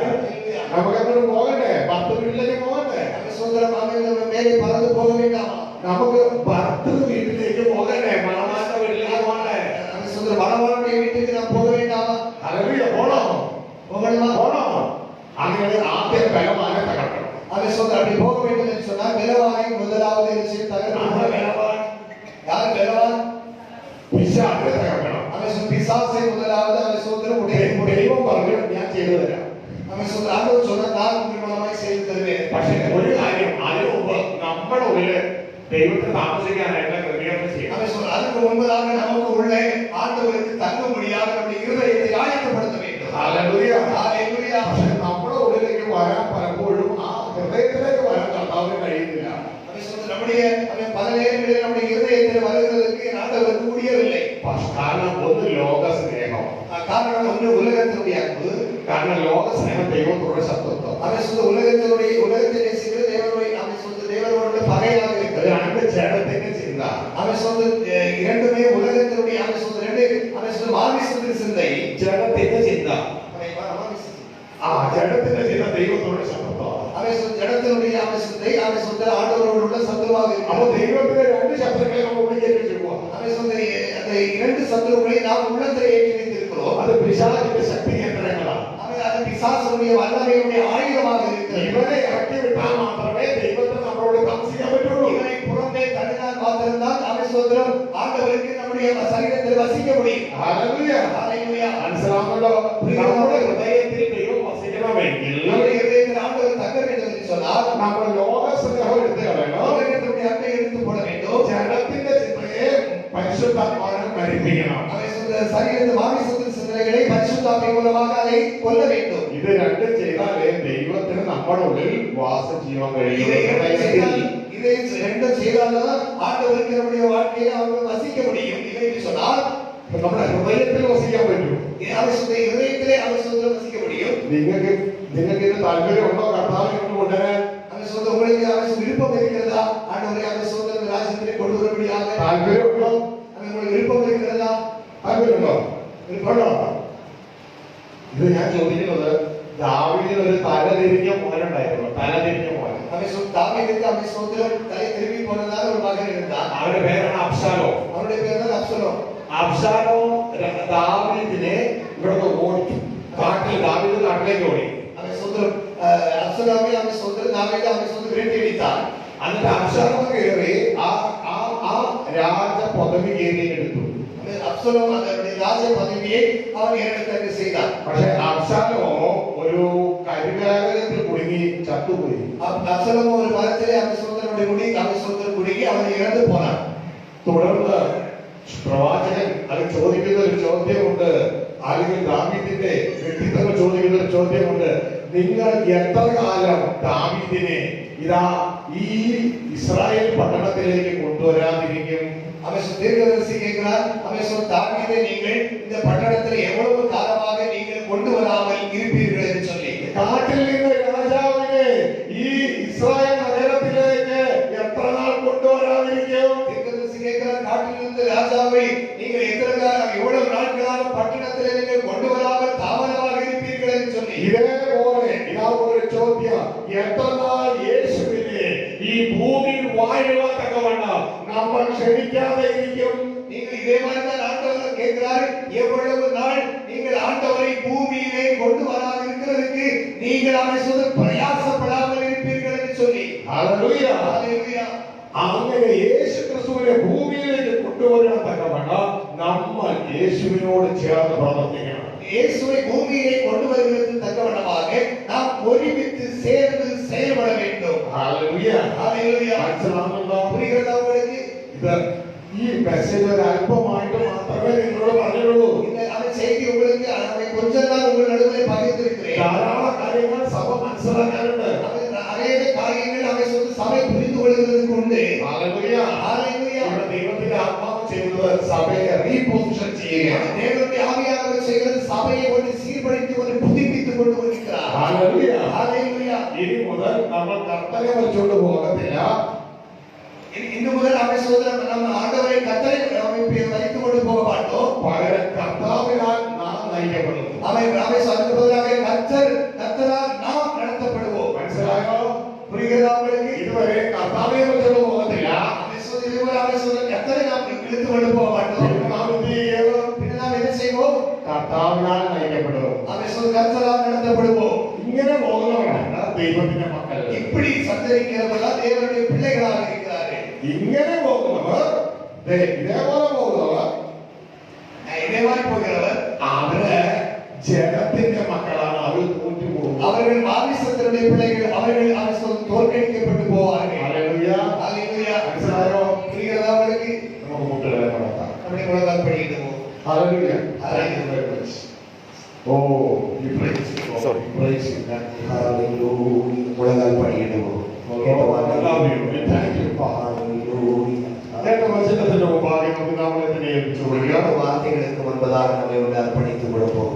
നമുക്ക് അങ്ങോട്ട് പോകണ്ടേ? 10 വീട്ടിലേക്ക് പോകണ്ടേ? அவன் சுதந்திரம் அவன் மேலே பறந்து போக வேண்டாமா? നമുക്ക് ഭർത്തൃ വീട്ടിലേക്ക് പോകണ്ടേ? മണവാന്റെ വീട്ടിലേക്ക് പോകണ്ടേ? அவன் சுதந்திரம் மனவாளுடைய வீட்டுக்கு நாம் போக வேண்டாமா? ഹല്ലേലൂയ. പോണോ? போகணுமா? പോണോ? അങ്ങനെ ആദ്യം ബലവാനെ തകർക്കണം. அவன் சுதந்திரம் அப்படி போக வேண்டும் என்று சொன்னால் பலவானை முதலாவது നമ്മുടെ தகர்த்து ബലവാൻ யார் பலவான்? പിശാചിനെ തകർക്കണം. அவன் பிசாசை முதலாவது அவன் சோதனை உடைய ദൈവം പറഞ്ഞു ഞാൻ ചെയ്തു തരാം. அவன் சொல்ற ஆண்டவர் சொன்னா நான் உங்கள் மூலமாய் செய்து தருவேன். പക്ഷേ ഒരു കാര്യം, അതിനു മുമ്പ് നമ്മുടെ ഉള്ളില് ദൈവത്തിന് താമസിക്കാനായിട്ടുള്ള ക്രമീകരണം ചെയ്യണം. அவன் சொல்ற அதுக்கு முன்பதாக நமக்கு உள்ளே ஆண்டவருக்கு தங்க முடியாத நம்முடைய இருதயத்தை ஆயத்தப்படுத்த வேண்டும். ഹല്ലേലൂയ. ஹalleluya. പക്ഷേ നമ്മുടെ ഉള്ളിലേക്ക് വരാൻ പലപ്പോഴും ആ ഹൃദയത്തിലേക്ക് വരാൻ കർത്താവിന് കഴിയുന്നില്ല. அவன் சொல்ற நம்முடைய பல நேரங்களில் நம்முடைய இருதயத்தில் வருவதற்கு ஆண்டவருக்கு முடியவில்லை. കാരണം ഒന്ന് ലോക സ്നേഹം, காரணம் ஒன்று உலகத்தினுடைய அன்பு, കാരണം ലോക സ്നേഹം ദൈവത്തോടുള്ള ശത്രുത്വം. அவன் சொல்ற உலகத்தை நேசிக்கிற தேவனுடைய அவன் சொல்ற தேவனோட பகையாக இருக்கிறது. രണ്ട് ജഡത്തിന്റെ ചിന്ത. அவன் சொல்ற இரண்டுமே உலகத்தினுடைய அவன் சொல்ற ரெண்டு அவன் சொல்ற மாமிசத்தின் சிந்தை, ജഡത്തിന്റെ ചിന്ത, ജഡത്തിന്റെ ചിന്ത ദൈവത്തോടുള്ള ശത്രുത്വം. அவன் சொல்ற ஜடத்தினுடைய அவன் சிந்தை அவன் சொல்ற ஆண்டவரோடு உள்ள சத்துருவாக അപ്പൊ இருக்கிறது. ദൈവത്തിന്റെ രണ്ട് ശത്രുക്കളെ നമ്മൾ ഉള്ളിലേക്ക് ചെയ്യുക. அவன் சொல்ற அந்த இரண்டு சத்துருக்களை நாம் உள்ளத்தில் ஏற்றி வைத்திருக்கிறோம். അത് പിശാചിന്റെ ശക്തി കേന്ദ്രങ്ങളാണ്. அது பிசாசுடைய வல்லமையுடைய ஆயுதமாக இருக்கிறது. ഇവനെ ഇറക്കി വിട്ടാൽ മാത്രമേ ദൈവത്തിന് നമ്മളോട് താമസിക്കാൻ പറ്റുള്ളൂ. இவனை புறம்பே தள்ளினால் மாத்திரம்தான் அவன் சோதரம் ஆண்டவருக்கு நம்முடைய சரீரத்தில் வசிக்க முடியும். ഹല്ലേലൂയ. ஹalleluya. മനസ്സിലാവുന്നല്ലോ? നമ്മുടെ ഹൃദയത്തിൽ ദൈവം വസിക്കണമെങ്കിൽ நம்முடைய இதயத்தில் ஆண்டவர் தங்க வேண்டும் என்று சொன்னால் നമ്മൾ ലോക സ്നേഹം എടുത്ത് കളയണം. உலகத்தினுடைய அன்பை எடுத்து போட வேண்டும். ജഡത്തിന്റെ ചിന്തയെ പരിശുദ്ധാത്മാവിനെ മരിപ്പിക്കണം. அவன் சொல்ற சரீரத்து மாமிசத்தின் சிந்தனைகளை பரிசுத்தாவின் மூலமாக அதை கொல்ல வேண்டும். ഇത് രണ്ടും ചെയ്താലേ ദൈവത്തിന് നമ്മുടെ ഉള്ളിൽ വാസം ചെയ്യാൻ இதை കഴിയും. ரெண்டும் செய்தால்தான் ஆண்டவருக்கு நம்முடைய வாழ்க்கையை அவர்கள் வசிக்க முடியும். இல்லை என்று சொன்னால் നമ്മുടെ ഹൃദയത്തിൽ വസിക്കാൻ പറ്റും. அவன் சொல்ற இதயத்திலே அவன் சொல்ற வசிக்க முடியும். നിങ്ങൾക്ക് ഇത് താല്പര്യമുണ്ടോ കർത്താവിനെ കൊണ്ട് കൊണ്ടുവരാൻ? அவன் சொல்ற உங்களுக்கு அவன் விருப்பம் இருக்கிறதா ஆண்டவரை அவன் சொல்ற ராஜ்யத்திலே கொண்டு வரும்படியாக താല്പര്യമുണ്ടോ? அவன் உங்களுக்கு விருப்பம் இருக்கிறதா? താല്പര്യമുണ്ടോ? ഉണ്ടോ? ഇത് ഞാൻ ചോദിക്കുന്നത്, ദാവീദിന് ഒരു തലതിരിഞ്ഞ മോനുണ്ടായിരുന്നു. തലതിരിഞ്ഞ മോൻ. அவன் தாவீதுக்கு அவன் சோதரம் தலை திரும்பி போனதாக ஒரு மகன் இருந்தான். അവരുടെ പേരാണ് അബ്ശാലോം. அவனுடைய பேர் தான் அப்சலோம். അബ്ശാലോം ദാവീദിനെ ഇവിടുന്ന് ഓടിച്ചു. കാട്ടിൽ ദാവീദ് കാട്ടിലേക്ക് ഓടി. அவன் சோதரம் அப்சலோமை அவன் சோதரம் தாவீது அவன் சோதரம் விரட்டி அடித்தான். എന്നിട്ട് അബ്ശാലോം കയറി ആ രാജ പദവി കയറി എടുത്തു. அப்சலோம் அவனுடைய ராஜ பதவியை அவன் ஏறெடுக்க செய்தான். പക്ഷെ അബ്ശാലോം ഒരു കരികാലത്തിൽ കുടുങ്ങി ചത്തുപോയി. அப்சலோம் ஒரு மரத்திலே அவன் சோதரனுடைய முடி அவன் சோதரன் குடுங்கி அவன் இறந்து போனான். തുടർന്ന് പ്രവാചകൻ അത് ചോദിക്കുന്ന ഒരു ചോദ്യമുണ്ട്. അല്ലെങ്കിൽ ദാവീദിന്റെ വ്യക്തിത്വങ്ങൾ ചോദിക്കുന്ന ഒരു ചോദ്യമുണ്ട്. നിങ്ങൾ എത്ര കാലം ദാവീദിനെ ഇതാ ഈ ഇസ്രായേൽ പട്ടണത്തിലേക്ക് കൊണ്ടുവരാതിരിക്കും? அவன் தீர்க்கதரிசி கேட்கிறார். அவன் சொல் தாவீதை நீங்கள் இந்த பட்டணத்தில் எவ்வளவு காலமாக நீங்கள் கொண்டு வராமல் இருப்பீர்கள் என்று சொல்லி. കാട്ടിൽ നിന്ന് രാജാവിനെ ഈ ഇസ്രായേൽ നഗരത്തിലേക്ക് എത്ര നാൾ കൊണ്ടുവരാതിരിക്കും? தீர்க்கதரிசி கேட்கிறார். காட்டிலிருந்து ராஜாவை நீங்கள் எத்தனை காலம் எவ்வளவு நாட்களாக பட்டணத்தில் நீங்கள் கொண்டு வராமல் தாமதமாக இருப்பீர்கள் என்று சொல்லி. ഇതേപോലെ ഇതാ ഒരു ചോദ്യം, എത്ര നാൾ യേശുവിനെ ഈ ഭൂമിയിൽ വാഴുവാൻ തക്കവണ്ണം നമ്മൾ ക്ഷണിക്കാതെ ഇരിക്കും? நீங்கள் இதே மாதிரி தான் ஆண்டவர் கேட்கிறார். எவ்வளவு நாள் நீங்கள் ஆண்டவரை பூமியிலே கொண்டு வராமல் இருக்கிறதுக்கு நீங்கள் அவரை சொல்ல பிரயாசப்படாமல் இருப்பீர்கள் என்று சொல்லி. ഹല്ലേലൂയ. ஹalleluya. അങ്ങനെ യേശു ക്രിസ്തുവിനെ ഭൂമിയിലേക്ക് കൊണ്ടുവരാൻ തക്കവണ്ണം നമ്മൾ യേശുവിനോട് ചേർന്ന് പ്രവർത്തിക്കണം. இயேசுவை பூமியிலே கொண்டு வருவதற்கு தக்கவண்ணமாக நாம் ஒருமித்து சேர்ந்து செயல்பட வேண்டும். ഹല്ലേലൂയ. ஹalleluya. മനസ്സിലാവുന്നുണ്ടോ? புரிகிறதா உங்களுக்கு? ഇത് ഈ മെസ്സേജ് ഒരു അല്പമായിട്ട് മാത്രമേ നിങ്ങളോട് പറഞ്ഞുള്ളൂ. இந்த அந்த செய்தி உங்களுக்கு அதை கொஞ்சம் தான் உங்கள் நடுவில் பகிர்ந்திருக்கிறேன். ധാരാളം കാര്യങ്ങൾ സഭ മനസ്സിലാക്കാനുണ്ട്. அநேக காரியங்கள் அவை சொல்லி சபை புரிந்து கொள்வதற்கு உண்டு. ഹല്ലേലൂയ. ஹalleluya. ഇവിടെ ദൈവത്തിന്റെ ആത്മാവ് ചെയ്യുന്നത് സഭയെ റീപൊസിഷൻ ചെയ്യുകയാണ്. தேவனுடைய ஆவியானவர் செய்கிறது சபையை ஒன்று சீர்படுத்தி ஒன்று புதுப்பித்துக் கொண்டு வருகிறார். ഹല്ലേലൂയ. ஹalleluya. ഇനി മുതൽ നമ്മൾ കർത്തനെ വലിച്ചുകൊണ്ട് പോകത്തില്ല. இன்று முதல் அவை சோதரம் நம்ம ஆண்டவரை கர்த்தரை வைத்துக் கொண்டு போக மாட்டோம். പകരം കർത്താവിനാൽ നാം നയിക്കപ്പെടുന്നു. அவை சொல்லுக்கு பதிலாக கர்த்தரால் நாம் நடத்தப்படுவோம். മനസ്സിലായോ? புரிகிறதா உங்களுக்கு? ഇതുവരെ കർത്താവിനെ വലിച്ചുകൊണ്ട് പോകത്തില്ല. அவை சொல்ற கர்த்தரை நாம் இழுத்து கொண்டு போக மாட்டோம். നാം എന്ത് ചെയ്യും? பின்ன நாம் என்ன செய்வோம்? കർത്താവിനാൽ നയിക്കപ്പെടും. அவை சொல்ற கர்த்தரால் நடத்தப்படுவோம். ഇങ്ങനെ പോകുന്നവരാണ് ദൈവത്തിന്റെ മക്കൾ. இப்படி சஞ்சரிக்கிறவர்கள் தேவனுடைய பிள்ளைகளாக இருக்கிறார்கள். ഇങ്ങനെ പോകുന്നവർ ഇതേപോലെ പോകുന്നവർ விரைவாய் போகிறவர் അവര് ജഡത്തിന്റെ മക്കളാണ്. അവർ തോറ്റുപോകും. அவர்கள் மாமிசத்தினுடைய பிள்ளைகள். அவர்கள் தோற்கடிக்கப்பட்டு போவார்கள். ഹല്ലേലൂയ. ஹalleluya. മനസ്സിലായോ? புரிகிறதா உங்களுக்கு? നമുക്ക് മുട്ടുകളെ നടത്താം. நம்முடைய முழங்கால் படியிட்டு போவோம். ഹല്ലേലൂയ. ഹല്ലേലൂയ. ഓ ഈ പ്രൈസ് സോറി പ്രൈസ് ஹalleluya. முழங்கால் படியிட்டு போவோம். താങ്ക് യു വചനത്തിന്റെ മുമ്പാകെ നമുക്ക് നമ്മളെ തന്നെ ഏൽപ്പിച്ചു കൊടുക്കുക. வார்த்தைகளுக்கு முன்பதாக நம்மை வந்து அர்ப்பணித்து கொடுப்போம்.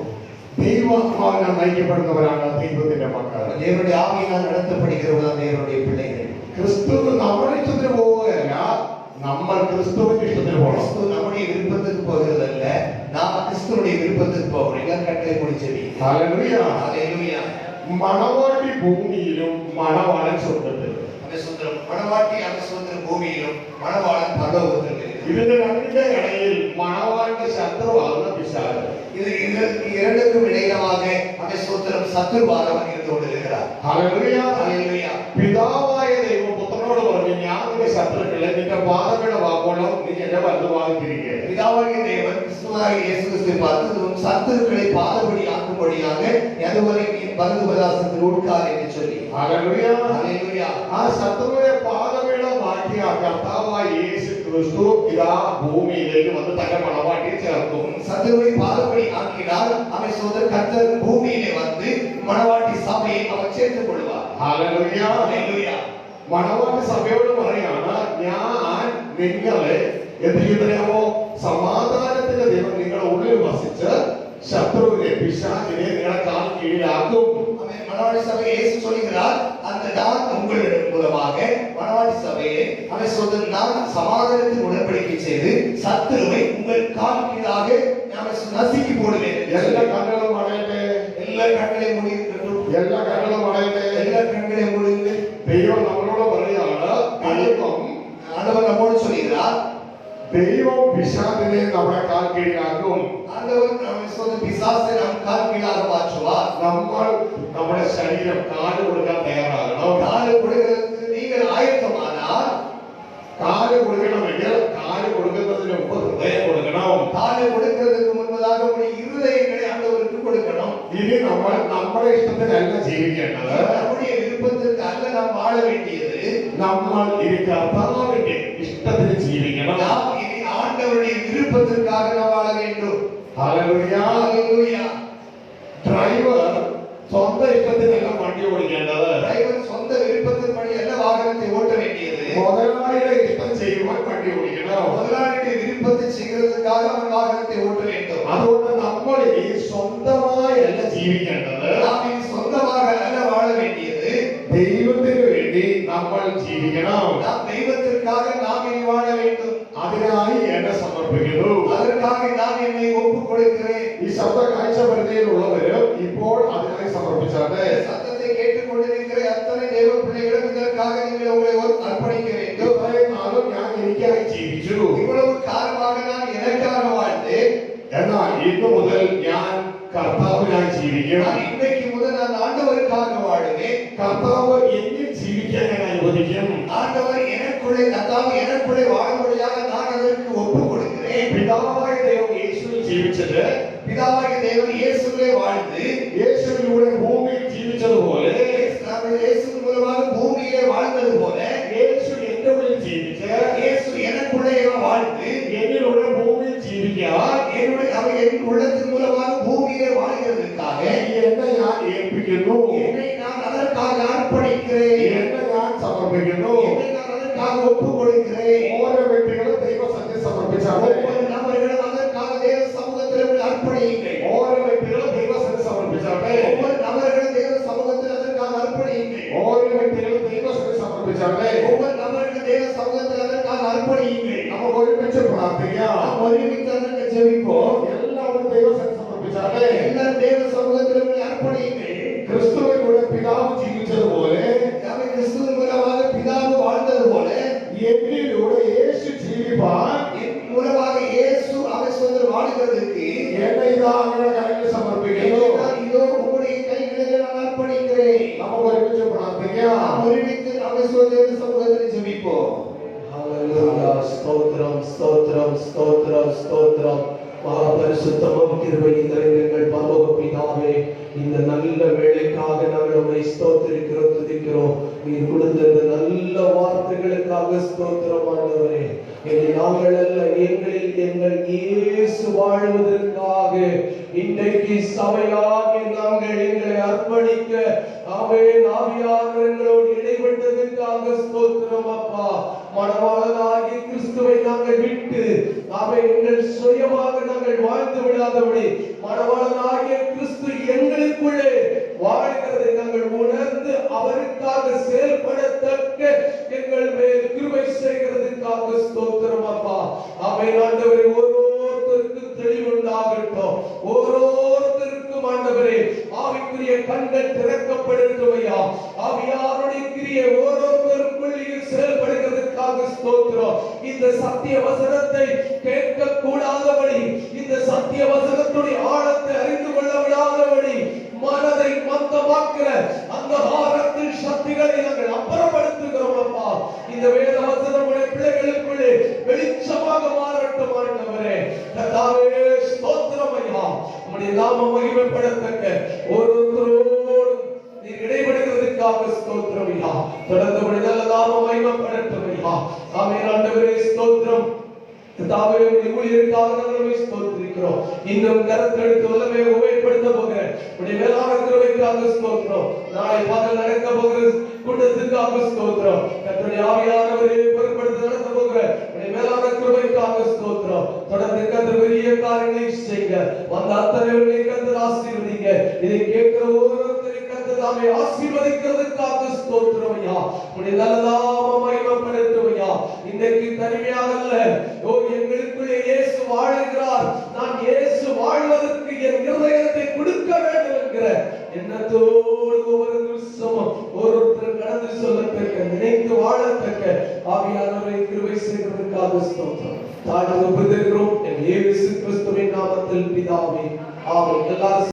ദൈവാത്മാവിനാൽ നയിക്കപ്പെടുന്നവരാണ് ദൈവത്തിന്റെ മക്കൾ. தேவனுடைய ஆவியினால் நடத்தப்படுகிறவர்கள் தேவனுடைய பிள்ளைகள். ക്രിസ്തു നമ്മുടെ ഇഷ്ടത്തിന് പോവുകയല്ല, നമ്മൾ ക്രിസ്തുവിന്റെ ഇഷ്ടത്തിന് പോകണം. கிறிஸ்து நம்முடைய விருப்பத்துக்கு போகிறதல்ல, நாம் கிறிஸ்துவுடைய விருப்பத்துக்கு போகிறோம். எல்லாம் கட்டளை முடிச்சது. ഹല്ലേലൂയ. ஹalleluya. മണവാട്ടി ഭൂമിയിലും മണവാളൻ സ്വർഗ്ഗത്തിലും. மணவாட்டி அவன் பூமியிலும் மணவாளன் பரலோகத்திலும். ഇതിന്റെ രണ്ടിന്റെ ഇടയിൽ മണവാളിന്റെ ശത്രുവാകുന്ന പിശാച്. இது இரண்டுக்கும் இடையிலமாக அவன் சோத்திரம் சத்துருவானவன் இருந்து கொண்டிருக்கிறார். ഹല്ലേലൂയ. ஹalleluya. പിതാവായ ദൈവം പുത്രനോട് പറഞ്ഞു, ഞാൻ നിന്റെ ശത്രുക്കളെ നിന്റെ പാദങ്ങളുടെ വാക്കോളം നീ എന്റെ വലതുഭാഗത്തിരിക്കുക. பிதாவாகிய தேவன் கிறிஸ்துவாகிய இயேசு கிறிஸ்துவை பார்த்து உன் சத்துருக்களை பாதபடி ஆக்கும்படியாக எதுவரை நீ வலது பதாசத்தில் உட்கார் என்று சொல்லி. ഹല്ലേലൂയ. ஹalleluya. ആ ശത്രുവിനെ പാദപീഠമാക്കിയ കർത്താവായ യേശു ക്രിസ്തു ഇതാ ഭൂമിയിലേക്ക് വന്ന് തന്റെ മണവാട്ടിയെ ചേർക്കും. சத்துருவை பாதபடி ஆக்கினால் அவன் சோதர் கர்த்தர் பூமியிலே வந்து மணவாட்டி சபையை அவன் சேர்த்துக் கொள்வார். ഹല്ലേലൂയ. ஹalleluya. മണവാട്ടി സഭയോട് പറയാണ്, ഞാൻ നിങ്ങളെ എന്ത് ചെയ്യുന്നറിയാമോ? സമാധാനത്തിന്റെ ദൈവം നിങ്ങളുടെ ഉള്ളിൽ വസിച്ച് ശത്രുവിനെ പിശാചിനെ നിങ്ങളുടെ കാൽ കീഴിലാക്കും. அவன் மணவாட்டி சபையை இயேசு சொல்கிறார், அந்த நான் உங்களிடம் மூலமாக மணவாட்டி சபையை அவன் சொல்றது, நான் சமாதானத்தின் உடன்படிக்கை செய்து சத்துருவை உங்கள் கால் கீழாக நசுக்கி போடுவேன். എല്ലാ കണ്ണുകളും അടയട്ടെ. எல்லா கண்களையும் மூடியிருக்கட்டும். എല്ലാ കണ്ണുകളും അടയട്ടെ. எல்லா கண்களையும் மூடிந்து ദൈവം നമ്മളോട് പറയാണ്, ஆண்டவர் நம்மோடு சொல்கிறார், ദൈവം പിശാചിനെ നമ്മുടെ കാൽ കീഴിലാക്കും. ஆண்டவர் அவன் சொல்ற பிசாசை நம் கால் கீழாக மாற்றுவார். നമ്മൾ നമ്മുടെ ശരീരം കാല് കൊടുക്കാൻ തയ്യാറാകണം. காலை கொடுக்கிறதுக்கு நீங்கள் ஆயத்தமானால், കാല് കൊടുക്കണമെങ്കിൽ കാല് കൊടുക്കുന്നതിന് മുമ്പ് ഹൃദയം കൊടുക്കണം. காலை கொடுக்கிறதுக்கு முன்பதாக உங்களுடைய இருதயங்களை ஆண்டவருக்கு கொடுக்கணும். ഇനി നമ്മൾ നമ്മുടെ ഇഷ്ടത്തിനല്ല ജീവിക്കേണ്ടത്. நம்முடைய விருப்பத்திற்கு அல்ல நாம் வாழ வேண்டியது. നമ്മൾ ഇനി കർത്താവിന്റെ ഇഷ്ടത്തിന് ജീവിക്കണം. நாம் இனி ஆண்டவருடைய விருப்பத்திற்காக நாம் வாழ வேண்டும். ഹല്ലേലൂയ. ஹalleluya. ഡ്രൈവർ സ്വന്തം ഇഷ്ടത്തിനല്ല വണ്ടി ഓടിക്കേണ്ടത്. டிரைவர் சொந்த விருப்பத்தின்படி அல்ல வாகனத்தை ஓட்ட வேண்டியது. മുതലാളിയുടെ ഇഷ്ടം ചെയ്യുവാൻ വണ്ടി ഓടിക്കണം. முதலாளியுடைய விருப்பத்தை செய்கிறதுக்காக அவன் வாகனத்தை ஓட்ட வேண்டும். അതുകൊണ്ട് നമ്മൾ ഇനി സ്വന്തമായല്ല ജീവിക്കേണ്ടത്. நாம் இனி சொந்தமாக அல்ல வாழ வேண்டியது. ദൈവത്തിന് വേണ്ടി നമ്മൾ ജീവിക്കണം. நாம் தெய்வத்திற்காக நாம் இனி வாழ வேண்டும். അതിനായി എന്നെ സമർപ്പിക്കുന്നു. அதற்காக நான் என்னை ஒப்புக் கொடுக்கிறேன். ഈ ശബ്ദ കാഴ്ച പരിധിയിലുള്ളവര് ഇപ്പോൾ അതിനായി സമർപ്പിച്ചാട്ടെ. சத்தத்தை கேட்டுக்கொண்டிருக்கிற அத்தனை தேவ பிள்ளைகளும் இதற்காக நீங்கள் உங்களை அர்ப்பணிக்க வேண்டும். ഇത്രയും നാളും ഞാൻ എനിക്കായി ജീവിച്ചു. இவ்வளவு காலமாக நான் எனக்காக வாழ்ந்தேன். എന്നാൽ ഇന്നു മുതൽ ഞാൻ കർത്താവിനായി ജീവിക്കും. நான் இன்றைக்கு முதல் நான் ஆண்டவருக்காக வாழுவேன். കർത്താവ് എന്നിൽ ജീവിക്കാൻ ഞാൻ അനുവദിക്കും. ஆண்டவர் எனக்குள்ளே கர்த்தாവ് எனக்குள்ளே வாழும்படியாக நான் அதற்கு ஒப்புக் கொடுக்கிறேன். പിതാവായ ദൈവം യേശുവിൽ ജീവിച്ചത്, பிதாவாகிய தேவன் இயேசுவிலே வாழ்ந்து യേശുവിലൂടെ ഭൂമിയിൽ ജീവിച്ചതുപോലെ இயேசு மூலமாக பூமியிலே வாழ்ந்தது போல യേശു എന്റെ ഉള്ളിൽ ജീവിച്ച് இயேசு எனக்குள்ளே வாழ்ந்து എന്നിലൂടെ ഭൂമിയിൽ ജീവിക്കാൻ என் உள்ளத்தின் மூலமாக பூமியிலே வாழ்கிறதுக்காக എന്നെ ഞാൻ ഏൽപ്പിക്കുന്നു. என்னை நான் அதற்காக அர்ப்பணிக்கிறேன். എന്നെ ഞാൻ സമർപ്പിക്കുന്നു. என்னை நான் அதற்காக ஒப்புக் கொடுக்கிறேன். ഓരോ വ്യക്തികളും ദൈവസന്നിധിയിൽ സമർപ്പിച്ചാണ്. ஒவ்வொரு நபர்களும் அதற்காக தேவ சமூகத்தில் அர்ப்பணியுங்கள். ഓരോ വ്യക്തികളും ദൈവസന്നിധിയിൽ സമർപ്പിച്ചാട്ടെ. ஒவ்வொரு நபர்களும் தேவ சமூகத்தில் அதற்காக அர்ப்பணியுங்கள். ഓരോ വ്യക്തികളും ദൈവസന്നിധിയിൽ സമർപ്പിച്ചാട്ടെ. ஒவ்வொரு நபர்களும் தேவ சமூகத்தில் அதற்காக அர்ப்பணியுங்கள். നമുക്ക് ഒരുമിച്ച് പ്രാർത്ഥിക്കാം. நாம் ஒருமித்து அதற்கு ஜெபிப்போம். എല്ലാവരും ദൈവസന്നിധിയിൽ സമർപ്പിച്ചാട്ടെ. எல்லாரும் தேவ சமூகத்தில் அர்ப்பணியுங்கள். ക്രിസ്തുവിലൂടെ പിതാവ് ജീവിച്ചതുപോലെ நாம் கிறிஸ்துவின் மூலமாக பிதாவு வாழ்ந்தது போல എന്നിലൂടെ യേശു ജീവിപ്പാൻ என் மூலமாக இயேசு அவர் சொந்த வாழ்கிறதுக்கு എന്നെ ഇതാ അങ്ങയുടെ കരങ്ങളിൽ സമർപ്പിക്കുന്നു. நான் இதோ உம்முடைய கைகளில் நான் அர்ப்பணிக்கிறேன். നമുക്ക് ഒരുമിച്ച് പ്രാർത്ഥിക്കാം. நாம் ஒருமித்து அவர் சொந்த சமூகத்தில் ஜெபிப்போம். ஹல்லேலூயா. ஸ்தோத்திரம் ஸ்தோத்திரம் ஸ்தோத்திரம் ஸ்தோத்திரம். மகாபரிசுத்த பரிசுத்தமும் கிருபையும் நிறைந்த எங்கள் பரலோக பிதாவே, இந்த நல்ல வேளைக்காக நாங்கள் உம்மை ஸ்தோத்திரிக்கிறோம், துதிக்கிறோம். நீர் கொடுத்த இந்த நல்ல வார்த்தைகளுக்காக ஸ்தோத்திரம் ஆண்டவரே. நாங்கள் அல்ல, எங்களில் எங்கள் இயேசு வாழ்வதற்காக இன்றைக்கு சபையாகி நாங்கள் எங்களை அர்ப்பணிக்க ஆவியானவர்களோடு இடைப்பட்டதற்காக ஸ்தோத்திரம் அப்பா. மணவாளனாகிய கிறிஸ்துவை நாங்கள் விட்டு எங்கள் சுயமாக நாங்கள் வாழ்ந்து விடாதபடி மணவாளனாகிய கிறிஸ்து எங்களுக்குள்ளே வாழ்கிறதை நாங்கள் உணர்ந்து அவருக்காக செயல்படத்தக்க எங்கள் மேல் கிருபை செய்கிறதுக்காக ஸ்தோத்திரம் அப்பா. ஆண்டவரே, ஓரோருத்தருக்கு தெளிவுண்டாகட்டும், ஓரோருத்தருக்கும் ஆண்டவரே ஆவிக்குரிய கண்கள் திறக்கப்படட்டும் ஐயா. ஆவியாருடைய கிரியை ஓரோருத்தருக்குள்ளே செயல்படுகிறதுக்காக ஸ்தோத்திரம். இந்த சத்திய வசனத்தை கேட்க கூடாதபடி, இந்த சத்திய வசனத்துடைய ஆழத்தை அறிந்து கொள்ள விடாதபடி மனதை மந்தமாக்குற அந்த ஆரத்தின் சக்திகளை நாங்கள் அப்புறப்படுத்துகிறோம் அப்பா. இந்த வேத வசனமுடைய பிள்ளைகளுக்குள்ளே வெளிச்சமாக மாறட்டும் ஆண்டவரே. கர்த்தாவே ஸ்தோத்திரம் ஐயா. உம்முடைய நாமம் மகிமைப்படத்தக்க ஒருவரோடும் நீர் இடைபடுகிறதுக்காக ஸ்தோத்திரம் ஐயா. தொடர்ந்து உம்முடைய நல்ல நாமம் மகிமைப்படட்டும் ஐயா. ஆமென் ஆண்டவரே ஸ்தோத்திரம். கர்த்தாவே, உம்முடைய ஊழியருக்காக நாங்கள் ஸ்தோத்திரிக்கிறோம். இன்னும் கரத்தெடுத்து வல்லமை உபயோகப்படுத்த போகிற உம்முடைய மேலான கிருபைக்காக ஸ்தோத்திரம். நாளை பகல் நடக்க போகிற கூட்டத்துக்காக ஸ்தோத்திரம். கர்த்தருடைய ஆவியானவரே பொறுப்படுத்த நடத்த போகிற உம்முடைய மேலான கிருபைக்காக ஸ்தோத்திரம். தொடர்ந்து கர்த்தர் பெரிய காரியங்களை செய்ய வந்த அத்தனை கர்த்தர் ஆசீர்வதிங்க. இதை கேட்கிற ஒவ்வொருத்தரையும் கர்த்தர் தாமே ஆசீர்வதிக்கிறதுக்காக ஸ்தோத்திரம் ஐயா. உம்முடைய நல்ல நாமம் மகிமைப்படட்டும் ஐயா. இன்றைக்கு தனிமையாக அல்ல, எங்களுக்குள்ளே இயேசு வாழுகிறார், நான் இயேசு வாழ்வதற்கு என் இருதயத்தை கொடுக்க வேண்டும் என்கிற எண்ணத்தோடு ஒவ்வொரு நிமிஷமும் ஒருத்தர் கடந்து சொல்லத்தக்க, நினைத்து வாழத்தக்க ஆவியானவரை கிருபை செய்வதற்காக ஸ்தோத்திரம். தாழ்ந்து ஒப்புதற்கிறோம் என் இயேசு கிறிஸ்துவின் நாமத்தில் பிதாவே, ஆமென். எல்லாரும்